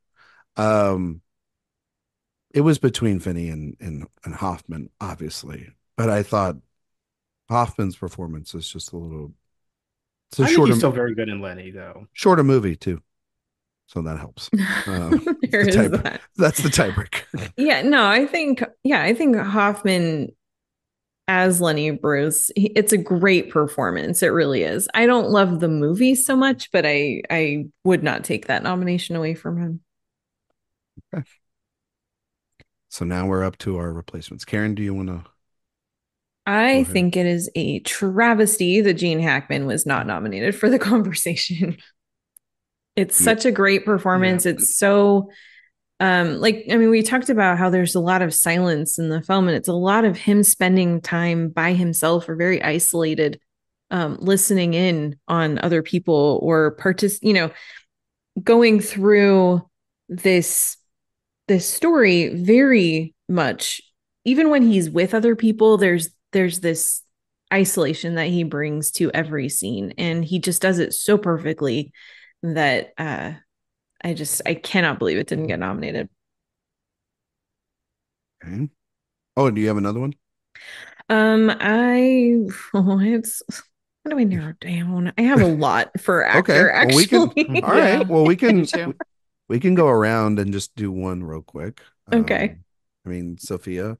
um, it was between Finney and Hoffman, obviously, but I thought Hoffman's performance is just a little. It's a I think he's still very good in Lenny, though. shorter movie too, so that helps. It's There the is type. that. That's the tiebreaker. Yeah, no, I think Hoffman as Lenny Bruce, it's a great performance. It really is. I don't love the movie so much, but I would not take that nomination away from him. Okay. So now we're up to our replacements. Karen, do you want to go I ahead? think it is a travesty that Gene Hackman was not nominated for the conversation. It's Yeah. such a great Yeah. performance. It's so like I mean we talked about how there's a lot of silence in the film and it's a lot of him spending time by himself or very isolated, listening in on other people or going through this this story very much. Even when he's with other people, there's this isolation that he brings to every scene and he just does it so perfectly that I cannot believe it didn't get nominated. Okay. Oh, do you have another one? I oh, it's how do I narrow it down? I have a lot for Okay. actor Well, we can. actually. All right. Yeah, Well, me too. we can go around and just do one real quick. Okay. I mean, Sophia.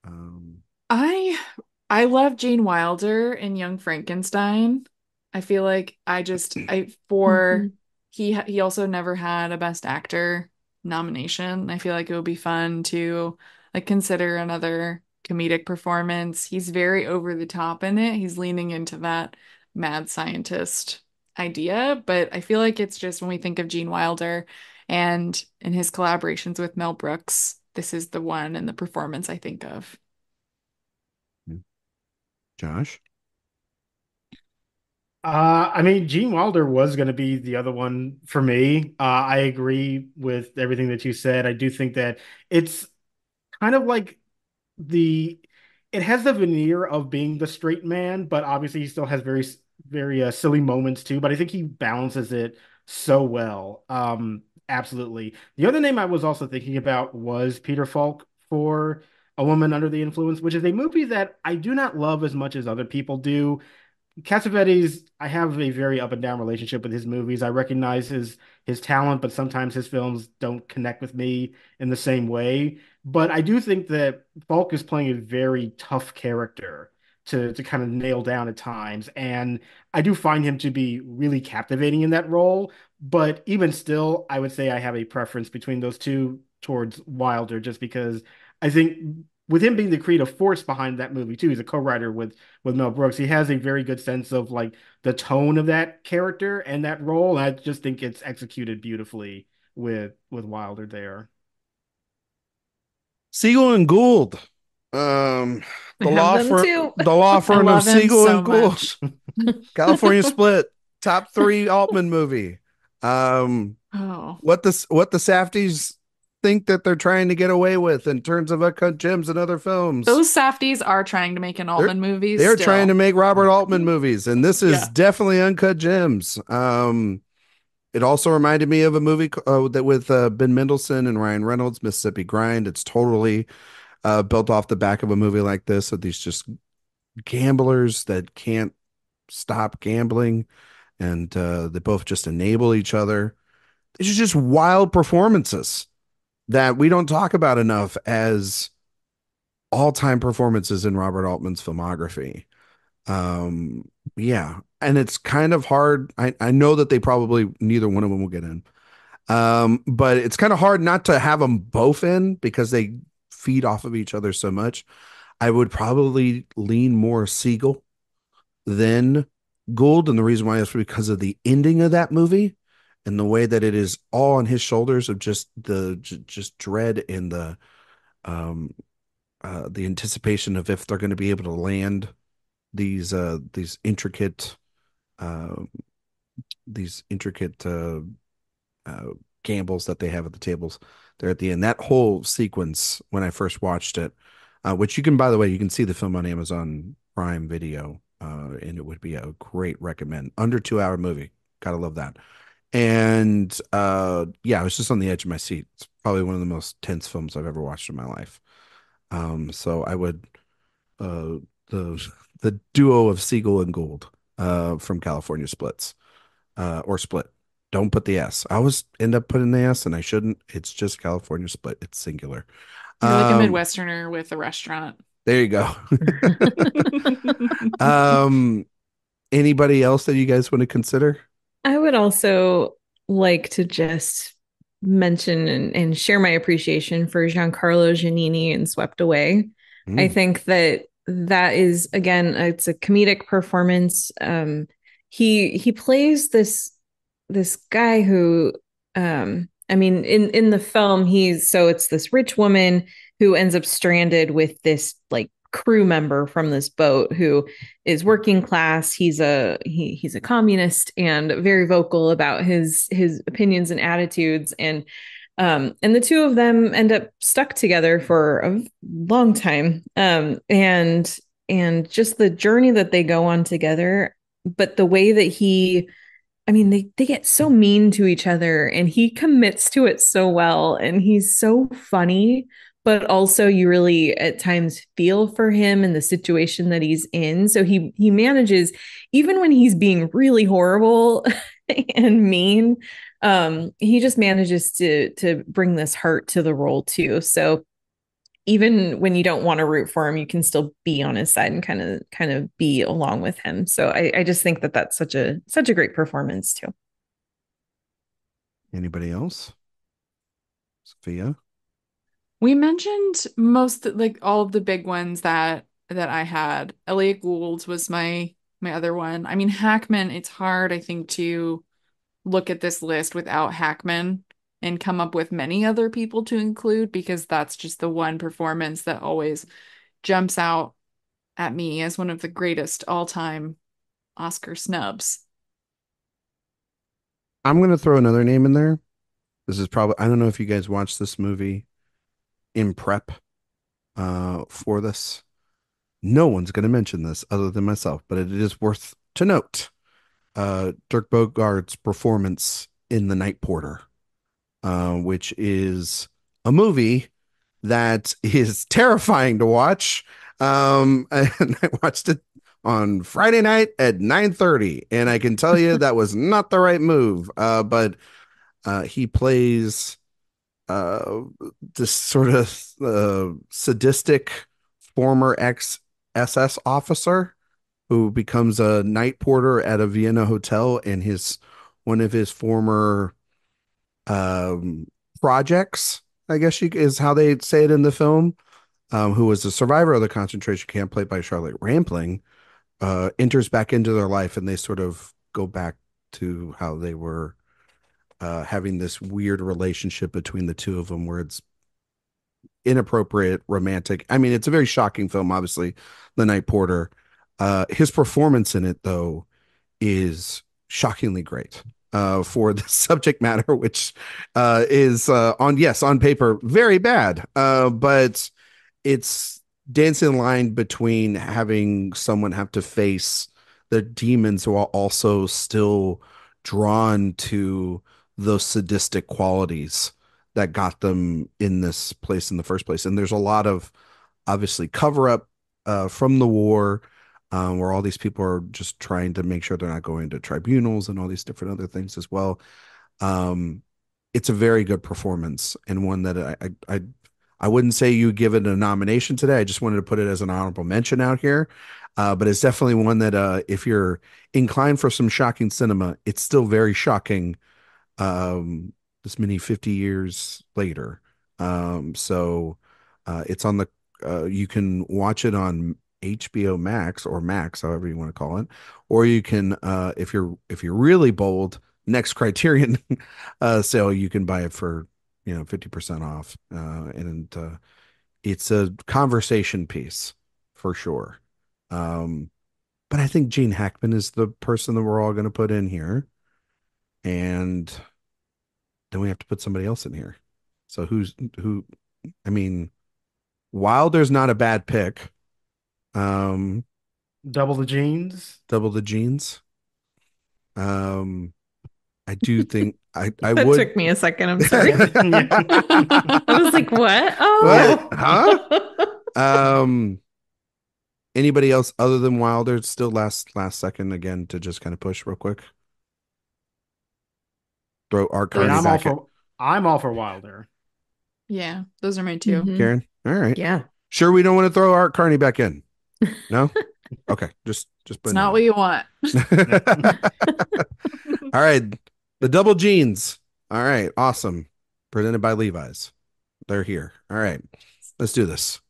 Um, I I love Gene Wilder in Young Frankenstein. I feel like I for Mhm. he also never had a Best Actor nomination. I feel like it would be fun to like consider another comedic performance. He's very over the top in it. He's leaning into that mad scientist idea, but I feel like it's just when we think of Gene Wilder and in his collaborations with Mel Brooks, this is the one and the performance I think of. Josh. I mean, Gene Wilder was going to be the other one for me. I agree with everything that you said. I do think that it's kind of like the it has the veneer of being the straight man, but obviously he still has very silly moments too. But I think he balances it so well. Absolutely. The other name I was also thinking about was Peter Falk for A Woman Under the Influence, which is a movie that I do not love as much as other people do. Cassavetes, I have a very up and down relationship with his movies. I recognize his talent, but sometimes his films don't connect with me in the same way. But I do think that Falk is playing a very tough character to kind of nail down at times. And I do find him to be really captivating in that role. But even still, I would say I have a preference between those two towards Wilder, just because I think with him being the creative force behind that movie too, he's a co-writer with Mel Brooks. He has a very good sense of like the tone of that character and that role. And I just think it's executed beautifully with Wilder there. Siegel and Gould. Um, I have them too. the law I firm of love him Siegel so and Gould. much. California Split. Top three Altman movie. Um, Oh, what the Safdies think that they're trying to get away with in terms of uncut gems and other films. those Safdies are trying to make an They're Altman movie they're trying to still. make Robert Altman movies, and this is Yeah. definitely uncut gems. It also reminded me of a movie that with Ben Mendelsohn and Ryan Reynolds, Mississippi Grind. It's totally built off the back of a movie like this of these just gamblers that can't stop gambling, and they both just enable each other. These are just wild performances that we don't talk about enough as all-time performances in Robert Altman's filmography. Um, yeah, and it's kind of hard. I know that they probably neither one of them will get in. But it's kind of hard not to have them both in because they feed off of each other so much. I would probably lean more Siegel than Gould, and the reason why is because of the ending of that movie and the way that it is all on his shoulders of just just dread and um the anticipation of if they're going to be able to land these intricate uh, these intricate uh, gambles that they have at the tables there at the end. That whole sequence when I first watched it, which you can, by the way, you can see the film on Amazon Prime Video, and it would be a great recommend. Under 2 hour movie. Gotta love that. And yeah, I was just on the edge of my seat. It's probably one of the most tense films I've ever watched in my life. So I would uh the the duo of Siegel and Gould from California Splits or Split. Don't put the S. I always end up putting the S and I shouldn't. It's just California Split. It's singular. You're like a Um Midwesterner with a restaurant. there you go. um Anybody else that you guys want to consider? I would also like to just mention and share my appreciation for Giancarlo Giannini in Swept Away. I Mm. think that that is again, it's a comedic performance. He plays this guy who, I mean, in the film, it's this rich woman who ends up stranded with this like crew member from this boat who is working class. He's a communist and very vocal about his opinions and attitudes, and the two of them end up stuck together for a long time. And just the journey that they go on together, but the way that I mean, they get so mean to each other and he commits to it so well. And he's so funny, but also you really at times feel for him and the situation that he's in. So he manages, even when he's being really horrible and mean, he just manages to bring this heart to the role too. So even when you don't want to root for him, you can still be on his side and kind of be along with him. So I just think that that's such a great performance too. Anybody else? Sophia? We mentioned most like all of the big ones that I had. Elliot Gould's was my other one. I mean, Hackman, it's hard, I think, to look at this list without Hackman and come up with many other people to include because that's just the one performance that always jumps out at me as one of the greatest all-time Oscar snubs. I'm going to throw another name in there. This is probably, I don't know if you guys watched this movie in prep for this. No one's going to mention this other than myself, but it is worth to note. Dirk Bogart's performance in The Night Porter, which is a movie that is terrifying to watch. And I watched it on Friday night at 9:30, and I can tell you that was not the right move. But he plays uh, this sort of sadistic former ex SS officer who becomes a night porter at a Vienna hotel, and his one of his former um, projects, I guess is how they say it in the film, who was a survivor of the concentration camp, played by Charlotte Rampling, enters back into their life, and they sort of go back to how they were having this weird relationship between the two of them, where it's inappropriate, romantic. I mean, it's a very shocking film, obviously, The Night Porter. His performance in it, though, is shockingly great for the subject matter, which is on paper, very bad. But it's dancing line between having someone have to face the demons while also still drawn to those sadistic qualities that got them in this place in the first place. And there's a lot of obviously cover up from the war, where all these people are just trying to make sure they're not going to tribunals and all these different other things as well. Um, it's a very good performance and one that I wouldn't say you give it a nomination today. I just wanted to put it as an honorable mention out here. But it's definitely one that if you're inclined for some shocking cinema, it's still very shocking this many 50 years later. So it's on the you can watch it on HBO Max or Max, however you want to call it, or you can if you're really bold, next Criterion sale, you can buy it for 50% off. And it's a conversation piece for sure. Um, But I think Gene Hackman is the person that we're all going to put in here. And then we have to put somebody else in here. So who? I mean, Wilder's not a bad pick. Um, Double the jeans. Double the jeans. Um, I do think I That would. took me a second. I'm sorry. Yeah. I was like, what? What? Oh. Huh? Anybody else other than Wilder? Still last second again to just kind of push real quick. Throw Art I mean, Carney back at I'm all for Wilder. Yeah, those are my two. Mhm. Karen. All right. Yeah. Sure, we don't want to throw Art Carney back in. No. Okay. Just It's put not what you want. All right. The double jeans. All right. Awesome. Presented by Levi's. They're here. All right. Let's do this.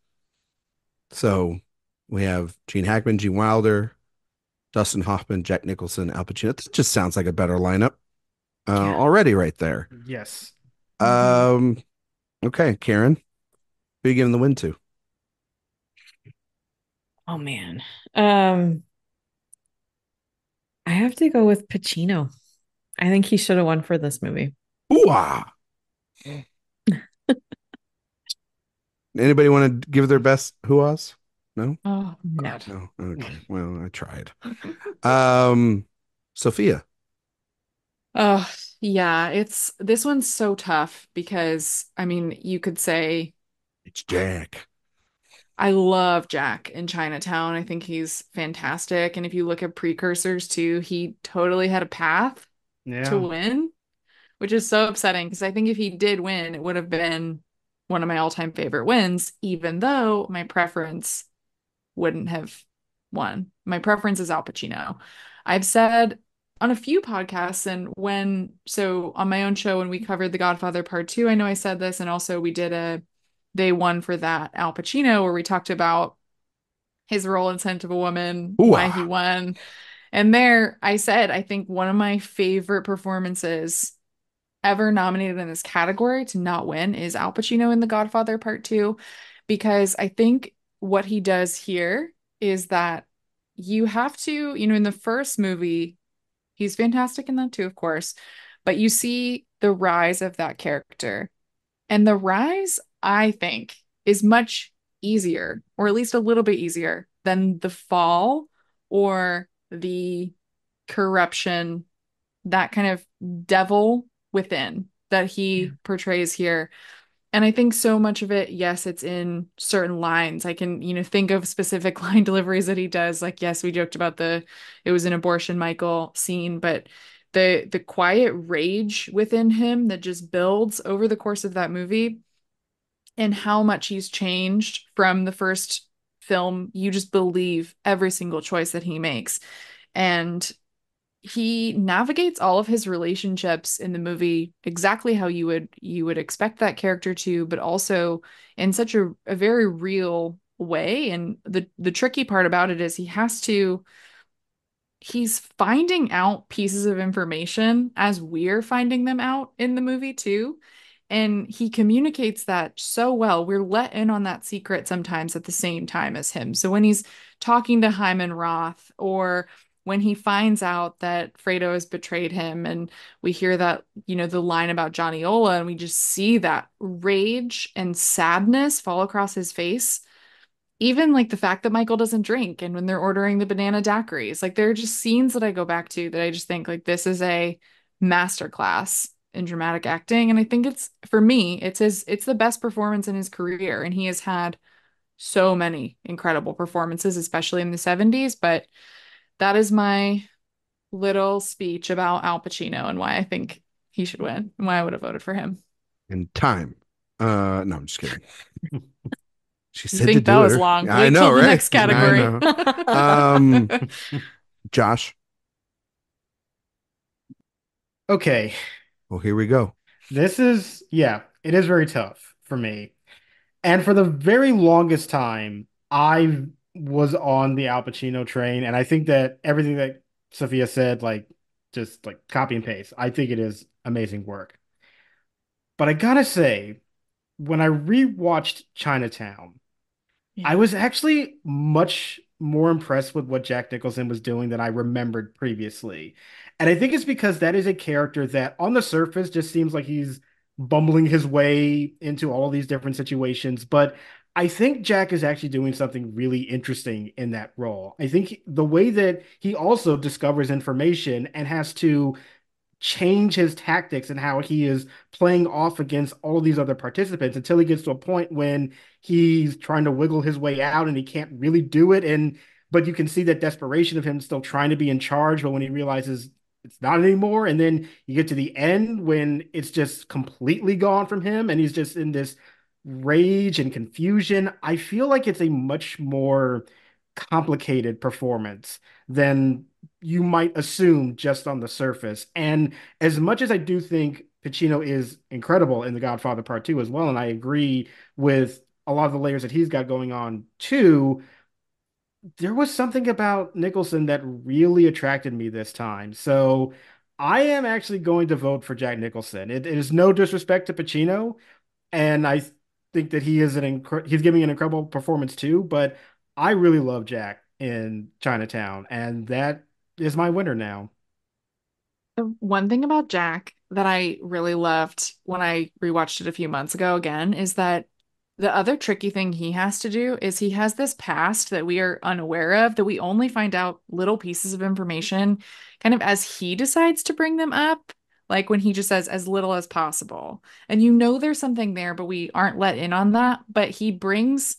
So we have Gene Hackman, Gene Wilder, Dustin Hoffman, Jack Nicholson, Al Pacino. This just sounds like a better lineup Yeah. already right there. Yes. Okay, Karen, who are you giving the win to? Oh man. I have to go with Pacino. I think he should have won for this movie. Ooh-ah. Anybody want to give their best who-ahs? No? Oh, No. God. No. Okay. Well, I tried. Sophia. Oh, yeah, this one's so tough because I mean, you could say It's Jack. I love Jack in Chinatown. I think he's fantastic. And if you look at precursors too, he totally had a path to Yeah. win, which is so upsetting because I think if he did win, it would have been one of my all-time favorite wins, even though my preference wouldn't have won. My preference is Al Pacino. I've said on a few podcasts and so on my own show when we covered The Godfather Part II, I know I said this, and also we did they won for that Al Pacino where we talked about his role in Scent of a Woman, why he Ooh-ah. won. And there I said, I think one of my favorite performances ever nominated in this category to not win is Al Pacino in The Godfather Part II, because I think what he does here is that you have to, in the first movie, he's fantastic in that too, of course, but you see the rise of that character. And the rise, I think, is much easier, or at least a little bit easier than the fall or the corruption, that kind of devil within that he portrays here. And I think so much of it, yes, it's in certain lines. I can, think of specific line deliveries that he does. Like, yes, we joked about it was an abortion Michael scene, but the quiet rage within him that just builds over the course of that movie and how much he's changed from the first film, you just believe every single choice that he makes. And he navigates all of his relationships in the movie exactly how you would expect that character to, but also in such a very real way. And the tricky part about it is he's finding out pieces of information as we're finding them out in the movie too. And he communicates that so well. We're let in on that secret sometimes at the same time as him. So when he's talking to Hyman Roth, or when he finds out that Fredo has betrayed him, and we hear that, the line about Johnny Ola, and we just see that rage and sadness fall across his face. Even like the fact that Michael doesn't drink, and when they're ordering the banana daiquiris, like there are just scenes that I go back to that I just think like this is a masterclass in dramatic acting. And I think for me, it's the best performance in his career. And he has had so many incredible performances, especially in the 70s. But that is my little speech about Al Pacino and why I think he should win and why I would have voted for him. In time. No, I'm just kidding. She You said to think that do was it. long? I Wait know, till the right? next category. I know. Josh. Okay. Well, here we go. It is very tough for me. And for the very longest time, I was on the Al Pacino train. And I think that everything that Sophia said, like, just like copy and paste, I think it is amazing work. But I gotta say, when I rewatched Chinatown, I Yeah. was actually much more impressed with what Jack Nicholson was doing than I remembered previously. And I think it's because that is a character that on the surface just seems like he's bumbling his way into all these different situations. But I think Jack is actually doing something really interesting in that role. I think the way that he also discovers information and has to change his tactics and how he is playing off against all these other participants until he gets to a point when he's trying to wiggle his way out and he can't really do it. And but you can see that desperation of him still trying to be in charge, but when he realizes it's not anymore, and then you get to the end when it's just completely gone from him and he's just in this rage and confusion. I feel like it's a much more complicated performance than you might assume just on the surface. And as much as I do think Pacino is incredible in The Godfather Part II as well, and I agree with a lot of the layers that he's got going on too, there was something about Nicholson that really attracted me this time. So I am actually going to vote for Jack Nicholson. It is no disrespect to Pacino, and I think that he's giving an incredible performance too, but I really love Jack in Chinatown, and that is my winner now. The one thing about Jack that I really loved when I rewatched it a few months ago again is that the other tricky thing he has to do is he has this past that we are unaware of, that we only find out little pieces of information kind of as he decides to bring them up, like when he just says as little as possible. And you know there's something there, but we aren't let in on that. But he brings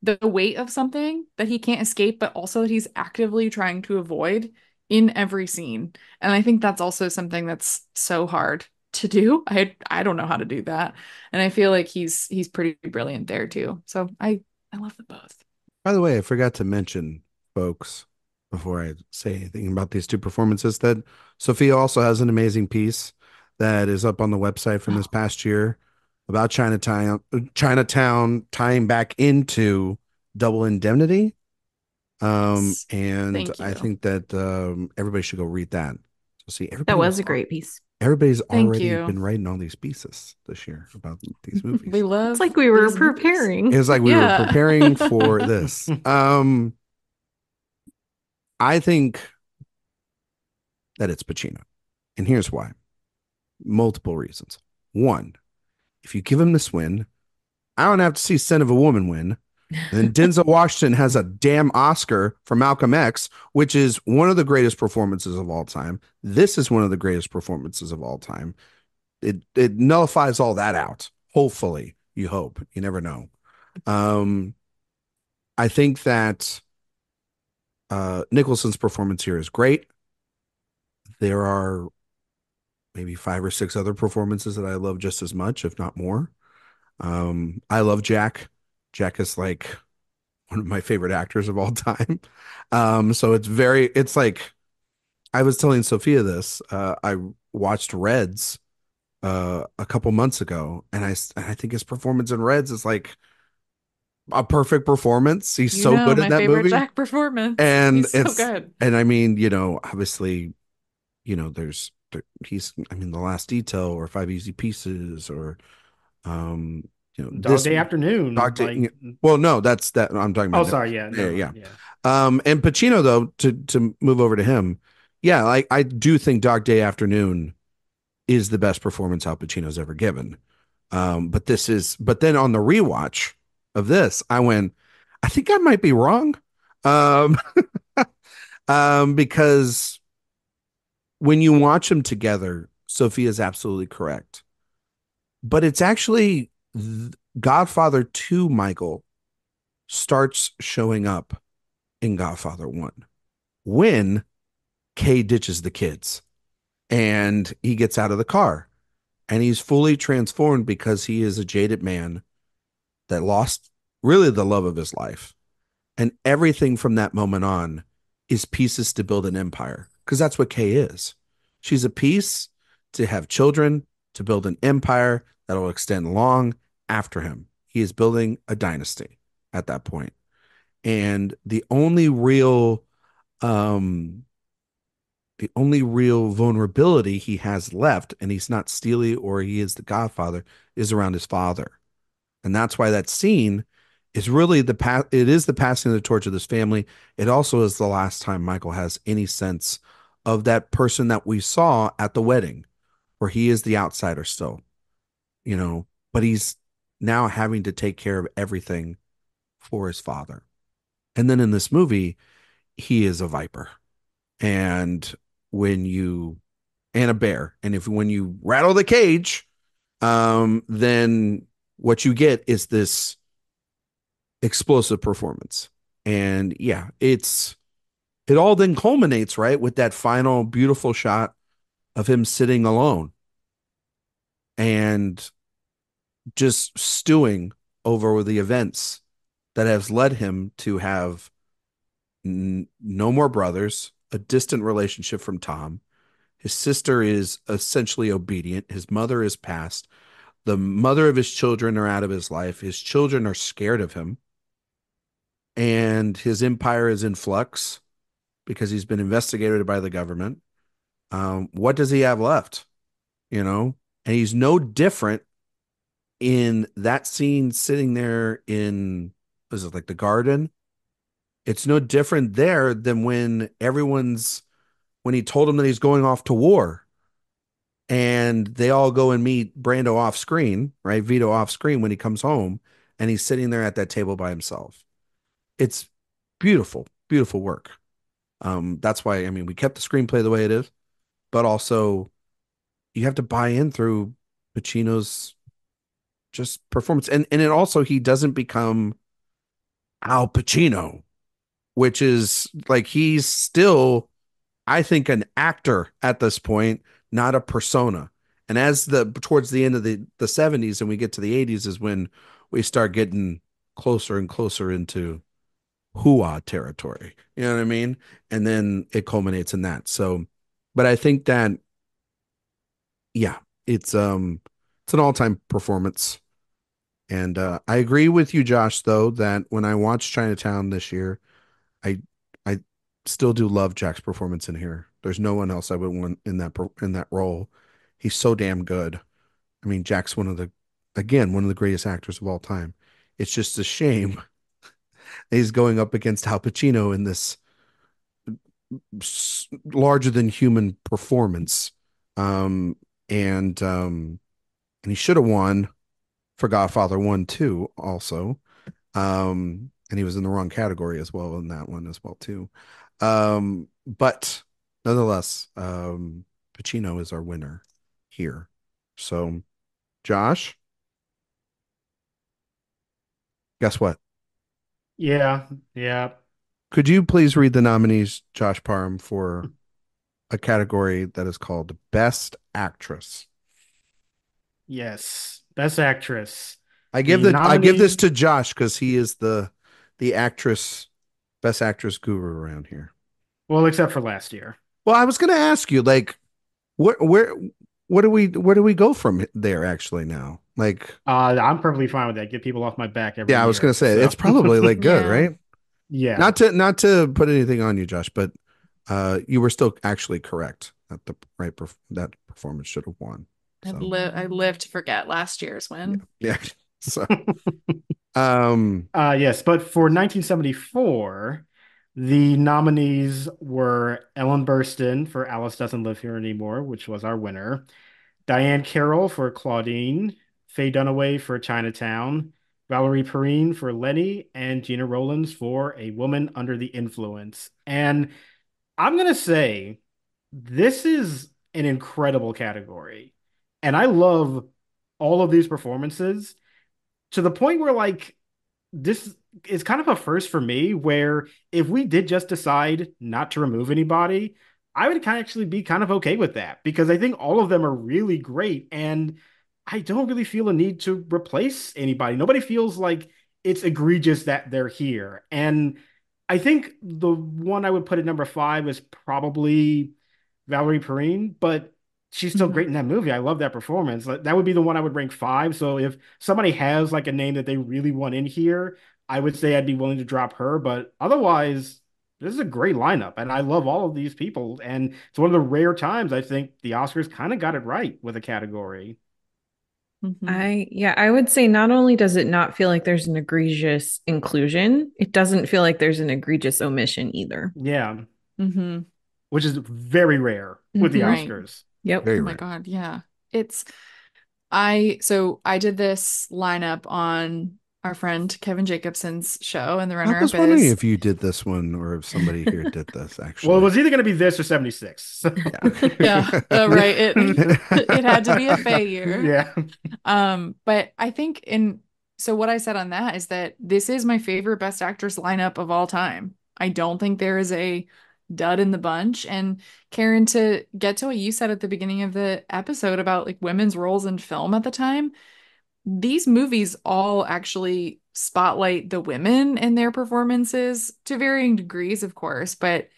the weight of something that he can't escape, but also that he's actively trying to avoid in every scene. And I think that's also something that's so hard to do. I don't know how to do that. And I feel like he's pretty brilliant there too. So I love them both. By the way, I forgot to mention, folks, before I say anything about these two performances, that Sophia also has an amazing piece that is up on the website from this past year about Chinatown tying back into Double Indemnity. Yes. And Thank I you. think that everybody should go read that. So see, That was a great piece. everybody's Thank already you. been writing all these pieces this year about these movies. We love It's like we were these movies. preparing. It's like we were Yeah. preparing for this. I think that it's Pacino. And here's why. Multiple reasons. One, if you give him this win, I don't have to see Son of a Woman win. And then Denzel Washington has a damn Oscar for Malcolm X, which is one of the greatest performances of all time. This is one of the greatest performances of all time. It nullifies all that out. Hopefully, you hope. You never know. I think that Nicholson's performance here is great. There are maybe 5 or 6 other performances that I love just as much, if not more. I love Jack. Jack is like one of my favorite actors of all time. So it's like, I was telling Sophia this. I watched Reds a couple months ago, and I think his performance in Reds is like a perfect performance. He's You so know good in my that favorite movie. Jack performance. And He's so good. I mean, obviously, I mean, The Last Detail or Five Easy Pieces or, Dog this Day Afternoon, Dr. like, Well, no, that's that I'm talking oh, about. sorry, yeah, Yeah, never yeah. mind, yeah. And Pacino, though, to move over to him, yeah, like I do think Dog Day Afternoon is the best performance Al Pacino's ever given. But then on the rewatch of this, I went, I think I might be wrong. Um, because when you watch them together, Sophia's absolutely correct. But it's actually Godfather 2, Michael, starts showing up in Godfather 1 when Kay ditches the kids and he gets out of the car and he's fully transformed because he is a jaded man that lost really the love of his life. And everything from that moment on is pieces to build an empire because that's what Kay is. She's a piece to have children, to build an empire that will extend long after him. He is building a dynasty at that point. And um, the only real vulnerability he has left, and he's not steely or he is the Godfather, is around his father. And that's why that scene is really it is the passing of the torch of this family. It also is the last time Michael has any sense of that person that we saw at the wedding, where he is the outsider still, you know, but he's now having to take care of everything for his father. And then in this movie, he is a viper. And when you and a bear, and if when you rattle the cage, then what you get is this explosive performance. And yeah, it all then culminates right with that final beautiful shot of him sitting alone and just stewing over the events that has led him to have no more brothers, a distant relationship from Tom. His sister is essentially obedient. His mother is passed. The mother of his children are out of his life. His children are scared of him. And his empire is in flux because he's been investigated by the government. What does he have left? You know? And he's no different in that scene sitting there in, was it like the garden? It's no different there than when he told him that he's going off to war and they all go and meet Brando off screen, right? Vito off screen when he comes home and he's sitting there at that table by himself. It's beautiful, beautiful work. That's why, I mean, we kept the screenplay the way it is, but also you have to buy in through Pacino's just performance. And it also, he doesn't become Al Pacino, which is like, he's still, I think, an actor at this point, not a persona. And as towards the end of the 70s and we get to the 80s is when we start getting closer and closer into hoo-ah territory. You know what I mean? And then it culminates in that. So, but I think that, yeah, it's an all-time performance. And I agree with you, Josh, though, that when I watched Chinatown this year, I I still do love Jack's performance in here. There's no one else I would want in that role. He's so damn good. I mean, Jack's one of the greatest actors of all time. It's just a shame he's going up against Al Pacino in this larger than human performance. Um, and he should have won for Godfather 1 too, also. And he was in the wrong category as well in that one as well too. But nonetheless, Pacino is our winner here. So, Josh, guess what? Yeah, yeah. Could you please read the nominees, Josh Parham, for a category that is called Best Actress? Yes. Best Actress. I The give this nominees, to Josh because he is the actress best actress guru around here. well, except for last year. Well, I was going to ask you, like, where where do we go from there actually now? Like, I'm perfectly fine with that. Get people off my back every yeah, I was going year. to say So it's probably like good, Yeah. right? yeah. Not to put anything on you, Josh, but you were still actually correct that that performance should have won. So I live to forget last year's yeah, win. yeah. So um, Yes, but for 1974, the nominees were Ellen Burstyn for Alice Doesn't Live Here Anymore, which was our winner. Diane Carroll for Claudine, Faye Dunaway for Chinatown, Valerie Perrine for Lenny, and Gina Rowlands for A Woman Under the Influence. And I'm gonna say this is an incredible category. And I love all of these performances to the point where like this is kind of a first for me where if we did just decide not to remove anybody, I would kind of actually be kind of okay with that because I think all of them are really great and I don't really feel a need to replace anybody. Nobody feels like it's egregious that they're here. And I think the one I would put at number five is probably Valerie Perrine, but she's still Mhm. great in that movie. I love that performance. Like, that would be the one I would rank five. So if somebody has like a name that they really want in here, I would say I'd be willing to drop her. But otherwise, this is a great lineup, and I love all of these people. And it's one of the rare times I think the Oscars kind of got it right with a category. I would say not only does it not feel like there's an egregious inclusion, it doesn't feel like there's an egregious omission either. Yeah. Mm-hmm. Which is very rare with the Right. Oscars. Yep. Very Oh my rare. God. Yeah. I did this lineup on our friend Kevin Jacobson's show, and the I runner-up was wondering is if you did this one or if somebody here did this Well, it actually. was either going to be this or 76. yeah, right. It had to be a Faye year. Yeah. But I think so what I said on that is that this is my favorite Best Actress lineup of all time. I don't think there is a dud in the bunch. And Karen, to get to what you said at the beginning of the episode about like women's roles in film at the time, these movies all actually spotlight the women and their performances to varying degrees, of course, but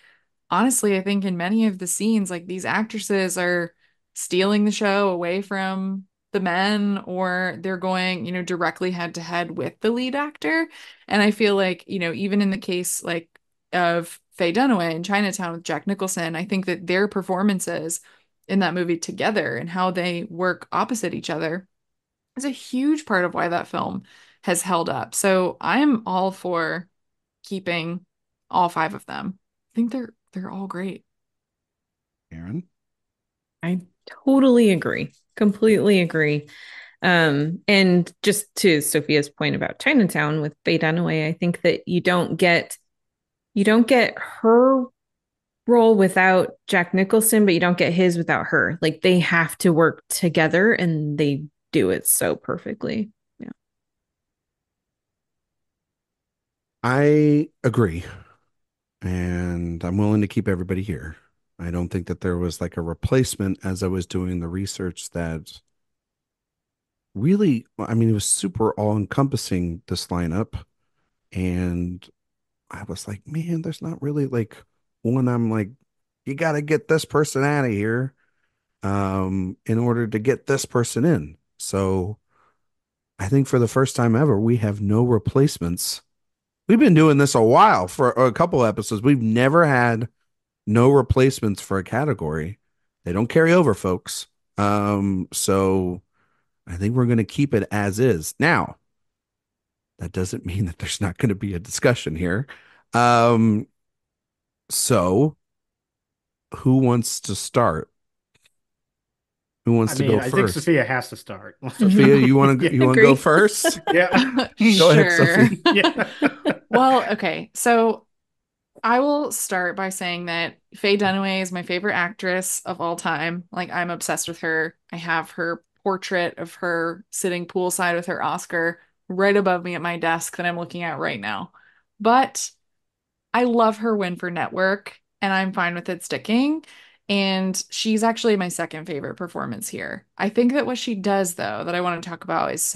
honestly, I think in many of the scenes, like these actresses are stealing the show away from the men, or they're going, directly head to head with the lead actor. And I feel like, even in the case like of Faye Dunaway in Chinatown with Jack Nicholson, I think that their performances in that movie together and how they work opposite each other is a huge part of why that film has held up. So I'm all for keeping all five of them. I think they're all great. Aaron? I totally agree. Completely agree. And just to Sophia's point about Chinatown with Faye Dunaway, I think that you don't get her role without Jack Nicholson, but you don't get his without her. Like they have to work together and they do it so perfectly. Yeah. I agree. And I'm willing to keep everybody here. I don't think that there was like a replacement as I was doing the research that really, I mean, it was super all encompassing, this lineup. And I was like, man, there's not really like one I'm like, you got to get this person out of here in order to get this person in. So I think for the first time ever, we have no replacements. We've been doing this a while for a couple episodes. We've never had no replacements for a category. They don't carry over, folks. So I think we're going to keep it as is. Now, that doesn't mean that there's not going to be a discussion here. Um, so who wants to start? Who wants to go I think first? Sophia has to start. Sophia, you want to Yeah. you want to go first? Yeah. Go ahead, Sure. Sophie. Yeah. Well, okay. So I will start by saying that Faye Dunaway is my favorite actress of all time. Like I'm obsessed with her. I have her portrait of her sitting poolside with her Oscar right above me at my desk that I'm looking at right now. But I love her win for Network, and I'm fine with it sticking. And she's actually my second favorite performance here. I think that what she does, though, that I want to talk about is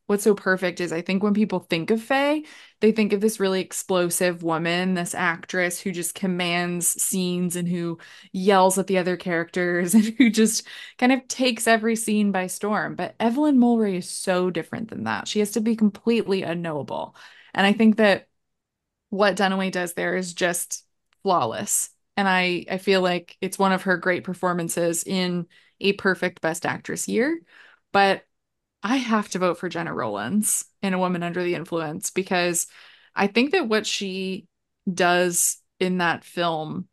what's so perfect is I think when people think of Faye, they think of this really explosive woman, this actress who just commands scenes and who yells at the other characters and who just kind of takes every scene by storm. But Evelyn Mulwray is so different than that. She has to be completely unknowable. And I think that what Dunaway does there is just flawless. And I feel like it's one of her great performances in a perfect Best Actress year. But I have to vote for Jenna Rollins in A Woman Under the Influence because I think that what she does in that film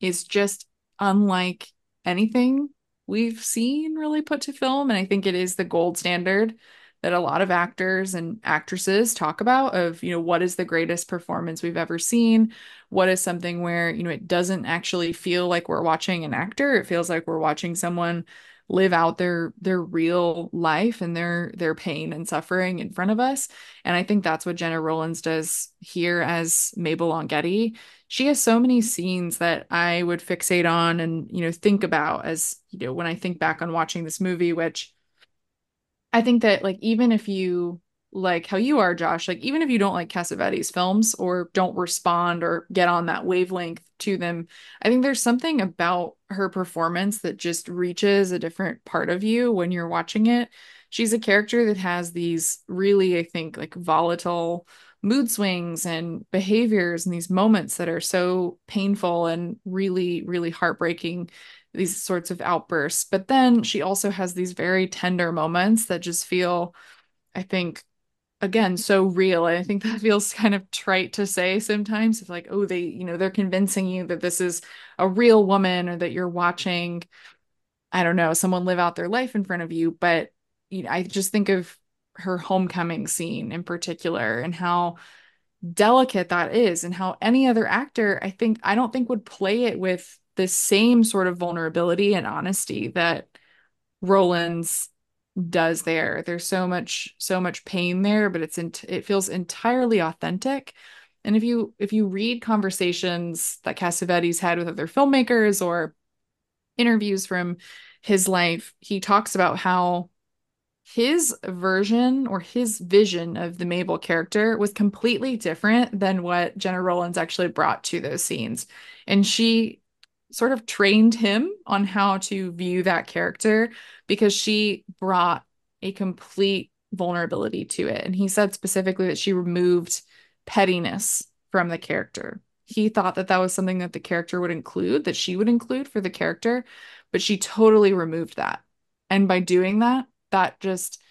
is just unlike anything we've seen really put to film. And I think it is the gold standard that a lot of actors and actresses talk about of, what is the greatest performance we've ever seen? What is something where, it doesn't actually feel like we're watching an actor. It feels like we're watching someone live out their real life and their pain and suffering in front of us. And I think that's what Jenna Rollins does here as Mabel Longetti. She has so many scenes that I would fixate on and, think about as, when I think back on watching this movie, which I think that like even if you like how you are, Josh, like even if you don't like Cassavetes films or don't respond or get on that wavelength to them, I think there's something about her performance that just reaches a different part of you when you're watching it. She's a character that has these really, I think, like volatile mood swings and behaviors and these moments that are so painful and really, really heartbreaking these sorts of outbursts. But then she also has these very tender moments that just feel, I think, again, so real. And I think that feels kind of trite to say sometimes. It's like, oh, they're convincing you that this is a real woman or that you're watching, I don't know, someone live out their life in front of you. But I just think of her homecoming scene in particular and how delicate that is and how any other actor, I don't think would play it with the same sort of vulnerability and honesty that Roland's does there. There's so much pain there, but it feels entirely authentic. And if you read conversations that Cassavetes had with other filmmakers or interviews from his life, he talks about how his version or his vision of the Mabel character was completely different than what Jenna Rollins actually brought to those scenes. And she sort of trained him on how to view that character because she brought a complete vulnerability to it. And he said specifically that she removed pettiness from the character. He thought that that was something that the character would include, that she would include for the character, but she totally removed that. And by doing that, that just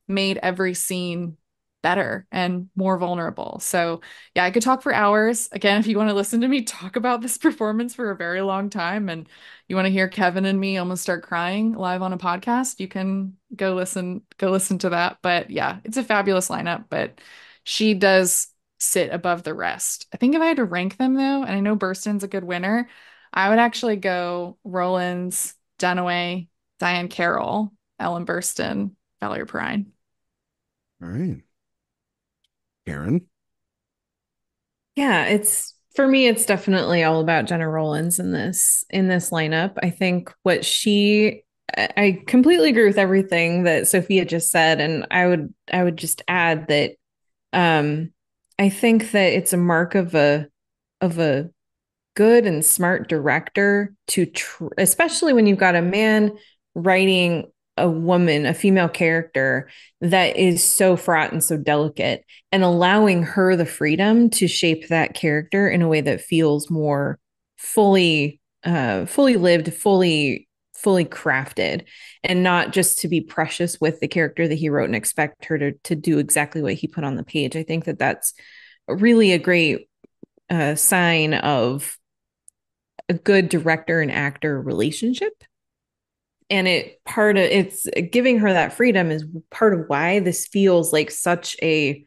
made every scene better and more vulnerable. So, yeah, I could talk for hours. Again, if you want to listen to me talk about this performance for a very long time and you want to hear Kevin and me almost start crying live on a podcast, you can go listen to that. But yeah, it's a fabulous lineup, but she does sit above the rest. I think if I had to rank them though, and I know Burstyn's a good winner, I would actually go Rollins, Dunaway, Diane Carroll, Ellen Burstyn, Valerie Perrine. All right. Karen. Yeah, it's for me, it's definitely all about Jenna Rollins in this lineup. I think I completely agree with everything that Sophia just said, and I would just add that I think that it's a mark of a good and smart director especially when you've got a man writing a female character that is so fraught and so delicate, and allowing her the freedom to shape that character in a way that feels more fully lived, fully crafted, and not just to be precious with the character that he wrote and expect her to do exactly what he put on the page. I think that that's really a great sign of a good director and actor relationship. And it's giving her that freedom is part of why this feels like such a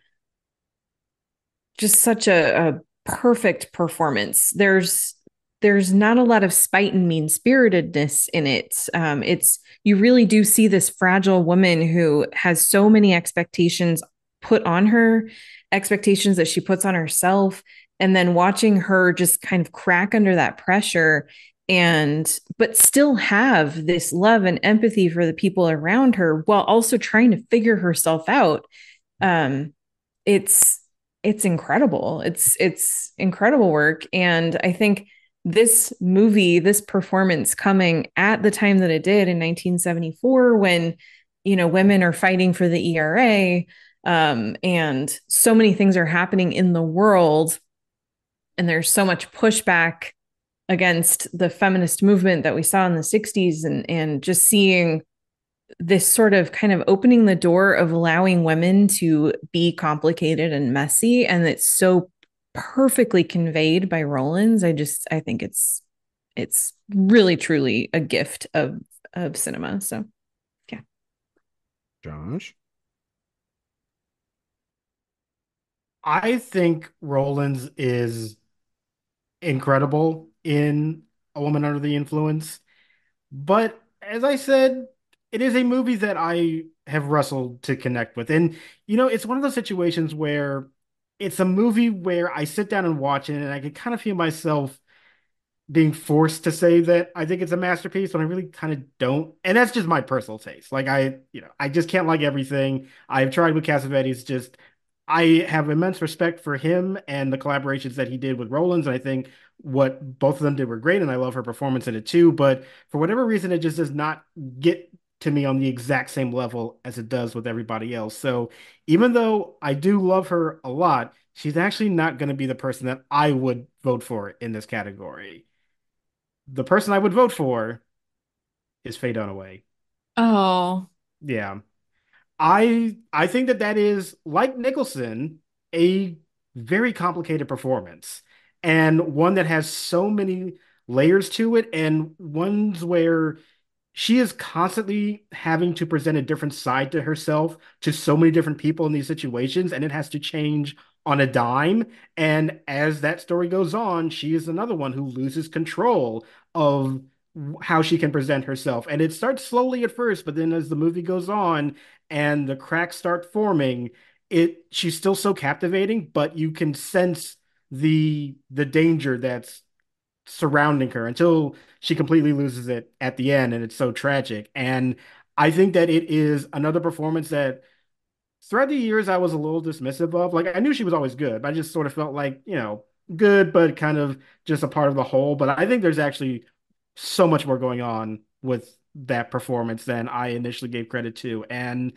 perfect performance. There's not a lot of spite and mean spiritedness in it. It's you really do see this fragile woman who has so many expectations put on her, expectations that she puts on herself, and then watching her just kind of crack under that pressure but still have this love and empathy for the people around her while also trying to figure herself out. Um, it's incredible. It's incredible work. And I think this performance coming at the time that it did in 1974, when, women are fighting for the ERA, and so many things are happening in the world, and there's so much pushback against the feminist movement that we saw in the 60s, and just seeing this sort of kind of opening the door of allowing women to be complicated and messy, and it's so perfectly conveyed by Rollins. I think it's really truly a gift of cinema. So yeah. Josh. I think Rollins is incredible in A Woman Under the Influence. But as I said, it is a movie that I have wrestled to connect with. And, it's one of those situations where it's a movie where I sit down and watch it and I can kind of feel myself being forced to say that I think it's a masterpiece when I really kind of don't. And that's just my personal taste. Like I just can't like everything. I've tried with Cassavetes, just I have immense respect for him and the collaborations that he did with Rollins. And I think what both of them did were great. And I love her performance in it too. But for whatever reason, it just does not get to me on the exact same level as it does with everybody else. So even though I do love her a lot, she's actually not going to be the person that I would vote for in this category. The person I would vote for is Faye Dunaway. Oh, Yeah. I think that that is, like Nicholson, a very complicated performance, and one that has so many layers to it, and ones where she is constantly having to present a different side to herself to so many different people in these situations, and it has to change on a dime. And as that story goes on, she is another one who loses control of how she can present herself. And it starts slowly at first, but then as the movie goes on and the cracks start forming, it she's still so captivating, but you can sense the danger that's surrounding her until she completely loses it at the end, and it's so tragic. And I think that it is another performance that throughout the years I was a little dismissive of. Like, I knew she was always good, but I just sort of felt like, good, but kind of just a part of the whole. But I think there's actually so much more going on with that performance than I initially gave credit to. And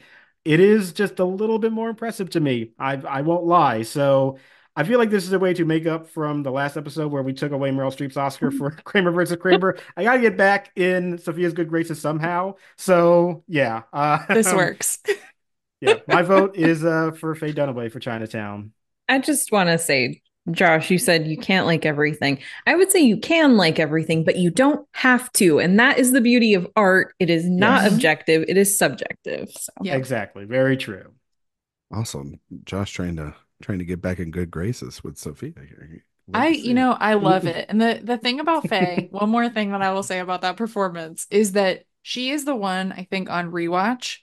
it is just a little bit more impressive to me. I won't lie. So I feel like this is a way to make up from the last episode where we took away Meryl Streep's Oscar for Kramer versus Kramer. I gotta get back in Sophia's good graces somehow. So yeah, this works. yeah, my vote is for Faye Dunaway for Chinatown. I just want to say, Josh, you said you can't like everything. I would say you can like everything, but you don't have to. And that is the beauty of art. It is not Yes, objective, it is subjective. So Yep. exactly. Very true. Awesome. Josh trying to get back in good graces with Sophia here. Love to see it. I love it. And the thing about Faye, one more thing that I will say about that performance is that she is the one, I think, on rewatch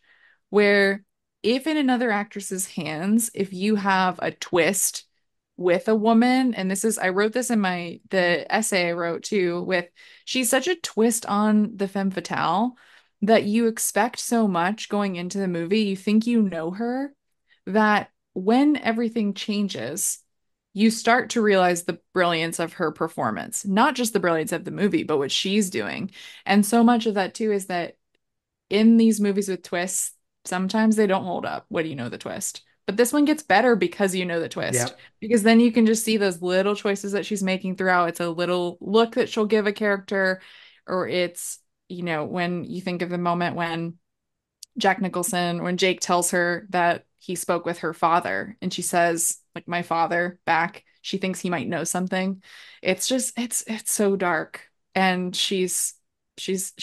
where if in another actress's hands, if you have a twist with a woman, and I wrote this in the essay I wrote too, with she's such a twist on the femme fatale that you expect so much going into the movie. You think you know her, that when everything changes, you start to realize the brilliance of her performance, not just the brilliance of the movie, but what she's doing. And so much of that too is that in these movies with twists, sometimes they don't hold up when you know the twist. But this one gets better because you know the twist. Yep. Because then you can just see those little choices that she's making throughout. It's a little look that she'll give a character, or it's, when you think of the moment when Jake tells her that he spoke with her father and she says, like, my father back, she thinks he might know something. It's so dark. And she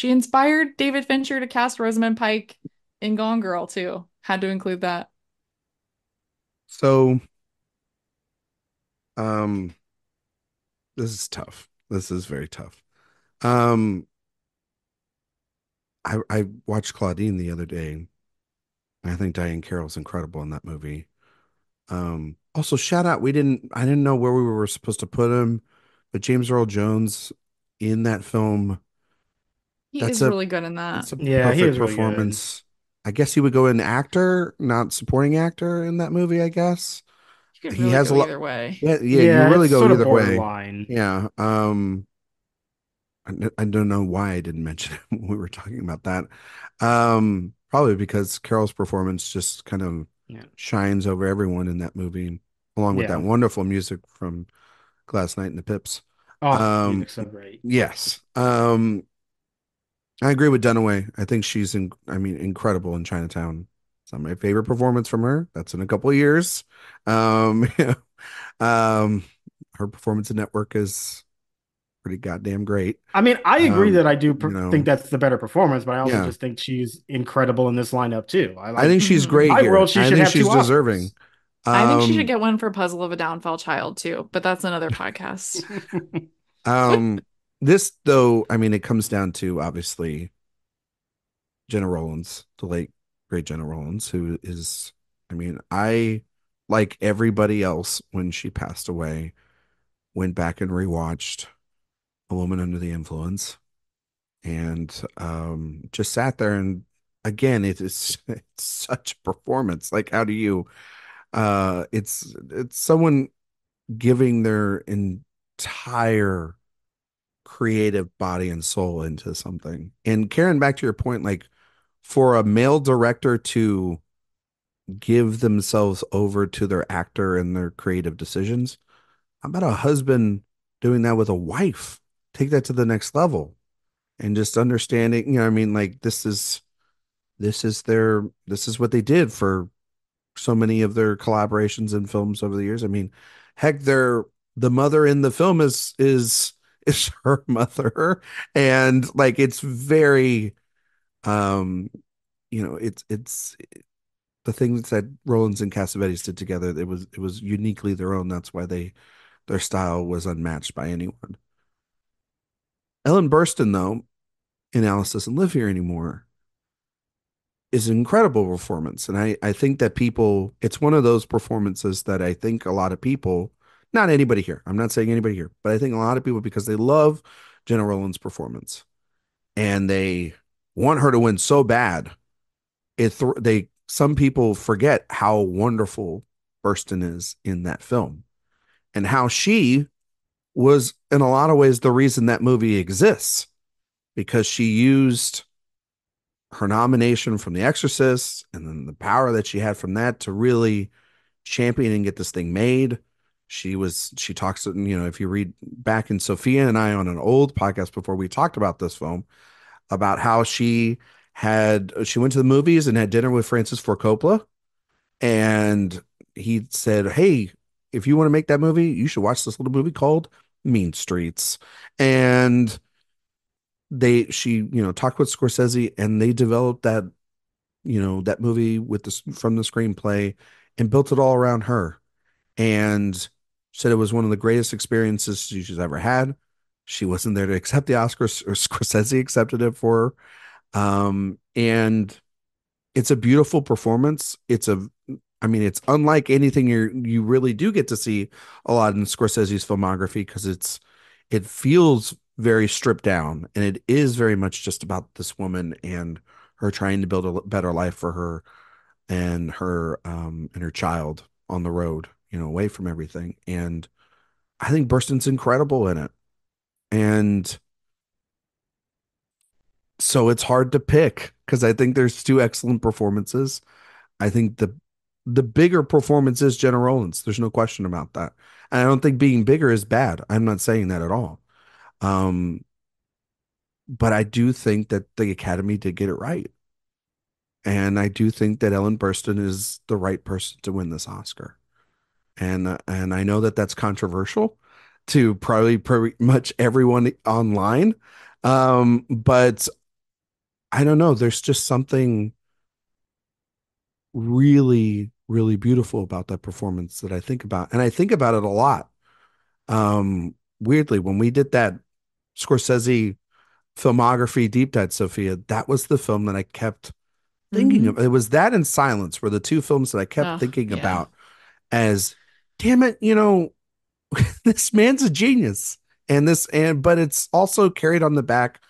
inspired David Fincher to cast Rosamund Pike in Gone Girl too. Had to include that. So, um, this is tough. This is very tough. Um, I watched Claudine the other day. I think Diane Carroll's incredible in that movie. Also shout out, I didn't know where we were supposed to put him, but James Earl Jones in that film, He that's is a really good in that. that's a Yeah, he perfect is really good. performance. I guess he would go in actor, not supporting actor in that movie, I guess. You could He really has a go lot. either way. Yeah, you Yeah, really it's go sort of either way. borderline. Yeah. I don't know why I didn't mention it when we were talking about that. Probably because Carol's performance just kind of Yeah. shines over everyone in that movie, along with that Yeah. wonderful music from Glass Night and the Pips. Oh, the Um, music's so great. yes. I agree with Dunaway. I think incredible in Chinatown. It's not my favorite performance from her. That's in a couple of years. Yeah. Um, her performance in Network is pretty goddamn great. I mean, I agree Um, that I do you think know, that's the better performance, but I also yeah. just think she's incredible in this lineup too. I I like, think she's Mhm. in great my here. world, she I should think have two she's deserving. Oscars. I think she should Um, get one for Puzzle of a Downfall Child too, but that's another podcast. um, this though, I mean, it comes down to obviously Jenna Rollins, the late great Jenna Rollins, who is, I mean, I like everybody else when she passed away, went back and rewatched A Woman Under the Influence, and just sat there and again, it is it's such a performance. Like, how do you? It's someone giving their entire creative body and soul into something. And Karen, back to your point, like for a male director to give themselves over to their actor and their creative decisions, how about a husband doing that with a wife? Take that to the next level. and just understanding, I mean, like this is what they did for so many of their collaborations in films over the years. I mean, heck, the mother in the film is her mother, and like it's very, um, it's the things that Rollins and Cassavetes did together. It was uniquely their own. That's why their style was unmatched by anyone. Ellen Burstyn, though, in Alice Doesn't Live Here Anymore, is an incredible performance. And I think that it's one of those performances that I think a lot of people, not anybody here, I'm not saying anybody here, but I think a lot of people, because they love Jenna Rollins' performance and they want her to win so bad, some people forget how wonderful Burstyn is in that film and how she was, in a lot of ways, the reason that movie exists, because she used her nomination from The Exorcist and then the power that she had from that to really champion and get this thing made. She talks, if you read back in Sophia and I on an old podcast before we talked about this film, about how she went to the movies and had dinner with Francis Ford Coppola, and he said, "Hey, if you want to make that movie, you should watch this little movie called Mean Streets." And she talked with Scorsese, and they developed that movie from the screenplay and built it all around her, and said it was one of the greatest experiences she's ever had. She wasn't there to accept the Oscars, or Scorsese accepted it for her. And it's a beautiful performance. I mean, it's unlike anything you really do get to see a lot in Scorsese's filmography, because it feels very stripped down, and it is very much just about this woman and her trying to build a better life for her and her child on the road, away from everything. And I think Burstyn's incredible in it. And so it's hard to pick, because I think there's two excellent performances. I think the bigger performance is Jenna Rollins. There's no question about that. And I don't think being bigger is bad. I'm not saying that at all. Um, but I do think that the Academy did get it right. And I do think that Ellen Burstyn is the right person to win this Oscar. And I know that that's controversial to probably pretty much everyone online. But I don't know. There's just something really, really beautiful about that performance that I think about. And I think about it a lot. Weirdly, when we did that Scorsese filmography deep dive, Sophia, that was the film that I kept thinking of. It was that and Silence were the two films that I kept thinking about as, damn it, this man's a genius. But it's also carried on the back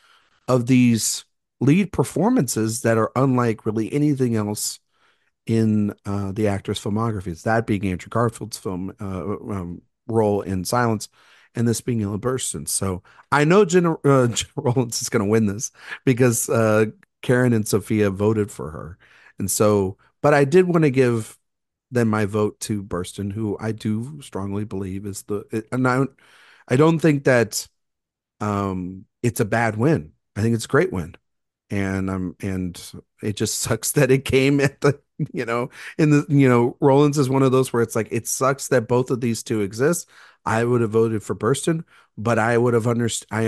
of these lead performances that are unlike really anything else in the actor's filmographies, that being Andrew Garfield's role in Silence, and this being Ellen Burstyn. So I know Jenna Rollins is going to win this, because Karen and Sophia voted for her. And so, but I did want to give then my vote to Burstyn, who I do strongly believe is and I don't think that it's a bad win. I think it's a great win. And it just sucks that it came at the, in the, Rollins is one of those where it's like, it sucks that both of these two exist. I would have voted for Burstyn, but I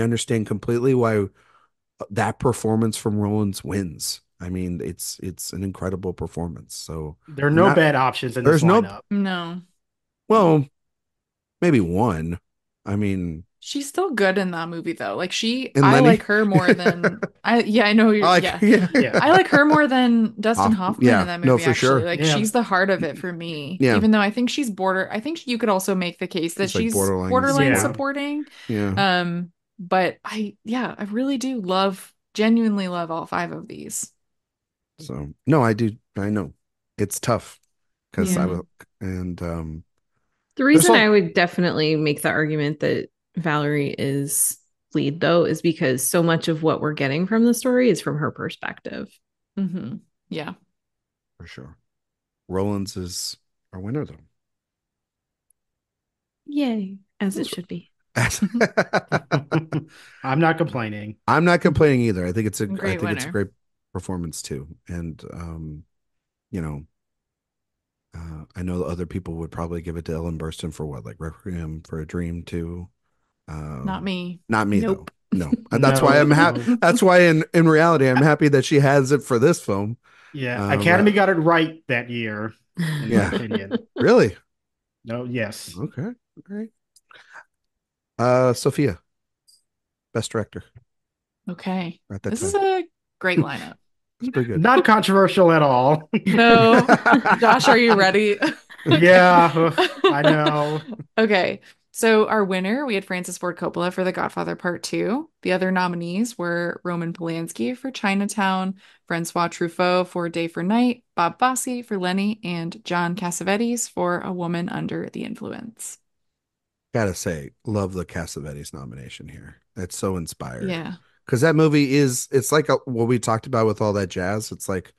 understand completely why that performance from Rollins wins. I mean, it's an incredible performance. So there are no bad options in this there's no, lineup. No. well, maybe one. I mean, She's still good in that movie though. Like And I Lenny? like her more than I know you're yeah. Yeah. I like her more than Dustin Hoffman yeah, in that no, movie for actually. sure. Like Yeah. she's the heart of it for me. Yeah. Even though I think I think you could also make the case that She's like she's borderline borderline Yeah. supporting. Yeah. But I really do genuinely love all five of these. So no, I do. I know it's tough, because I Yeah. will, and The there's reason all I would definitely make the argument that Valerie is lead, though, is because so much of what we're getting from the story is from her perspective. Yeah. for sure. Rollins is our winner, though. Yay, as it should be. I'm not complaining. I'm not complaining either. I Great think it's a winner. great performance too. And you know, I know other people would probably give it to Ellen Burstyn for what, like Requiem for a Dream too. Not me. Not me though. Nope. No, that's why No, I'm happy. no. That's why in reality, I'm happy that she has it for this film. Yeah, Right. Academy got it right that year, in my Yeah. opinion. Really? No, yes. Okay. All right. Sophia, Best Director. Okay. At that This is time, a great lineup. it's pretty good. Not controversial at all. No. Josh, are you ready? Yeah, I know. Okay. So our winner, we had Francis Ford Coppola for The Godfather Part II. The other nominees were Roman Polanski for Chinatown, Francois Truffaut for Day for Night, Bob Fosse for Lenny, and John Cassavetes for A Woman Under the Influence. Gotta say, love the Cassavetes nomination here. It's so inspired. Yeah. Because that movie it's like what we talked about with all that jazz. It's like,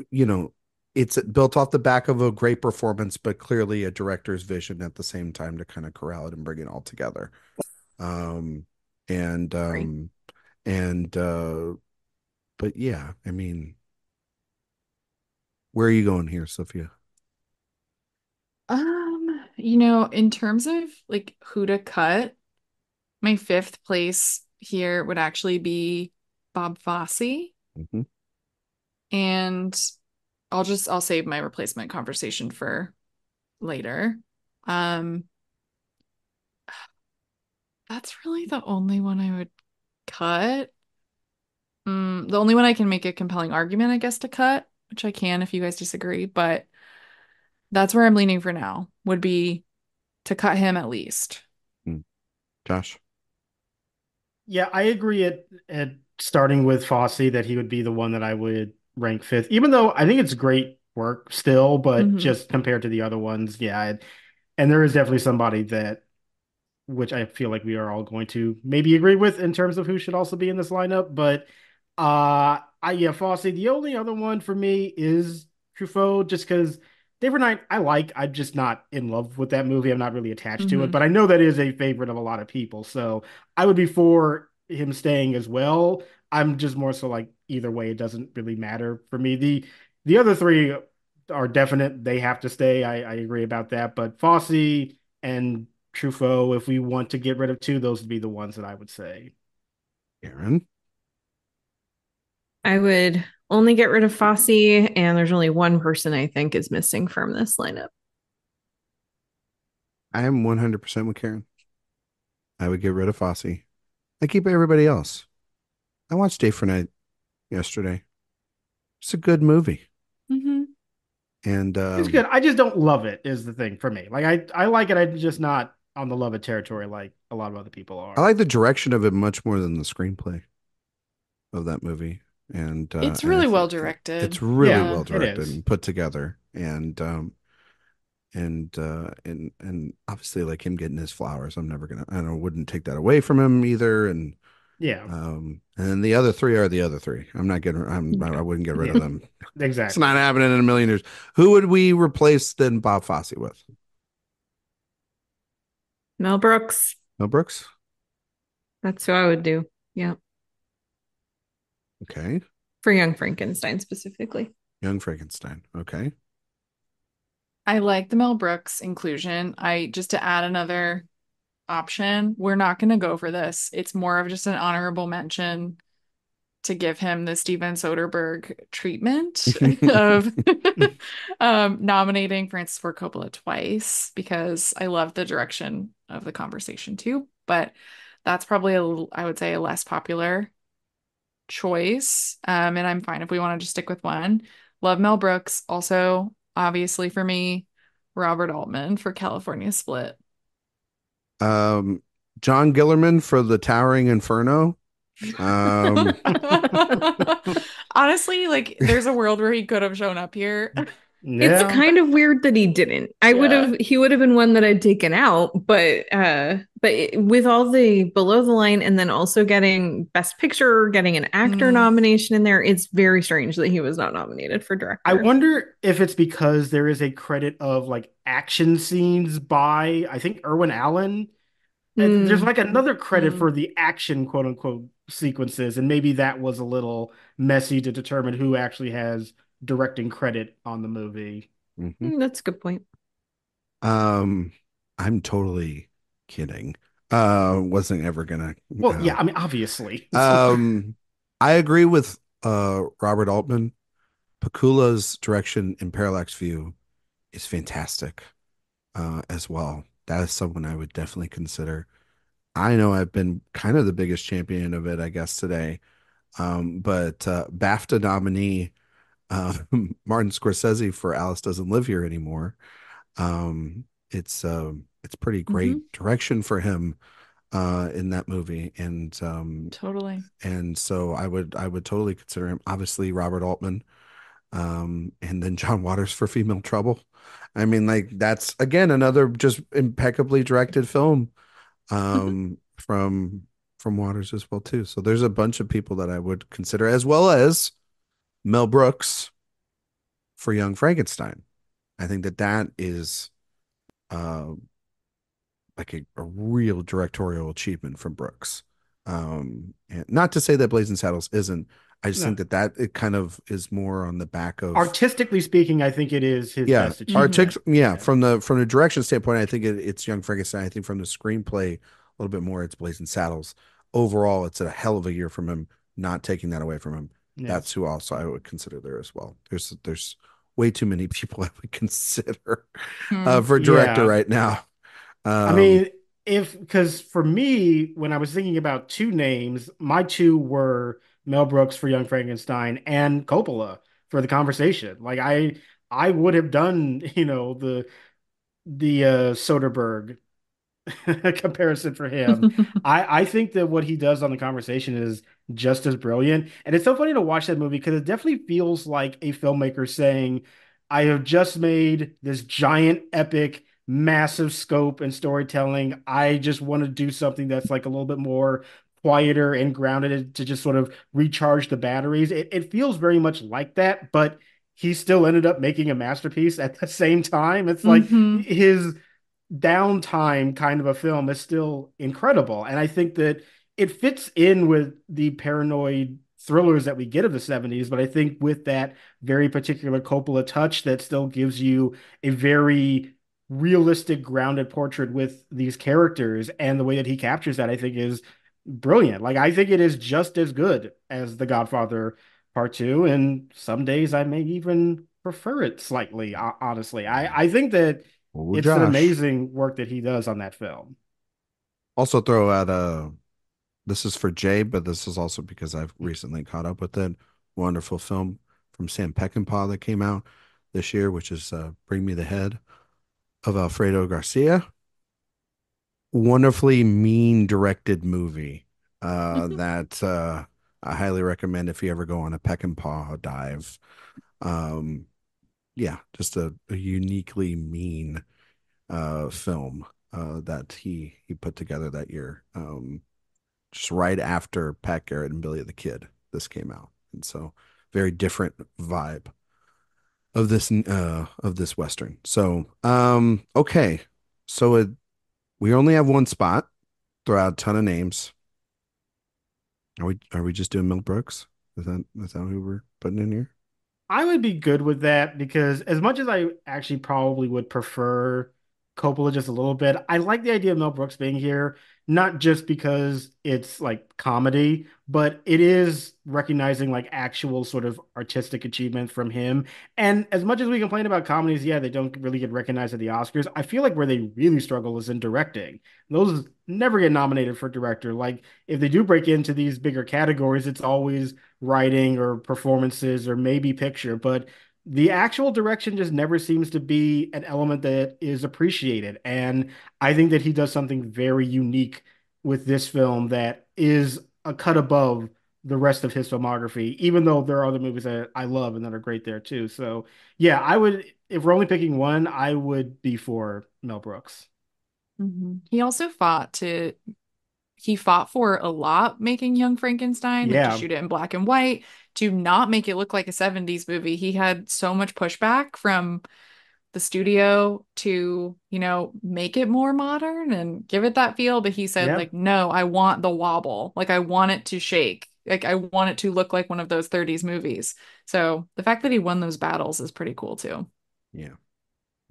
you know, it's built off the back of a great performance, but clearly a director's vision at the same time to kind of corral it and bring it all together. Um, and, Great. and, but yeah, I mean, where are you going here, Sophia? In terms of like who to cut, my fifth place here would actually be Bob Fosse. Mhm. And I'll save my replacement conversation for later. Um, that's really the only one I would cut. The only one I can make a compelling argument, I guess, to cut, which I can if you guys disagree, but that's where I'm leaning for now, would be to cut him at least. Josh? Yeah, I agree at starting with Fosse that he would be the one that I would rank fifth, even though I think it's great work still, but Mhm. just compared to the other ones, yeah. And there is definitely somebody that which I feel like we are all going to maybe agree with in terms of who should also be in this lineup. But yeah, Fosse. The only other one for me is Truffaut, just because Day for Night I like. I'm just not in love with that movie. I'm not really attached to it, Mhm. but I know that is a favorite of a lot of people. So I would be for him staying as well. I'm just more so like either way, it doesn't really matter for me. The other three are definite. They have to stay. I agree about that. But Fosse and Truffaut, if we want to get rid of two, those would be the ones that I would say. Aaron? I would only get rid of Fosse, and there's only one person I think is missing from this lineup. I am 100% with Karen. I would get rid of Fosse. I keep everybody else. I watched Day for Night yesterday. It's a good movie. Mhm. And It's good. I just don't love it, is the thing for me. Like I like it, I'm just not on the love it territory like a lot of other people I are. like the direction of it much more than the screenplay of that movie. It's And I really well think directed. it's really Yeah, well Yeah. it directed is. and put together. And obviously like him getting his flowers, I wouldn't take that away from him either. Yeah. And then the other three are the other three. I wouldn't get rid of Yeah. them. It's Exactly. not happening in a million years. Who would we replace then Bob Fosse with? Mel Brooks. Mel Brooks? That's who I would do. Yeah. Okay. For Young Frankenstein specifically. Young Frankenstein. Okay. I like the Mel Brooks inclusion. I just to add another option, we're not going to go for this. It's more of just an honorable mention to give him the Steven Soderbergh treatment of nominating Francis Ford Coppola twice because I love the direction of the conversation too. But that's probably I would say a less popular choice. And I'm fine if we want to just stick with one. Love Mel Brooks. Also, obviously for me, Robert Altman for California Split. um, John Gillerman for the Towering Inferno. Um, Honestly, like there's a world where he could have shown up here. It's Yeah. kind of weird that he didn't. Yeah. He would have been one that I'd taken out, with all the below the line and then also getting Best Picture, getting an actor Mm. nomination in there, it's very strange that he was not nominated for I director. wonder if it's because there is a credit of like action scenes by I think Irwin Allen There's Mm. like another credit Mm. for the action, quote unquote, sequences, and maybe that was a little messy to determine who actually has directing credit on the movie. Hmm. That's a good point. Um, I'm totally kidding. Wasn't ever gonna. Well, yeah, I mean, obviously. Um, I agree with Robert Altman. Pakula's direction in Parallax View is fantastic as well. That is someone I would definitely consider. I know I've been kind of the biggest champion of it, I guess, today. But BAFTA nominee uh, Martin Scorsese for Alice Doesn't Live Here Anymore. Um, it's pretty great Hmm. direction for him in that movie, Totally. and so I would totally consider him. Obviously, Robert Altman, and then John Waters for Female Trouble. I mean, like that's again another just impeccably directed film Hmm. from Waters as well too. So there's a bunch of people that I would consider, as well as Mel Brooks for Young Frankenstein. I think that that is uh, like a real directorial achievement from Brooks. And not to say that Blazing Saddles isn't. I just No. think that that it kind of is more on the back of Artistically speaking, I think it is his yeah, best Hmm. achievement. yeah. Yeah. From the direction standpoint, I think it's Young Frankenstein. I think from the screenplay, a little bit more, it's Blazing Saddles. Overall, it's a hell of a year from him. Not taking that away from him. Yeah. That's who also I would consider there as well. There's way too many people I would consider Hmm. for director Yeah. right now. I Um, mean, if because for me, when I was thinking about two names, my two were Mel Brooks for Young Frankenstein and Coppola for The Conversation. Like I would have done, the Soderbergh comparison for him. I think that what he does on The Conversation is just as brilliant. And it's so funny to watch that movie because it definitely feels like a filmmaker saying, I have just made this giant, epic, massive scope and storytelling. I just want to do something that's like a little bit more quieter and grounded to just sort of recharge the batteries. It feels very much like that, but he still ended up making a masterpiece at the same time. It's like Hmm. his downtime kind of a film is still incredible. And I think that it fits in with the paranoid thrillers that we get of the 70s, but I think with that very particular Coppola touch that still gives you a very realistic, grounded portrait with these characters, and the way that he captures that, I think is brilliant. Like I think it is just as good as The Godfather Part Two, and some days I may even prefer it slightly, honestly. I think that oh, it's an Josh. amazing work that he does on that film. Also throw out this is for Jay, but this is also because I've recently caught up with it. Wonderful film from Sam Peckinpah that came out this year, which is Bring Me the Head of Alfredo Garcia. Wonderfully mean directed movie that I highly recommend if you ever go on a Peckinpah dive. Um, yeah, just a uniquely mean film that he put together that year. Just right after Pat Garrett and Billy the Kid, this came out, and so very different vibe of this western. So okay, so we only have one spot. Throw out a ton of names. Are we just doing Mel Brooks? Is that who we're putting in here? I would be good with that because as much as I actually probably would prefer Coppola just a little bit, I like the idea of Mel Brooks being here, not just because it's like comedy, but it is recognizing like actual sort of artistic achievement from him. And as much as we complain about comedies, yeah, they don't really get recognized at the Oscars. I feel like where they really struggle is in directing. Those never get nominated for director. Like if they do break into these bigger categories, it's always writing or performances or maybe picture, but the actual direction just never seems to be an element that is appreciated. And I think that he does something very unique with this film that is a cut above the rest of his filmography, even though there are other movies that I love and that are great there too. So, yeah, I would, if we're only picking one, I would be for Mel Brooks. Hmm. He fought for a lot making Young Frankenstein, like to Yeah. shoot it in black and white, to not make it look like a 70s movie. He had so much pushback from the studio to, make it more modern and give it that feel. But he said, Yeah. like, no, I want the wobble. Like, I want it to shake. Like, I want it to look like one of those 30s movies. So the fact that he won those battles is pretty cool too. Yeah.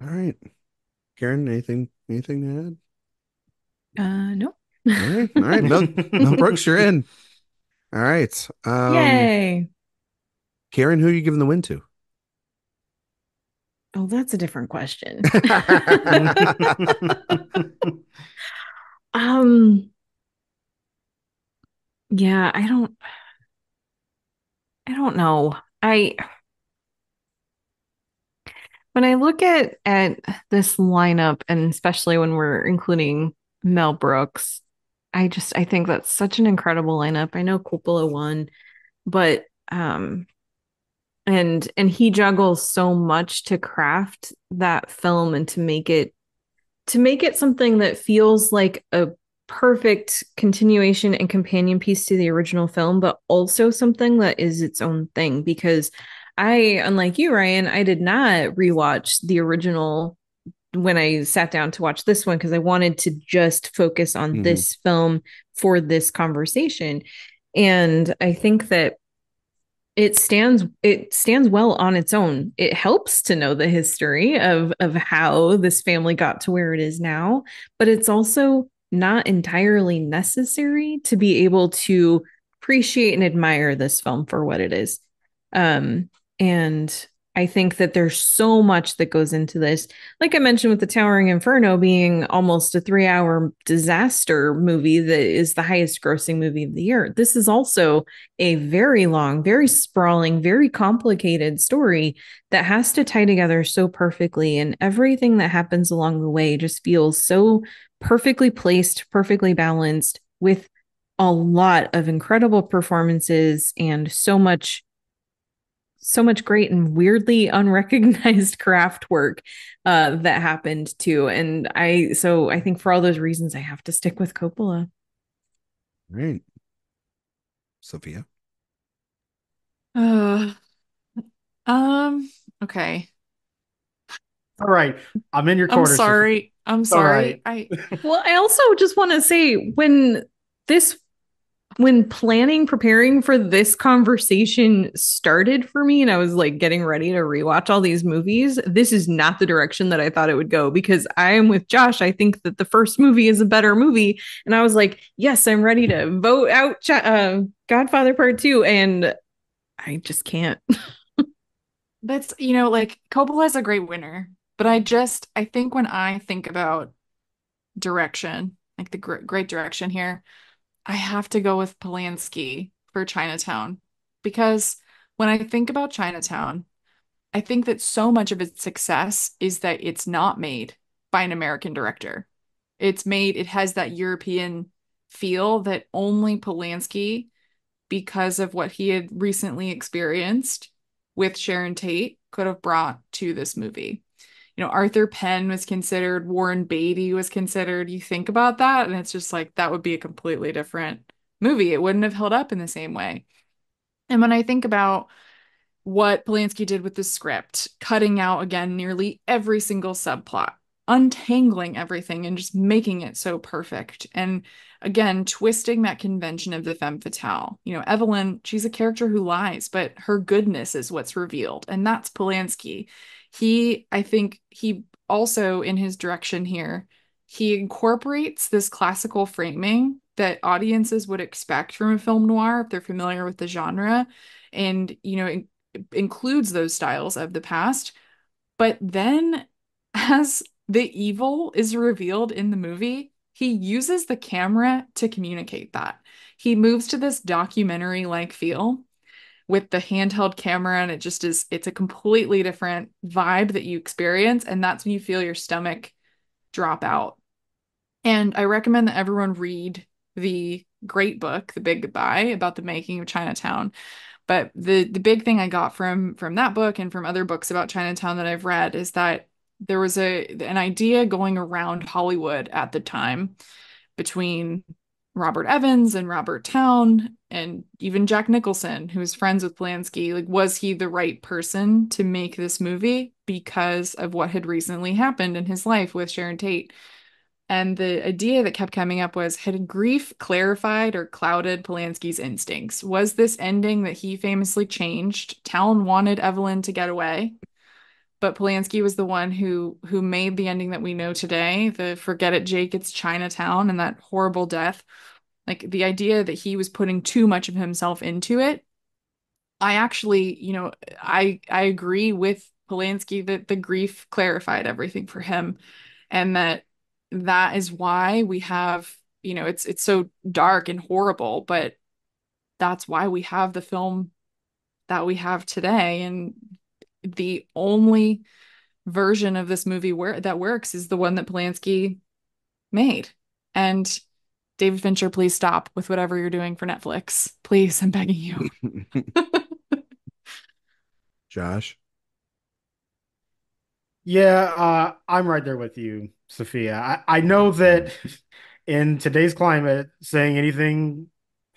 All right. Karen, anything to add? No. All right. All right. Mel Brooks, you're in. All right. Yay. Karen, who are you giving the win to? Oh, that's a different question. Yeah, I don't know. When I look at this lineup, and especially when we're including Mel Brooks, I think that's such an incredible lineup. I know Coppola won, but and he juggles so much to craft that film and to make it something that feels like a perfect continuation and companion piece to the original film, but also something that is its own thing. Because unlike you, Ryan, I did not rewatch the original when I sat down to watch this one because I wanted to just focus on this film for this conversation. And I think that it stands well on its own. It helps to know the history of how this family got to where it is now, but it's also not entirely necessary to be able to appreciate and admire this film for what it is. And I think that there's so much that goes into this. Like I mentioned with the Towering Inferno being almost a 3-hour disaster movie that is the highest grossing movie of the year. This is also a very long, very sprawling, very complicated story that has to tie together so perfectly. And everything that happens along the way just feels so perfectly placed, perfectly balanced, with a lot of incredible performances and so much great and weirdly unrecognized craft work that happened too. And I think for all those reasons, I have to stick with Coppola. Right. Sophia. Uh, okay. All right. I'm in your I'm corner, Sophia. sorry. I'm All right. sorry. Well, I also just want to say when preparing for this conversation started for me and I was like getting ready to rewatch all these movies, this is not the direction that I thought it would go because I am with Josh. I think that the first movie is a better movie. And I was like, yes, I'm ready to vote out Godfather Part II. And I just can't. That's, like Coppola's a great winner, but I think when I think about direction, like the great direction here, I have to go with Polanski for Chinatown because when I think about Chinatown, I think that so much of its success is that it's not made by an American director. It has that European feel that only Polanski, because of what he had recently experienced with Sharon Tate, could have brought to this movie. Arthur Penn was considered, Warren Beatty was considered. You think about that, and it's just like that would be a completely different movie. It wouldn't have held up in the same way. And when I think about what Polanski did with the script, cutting out again nearly every single subplot, untangling everything and just making it so perfect. And again, twisting that convention of the femme fatale. Evelyn, she's a character who lies, but her goodness is what's revealed. And that's Polanski. I think he also, in his direction here, he incorporates this classical framing that audiences would expect from a film noir if they're familiar with the genre. And, includes those styles of the past. But then, as the evil is revealed in the movie, he uses the camera to communicate that. He moves to this documentary-like feel with the handheld camera, and it's a completely different vibe that you experience, and that's when you feel your stomach drop out. And I recommend that everyone read the great book, The Big Goodbye, about the making of Chinatown. But the big thing I got from that book and from other books about Chinatown that I've read is that there was an idea going around Hollywood at the time between Robert Evans and Robert Towne and even Jack Nicholson, who was friends with Polanski. Like, was he the right person to make this movie because of what had recently happened in his life with Sharon Tate? And the idea that kept coming up was, had grief clarified or clouded Polanski's instincts? Was this ending that he famously changed? Towne wanted Evelyn to get away, but Polanski was the one who made the ending that we know today, the forget it, Jake, it's Chinatown, and that horrible death. Like the idea that he was putting too much of himself into it. I actually, I agree with Polanski that the grief clarified everything for him, and that is why we have, it's so dark and horrible, but that's why we have the film that we have today. And the only version of this movie that works is the one that Polanski made. And David Fincher, please stop with whatever you're doing for Netflix. Please, I'm begging you. Josh. Yeah, I'm right there with you, Sophia. I know that in today's climate, saying anything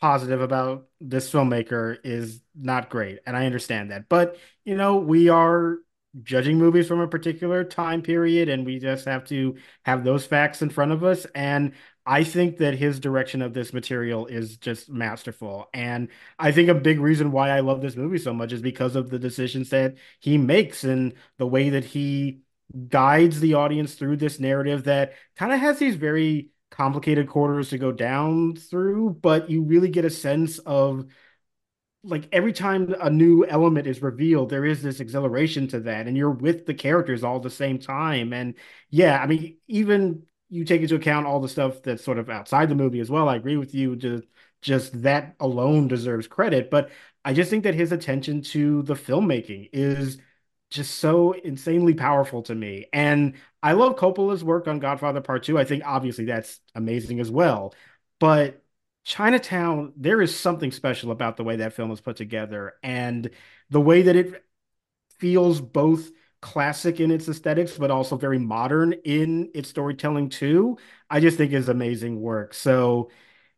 positive about this filmmaker is not great, and I understand that. But, we are judging movies from a particular time period, and we just have to have those facts in front of us. And I think that his direction of this material is just masterful. And I think a big reason why I love this movie so much is because of the decisions that he makes and the way that he guides the audience through this narrative that kind of has these very complicated quarters to go down through, but you really get a sense of, like, every time a new element is revealed, there is this exhilaration to that, and you're with the characters all at the same time. And yeah, I mean, even you take into account all the stuff that's sort of outside the movie as well. I agree with you. Just that alone deserves credit. But I just think that his attention to the filmmaking is just so insanely powerful to me. And I love Coppola's work on Godfather Part II. I think obviously that's amazing as well. But Chinatown, there is something special about the way that film is put together and the way that it feels both classic in its aesthetics, but also very modern in its storytelling too. I just think is amazing work. So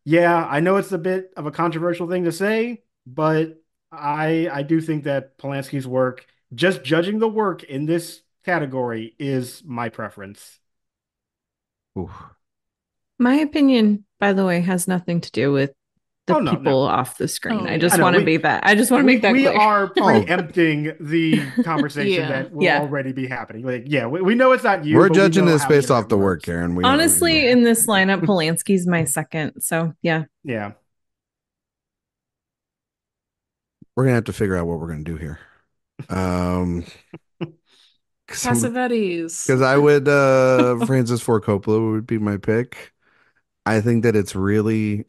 yeah, I know it's a bit of a controversial thing to say, but I do think that Polanski's work, just judging the work in this category, is my preference. Ooh. My opinion, by the way, has nothing to do with the Oh no, people no. off the screen. Oh I I just yeah. know want to be that. I just want to make that we clear. are Oh, preempting the conversation Yeah. that will Yeah. already be happening. Like, yeah, we know it's not you, we're but we judging know this how the based off internet the work, works. Karen. We don't. Honestly, in this lineup, Polanski's my second. So yeah. Yeah. We're gonna have to figure out what we're gonna do here. Um, Cassavetes. because I would Francis Ford Coppola would be my pick. I think that it's really,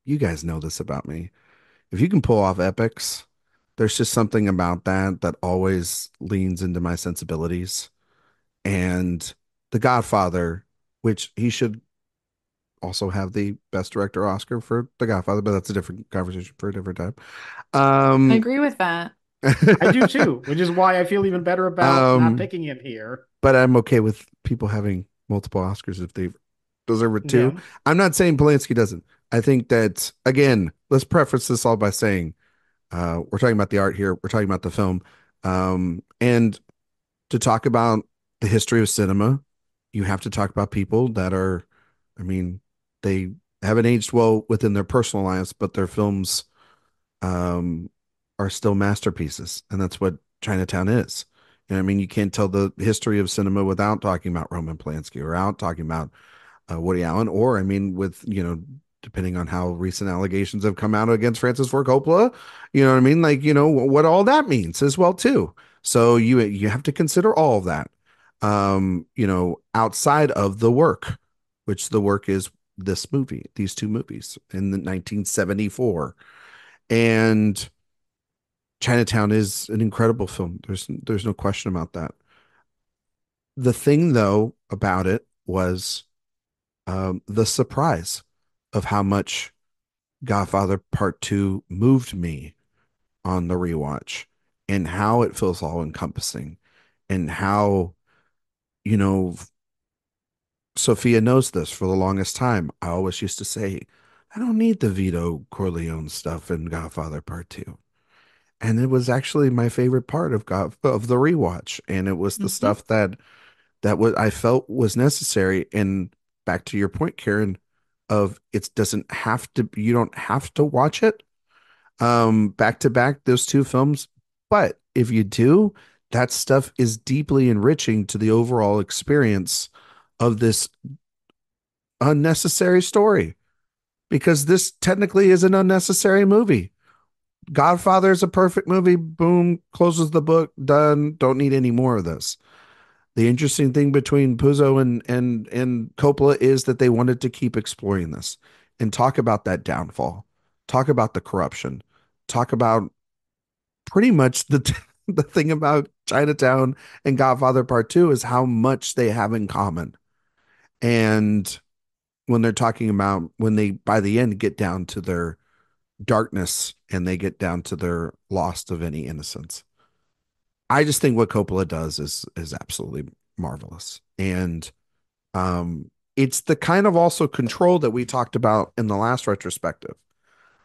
you guys know this about me. If you can pull off epics, there's just something about that that always leans into my sensibilities. And The Godfather, which he should also have the Best Director Oscar for The Godfather, but that's a different conversation for a different time. I Um, agree with that. I do too, which is why I feel even better about not um, picking him here. but I'm okay with people having multiple Oscars if they deserve it too. Yeah. I'm not saying Polanski doesn't. I think that, again, let's preface this all by saying we're talking about the art here, we're talking about the film. And to talk about the history of cinema, you have to talk about people that are, I mean, they haven't aged well within their personal lives, but their films um, are still masterpieces. And that's what Chinatown is. You know, I mean, you can't tell the history of cinema without talking about Roman Polanski or without talking about Woody Allen, or I mean, with depending on how recent allegations have come out against Francis Ford Coppola, you know what I mean? Like, what all that means as well too. So you have to consider all of that. Outside of the work, which the work is this movie, these two movies in the 1974. And Chinatown is an incredible film. There's no question about that. The thing though about it was the surprise of how much Godfather Part II moved me on the rewatch and how it feels all encompassing and how, you know, Sophia knows this. For the longest time, I always used to say, I don't need the Vito Corleone stuff in Godfather Part II. And it was actually my favorite part of the rewatch. And it was the Mhm. stuff that was I felt was necessary. And back to your point, Karen, of it doesn't have to, you don't have to watch it back to back, those two films. But if you do, that stuff is deeply enriching to the overall experience of this unnecessary story, because this technically is an unnecessary movie. Godfather is a perfect movie. Boom, closes the book, done. Don't need any more of this. The interesting thing between Puzo and Coppola is that they wanted to keep exploring this and talk about that downfall, talk about the corruption, talk about pretty much the thing about Chinatown and Godfather Part Two is how much they have in common. And when they're talking about when they by the end get down to their darkness and they get down to their lost of any innocence. I just think what Coppola does is absolutely marvelous. And it's the kind of also control that we talked about in the last retrospective.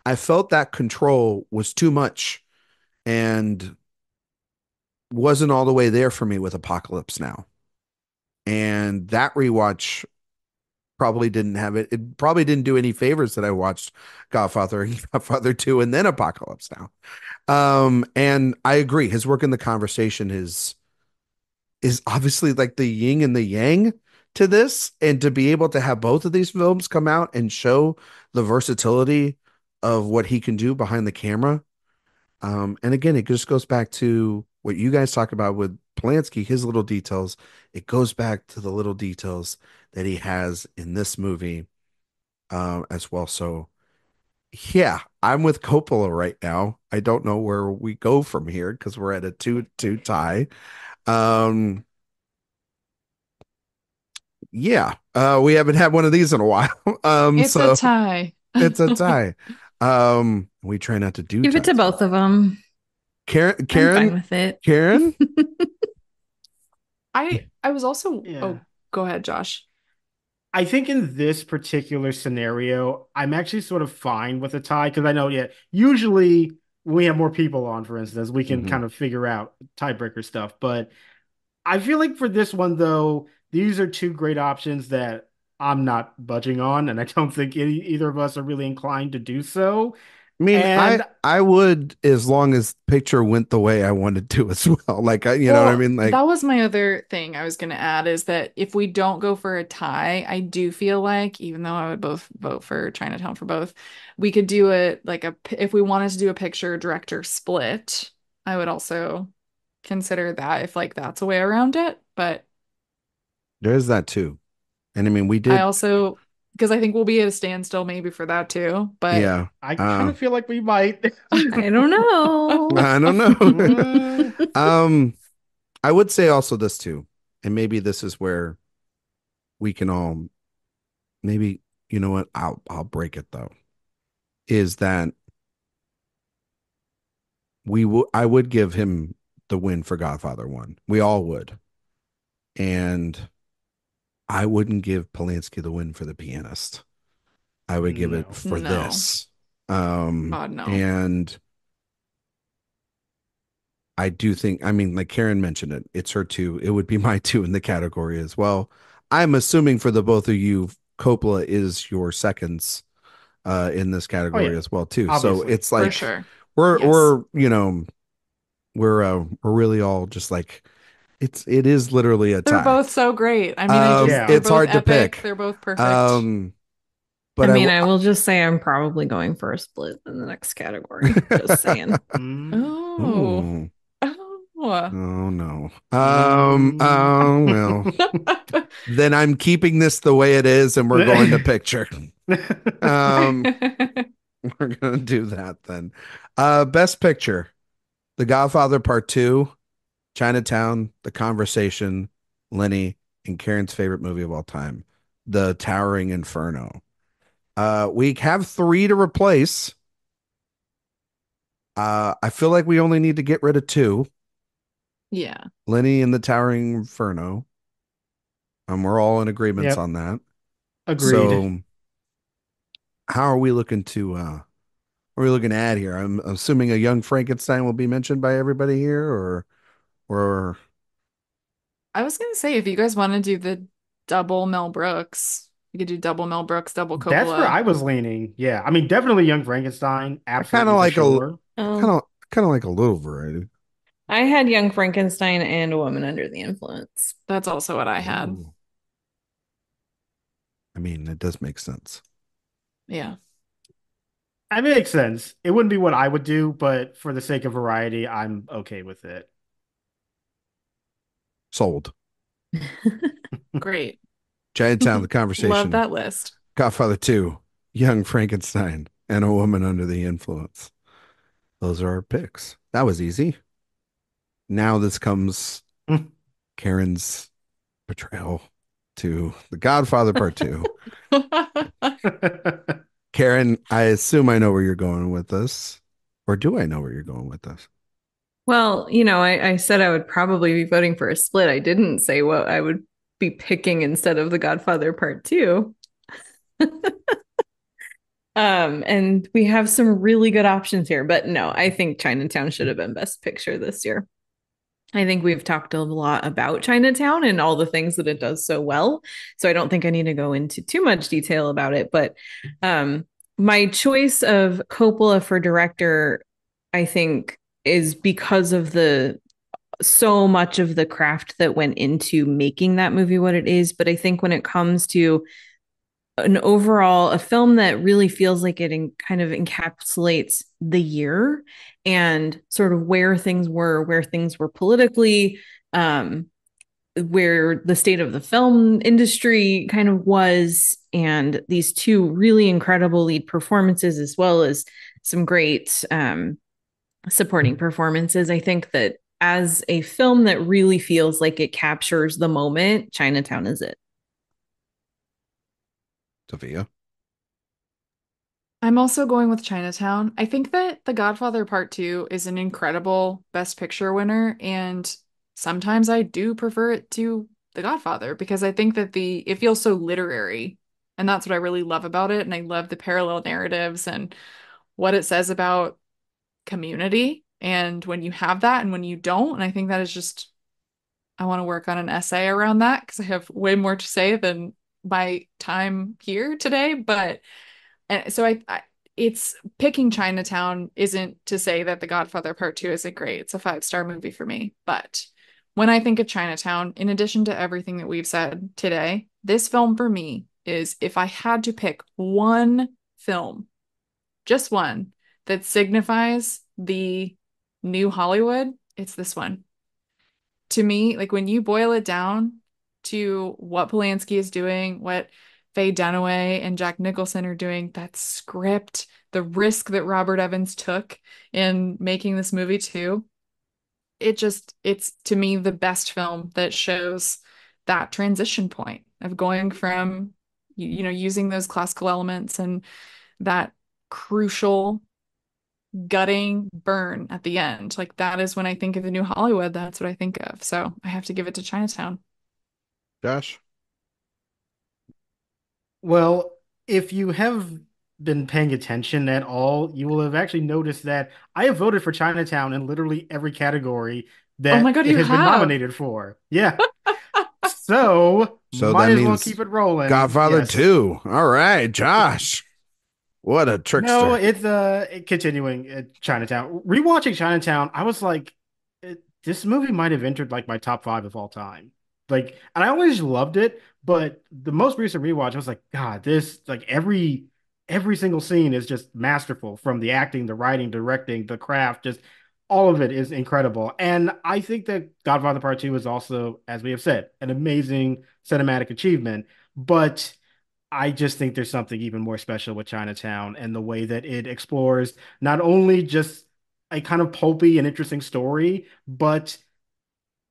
I felt that control was too much and wasn't all the way there for me with Apocalypse Now. And that rewatch probably didn't have it. It probably didn't do any favors that I watched Godfather and Godfather 2 and then Apocalypse Now. And I agree. His work in the conversation is obviously like the yin and the yang to this. And to be able to have both of these films come out and show the versatility of what he can do behind the camera. And again, it just goes back to what you guys talk about with Polanski, his little details. It goes back to the little details that he has in this movie as well. So yeah, I'm with Coppola right now. I don't know where we go from here because we're at a 2-2 tie. Um, yeah, we haven't had one of these in a while. It's a So tie. it's a tie. We try not to do Give it to ties. both of them. Karen, I'm fine Karen, with it. Karen. I was also, Yeah. oh, go ahead, Josh. I think in this particular scenario, I'm actually sort of fine with a tie because I know, yeah, usually when we have more people on, for instance, we can Mhm. kind of figure out tiebreaker stuff. But I feel like for this one, though, these are two great options that I'm not budging on, and I don't think either of us are really inclined to do so. I mean, I And I would as long as picture went the way I wanted to as well. Like you know what I Well, mean? Like that was my other thing I was going to add is that if we don't go for a tie, I do feel like, even though I would both vote for Chinatown for both, we could do it like if we wanted to do a picture director split, I would also consider that if like that's a way around it. But there's that too. And I mean, we I did, also, because I think we'll be at a standstill maybe for that too. But yeah. I kind of feel like we might. I don't know. I don't know. Mm, um, I would say also this too, and maybe this is where we can all maybe you know what I'll break it though. Is that I would give him the win for Godfather 1. We all would. And I wouldn't give Polanski the win for The Pianist. I would give it no. for no, this. God, no. And I do think, I mean, like Karen mentioned it, it's her two. It would be my two in the category as well. I'm assuming for the both of you, Coppola is your seconds in this Oh yeah, category as well too. So obviously. it's For like sure. we're Yes. we're you know we're really all just like it is literally a They're tie. both so great. I mean, Yeah. they're It's both hard to epic. pick. They're both perfect. Um, I but mean, I will just say I'm probably going for a split in the next category. Just saying. Mm, Oh. Oh, Oh. oh no. mm. Oh well. Then I'm keeping this the way it is, and we're going to picture. Um, we're gonna do that then. Best picture: The Godfather Part Two, Chinatown, The Conversation, Lenny, and Karen's favorite movie of all time, The Towering Inferno. We have three to replace. I feel like we only need to get rid of two: Yeah. Lenny and The Towering Inferno. We're all in agreements Yep. on that. Agreed. So how are we looking to what are we looking at here? I'm assuming a young Frankenstein will be mentioned by everybody here, or I was gonna say if you guys want to do the double Mel Brooks, you could do double Mel Brooks, double That's where Coppola. I was leaning. Yeah. I mean, definitely Young Frankenstein. I kind Absolutely of for like a sure. kind Oh, of kind of like a little variety. I had Young Frankenstein and A Woman Under the Influence. That's also what I had. Ooh. I mean, it does make sense. Yeah. I mean, it makes sense. It wouldn't be what I would do, but for the sake of variety, I'm okay with it. Sold. Great. Chinatown, the Love conversation. that list. Godfather 2, Young Frankenstein, and A Woman Under the Influence. Those are our picks. That was easy. Now this comes Karen's betrayal to The Godfather Part 2. Karen, I assume I know where you're going with this. Or do I know where you're going with this? Well, I said I would probably be voting for a split. I didn't say what I would be picking instead of The Godfather Part Two. And we have some really good options here, but no, I think Chinatown should have been Best Picture this year. I think we've talked a lot about Chinatown and all the things that it does so well. So I don't think I need to go into too much detail about it. But my choice of Coppola for director, I think, is because of the so much of the craft that went into making that movie what it is. But I think when it comes to an overall a film that really feels like kind of encapsulates the year and sort of where things were politically, where the state of the film industry kind of was, and these two really incredible lead performances as well as some great supporting performances. I think that as a film that really feels like it captures the moment, Chinatown is it. Sophia. I'm also going with Chinatown. I think that The Godfather Part 2 is an incredible Best Picture winner, and sometimes I do prefer it to The Godfather because I think that it feels so literary, and that's what I really love about it. And I love the parallel narratives and what it says about community. And when you have that and when you don't, and I think that is just I want to work on an essay around that because I have way more to say than my time here today, but and so it's picking Chinatown isn't to say that The Godfather Part 2 isn't great. It's a five-star movie for me. But when I think of Chinatown, in addition to everything that we've said today, this film for me is if I had to pick one film, just one, that signifies the new Hollywood, it's this one. To me, like when you boil it down to what Polanski is doing, what Faye Dunaway and Jack Nicholson are doing, that script, the risk that Robert Evans took in making this movie too, it's to me the best film that shows that transition point of going from, using those classical elements and that crucial gutting burn at the end. Like that is when I think of the new Hollywood, that's what I think of. So I have to give it to Chinatown. Josh. Well, if you have been paying attention at all, you will have actually noticed that I have voted for Chinatown in literally every category Oh my that God, it you has been have. nominated for. Yeah. So So might that as well keep means it rolling. Godfather Yes. 2. All right, Josh. What a No, trickster. it's continuing Chinatown. Rewatching Chinatown, I was like, this movie might have entered like my top five of all time. Like, and I always loved it, but the most recent rewatch, I was like, God, this like every single scene is just masterful from the acting, the writing, directing, the craft, just all of it is incredible. And I think that Godfather Part 2 is also, as we have said, an amazing cinematic achievement. But I just think there's something even more special with Chinatown and the way that it explores not only just a kind of pulpy and interesting story, but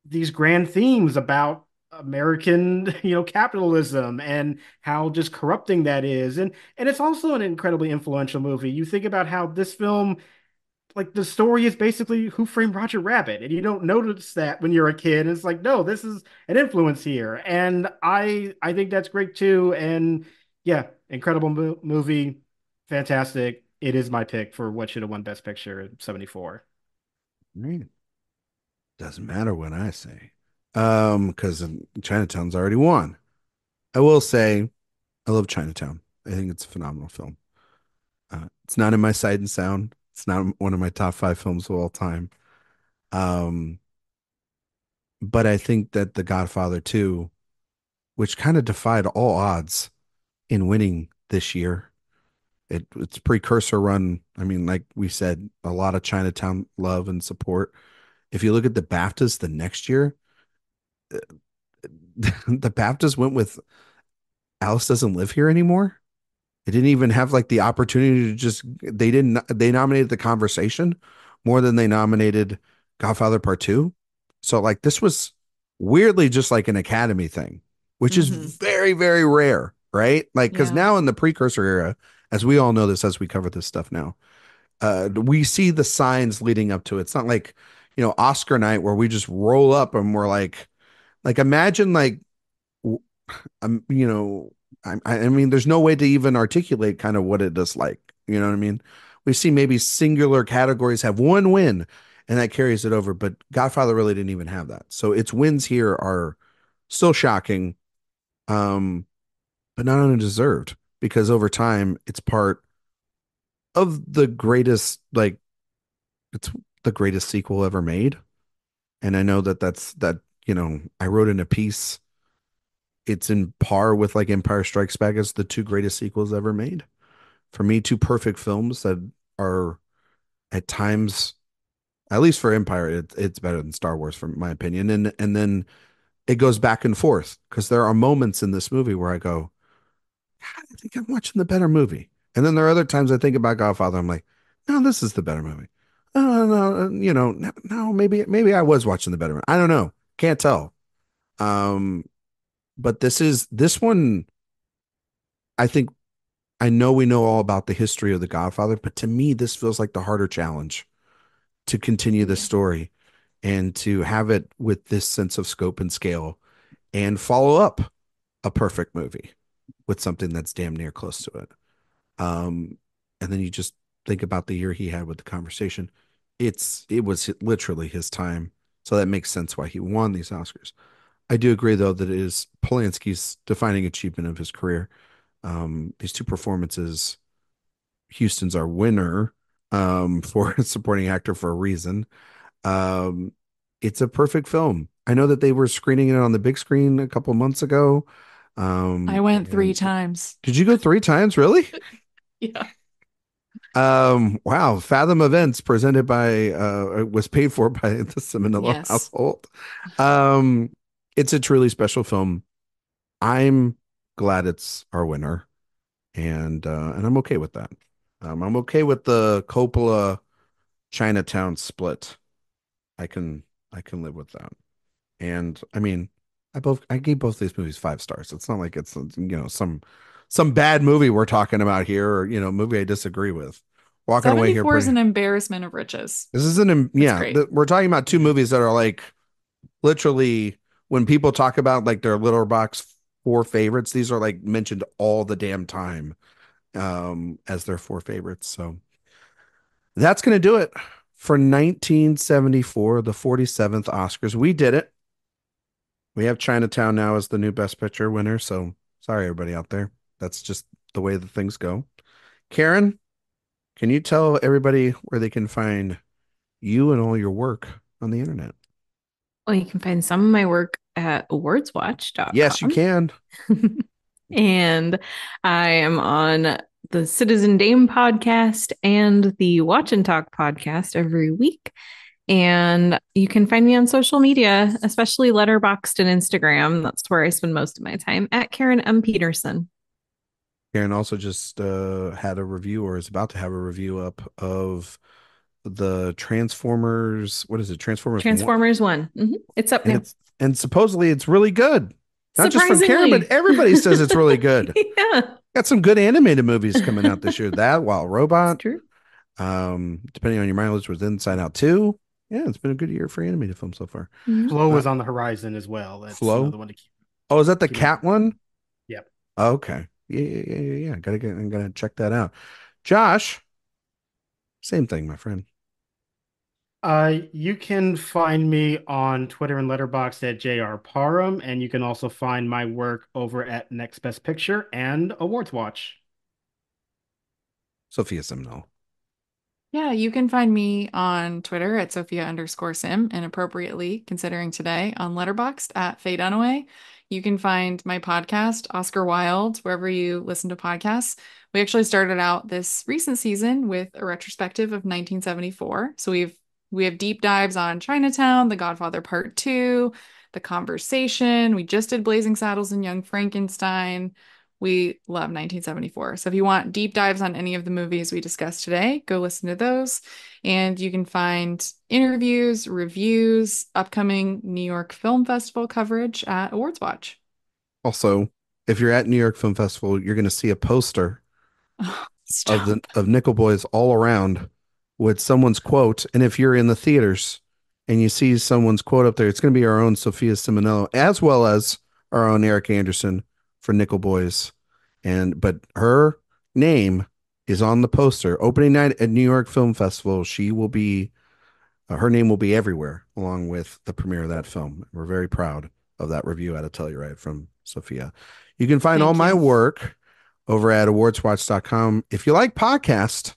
these grand themes about American, capitalism and how just corrupting that is. And it's also an incredibly influential movie. You think about how this film like the story is basically Who Framed Roger Rabbit, and you don't notice that when you're a kid. It's like, no, this is an influence here, and I think that's great too. And yeah, incredible movie, fantastic. It is my pick for what should have won Best Picture in '74. Right. Doesn't matter what I say. Because Chinatown's already won. I will say I love Chinatown. I think it's a phenomenal film. It's not in my Sight and Sound. It's not one of my top 5 films of all time. Um, but I think that The Godfather 2, which kind of defied all odds in winning this year, it's precursor run. I mean, like we said, a lot of Chinatown love and support. If you look at the BAFTAs the next year, the BAFTAs went with Alice Doesn't Live Here Anymore. It didn't even have like the opportunity to just they nominated The Conversation more than they nominated Godfather Part 2. So like this was weirdly just like an Academy thing, which is very, very rare, right? Like because now in the precursor era, as we all know this as we cover this stuff now, we see the signs leading up to it. It's not like, Oscar night where we just roll up and we're like imagine like you know, I mean, there's no way to even articulate kind of what it is like. You know what I mean? We see maybe singular categories have one win and that carries it over, but Godfather really didn't even have that. So its wins here are still shocking, but not undeserved because over time it's part of the greatest, like, it's the greatest sequel ever made. And I know I wrote in a piece, it's in par with like Empire Strikes Back as the 2 greatest sequels ever made. For me, 2 perfect films that are at times, at least for Empire, it's better than Star Wars, from my opinion. And then it goes back and forth because there are moments in this movie where I go, God, I think I'm watching the better movie. And then there are other times I think about Godfather, I'm like, no, this is the better movie. Oh no, no, maybe I was watching the better one. I don't know. Can't tell. But this one, I think I know we know all about the history of The Godfather, but to me, this feels like the harder challenge to continue the story and to have it with this sense of scope and scale and follow up a perfect movie with something that's damn near close to it. And then you just think about the year he had with The Conversation. It was literally his time. So that makes sense why he won these Oscars. I do agree, though, that it is Polanski's defining achievement of his career. These 2 performances, Houston's our winner for supporting actor for a reason. It's a perfect film. I know that they were screening it on the big screen a couple months ago. I went 3 times. Did you go 3 times? Really? Yeah. Wow. Fathom Events presented by was paid for by the Ciminello household. It's a truly special film. I'm glad it's our winner, and I'm okay with that. I'm okay with the Coppola Chinatown split. I can live with that. And I mean, I gave both these movies 5 stars. It's not like it's some bad movie we're talking about here, or movie I disagree with. Walking away here 74 is an embarrassment of riches. This is we're talking about 2 movies that are like literally when people talk about like their Letterboxd 4 favorites, these are like mentioned all the damn time as their 4 favorites. So that's going to do it for 1974, the 47th Oscars. We did it. We have Chinatown now as the new Best Picture winner. So sorry, everybody out there. That's just the way that things go. Karen, can you tell everybody where they can find you and all your work on the internet? Well, you can find some of my work at awardswatch.com. Yes, you can. And I am on the Citizen Dame podcast and the Watch and Talk podcast every week. And you can find me on social media, especially Letterboxd and Instagram. That's where I spend most of my time, at Karen M. Peterson. Karen also just had a review, or is about to have a review up of the Transformers. What is it? Transformers 1. Mm-hmm. It's up now. And supposedly it's really good. Not just from Karen, but everybody says it's really good. Yeah. Got some good animated movies coming out this year. That Wild Robot. That's true. Depending on your mileage, was Inside Out 2. Yeah, it's been a good year for animated film so far. Mhm. Flow Uh, is on the horizon as well. That's Flow. another one to Oh, is that the keep an eye cat on. one? Yep. Okay. Yeah. I'm gonna check that out. Josh, same thing, my friend. You can find me on Twitter and Letterboxd at JR Parham, and you can also find my work over at Next Best Picture and AwardsWatch. Sophia Ciminello. Yeah, you can find me on Twitter at Sophia_Sim and appropriately considering today on Letterboxd at Faye Dunaway. You can find my podcast, Oscar Wilde, wherever you listen to podcasts. We actually started out this recent season with a retrospective of 1974. So we have deep dives on Chinatown, The Godfather Part II, The Conversation. We just did Blazing Saddles and Young Frankenstein. We love 1974. So if you want deep dives on any of the movies we discussed today, go listen to those. And you can find interviews, reviews, upcoming New York Film Festival coverage at AwardsWatch. Also, if you're at New York Film Festival, you're going to see a poster Oh, of the stop. of Nickel Boys all around with someone's quote. And if you're in the theaters and you see someone's quote up there, it's going to be our own Sophia Simonello, as well as our own Eric Anderson for Nickel Boys. But her name is on the poster. Opening night at New York Film Festival, she will be her name will be everywhere along with the premiere of that film. We're very proud of that review out of Telluride from Sophia. You can find all Thank my you. work over at awardswatch.com. If you like podcasts,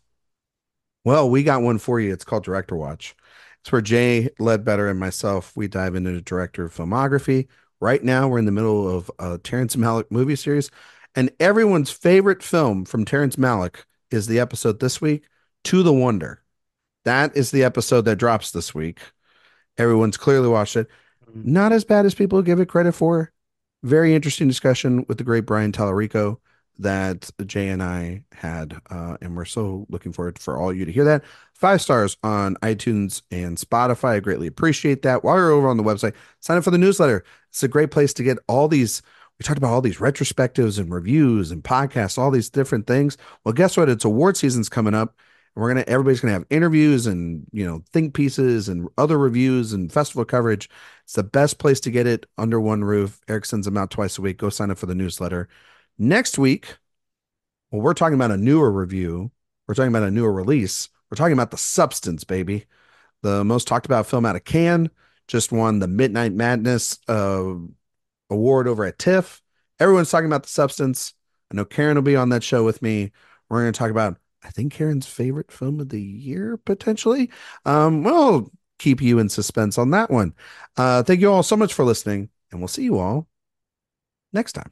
well, we got one for you. It's called Director Watch. It's where Jay Ledbetter and myself, we dive into the director of filmography. Right now, we're in the middle of a Terrence Malick movie series, and everyone's favorite film from Terrence Malick is the episode this week, To the Wonder. That is the episode that drops this week. Everyone's clearly watched it. Mhm. Not as bad as people give it credit for. Very interesting discussion with the great Brian Tallarico that Jay and I had. And we're so looking forward for all you to hear that. 5 stars on iTunes and Spotify. I greatly appreciate that. While you're over on the website, sign up for the newsletter. It's a great place to get all these. We talked about all these retrospectives and reviews and podcasts, all these different things. Well, guess what? It's award season's coming up. And everybody's gonna have interviews and think pieces and other reviews and festival coverage. It's the best place to get it under one roof. Eric sends them out twice a week. Go sign up for the newsletter. Next week, well, we're talking about a newer review. We're talking about a newer release. We're talking about The Substance, baby. The most talked about film out of Cannes. Just won the Midnight Madness award over at TIFF. Everyone's talking about The Substance. I know Karen will be on that show with me. We're going to talk about, I think, Karen's favorite film of the year, potentially. We'll keep you in suspense on that one. Thank you all so much for listening, and we'll see you all next time.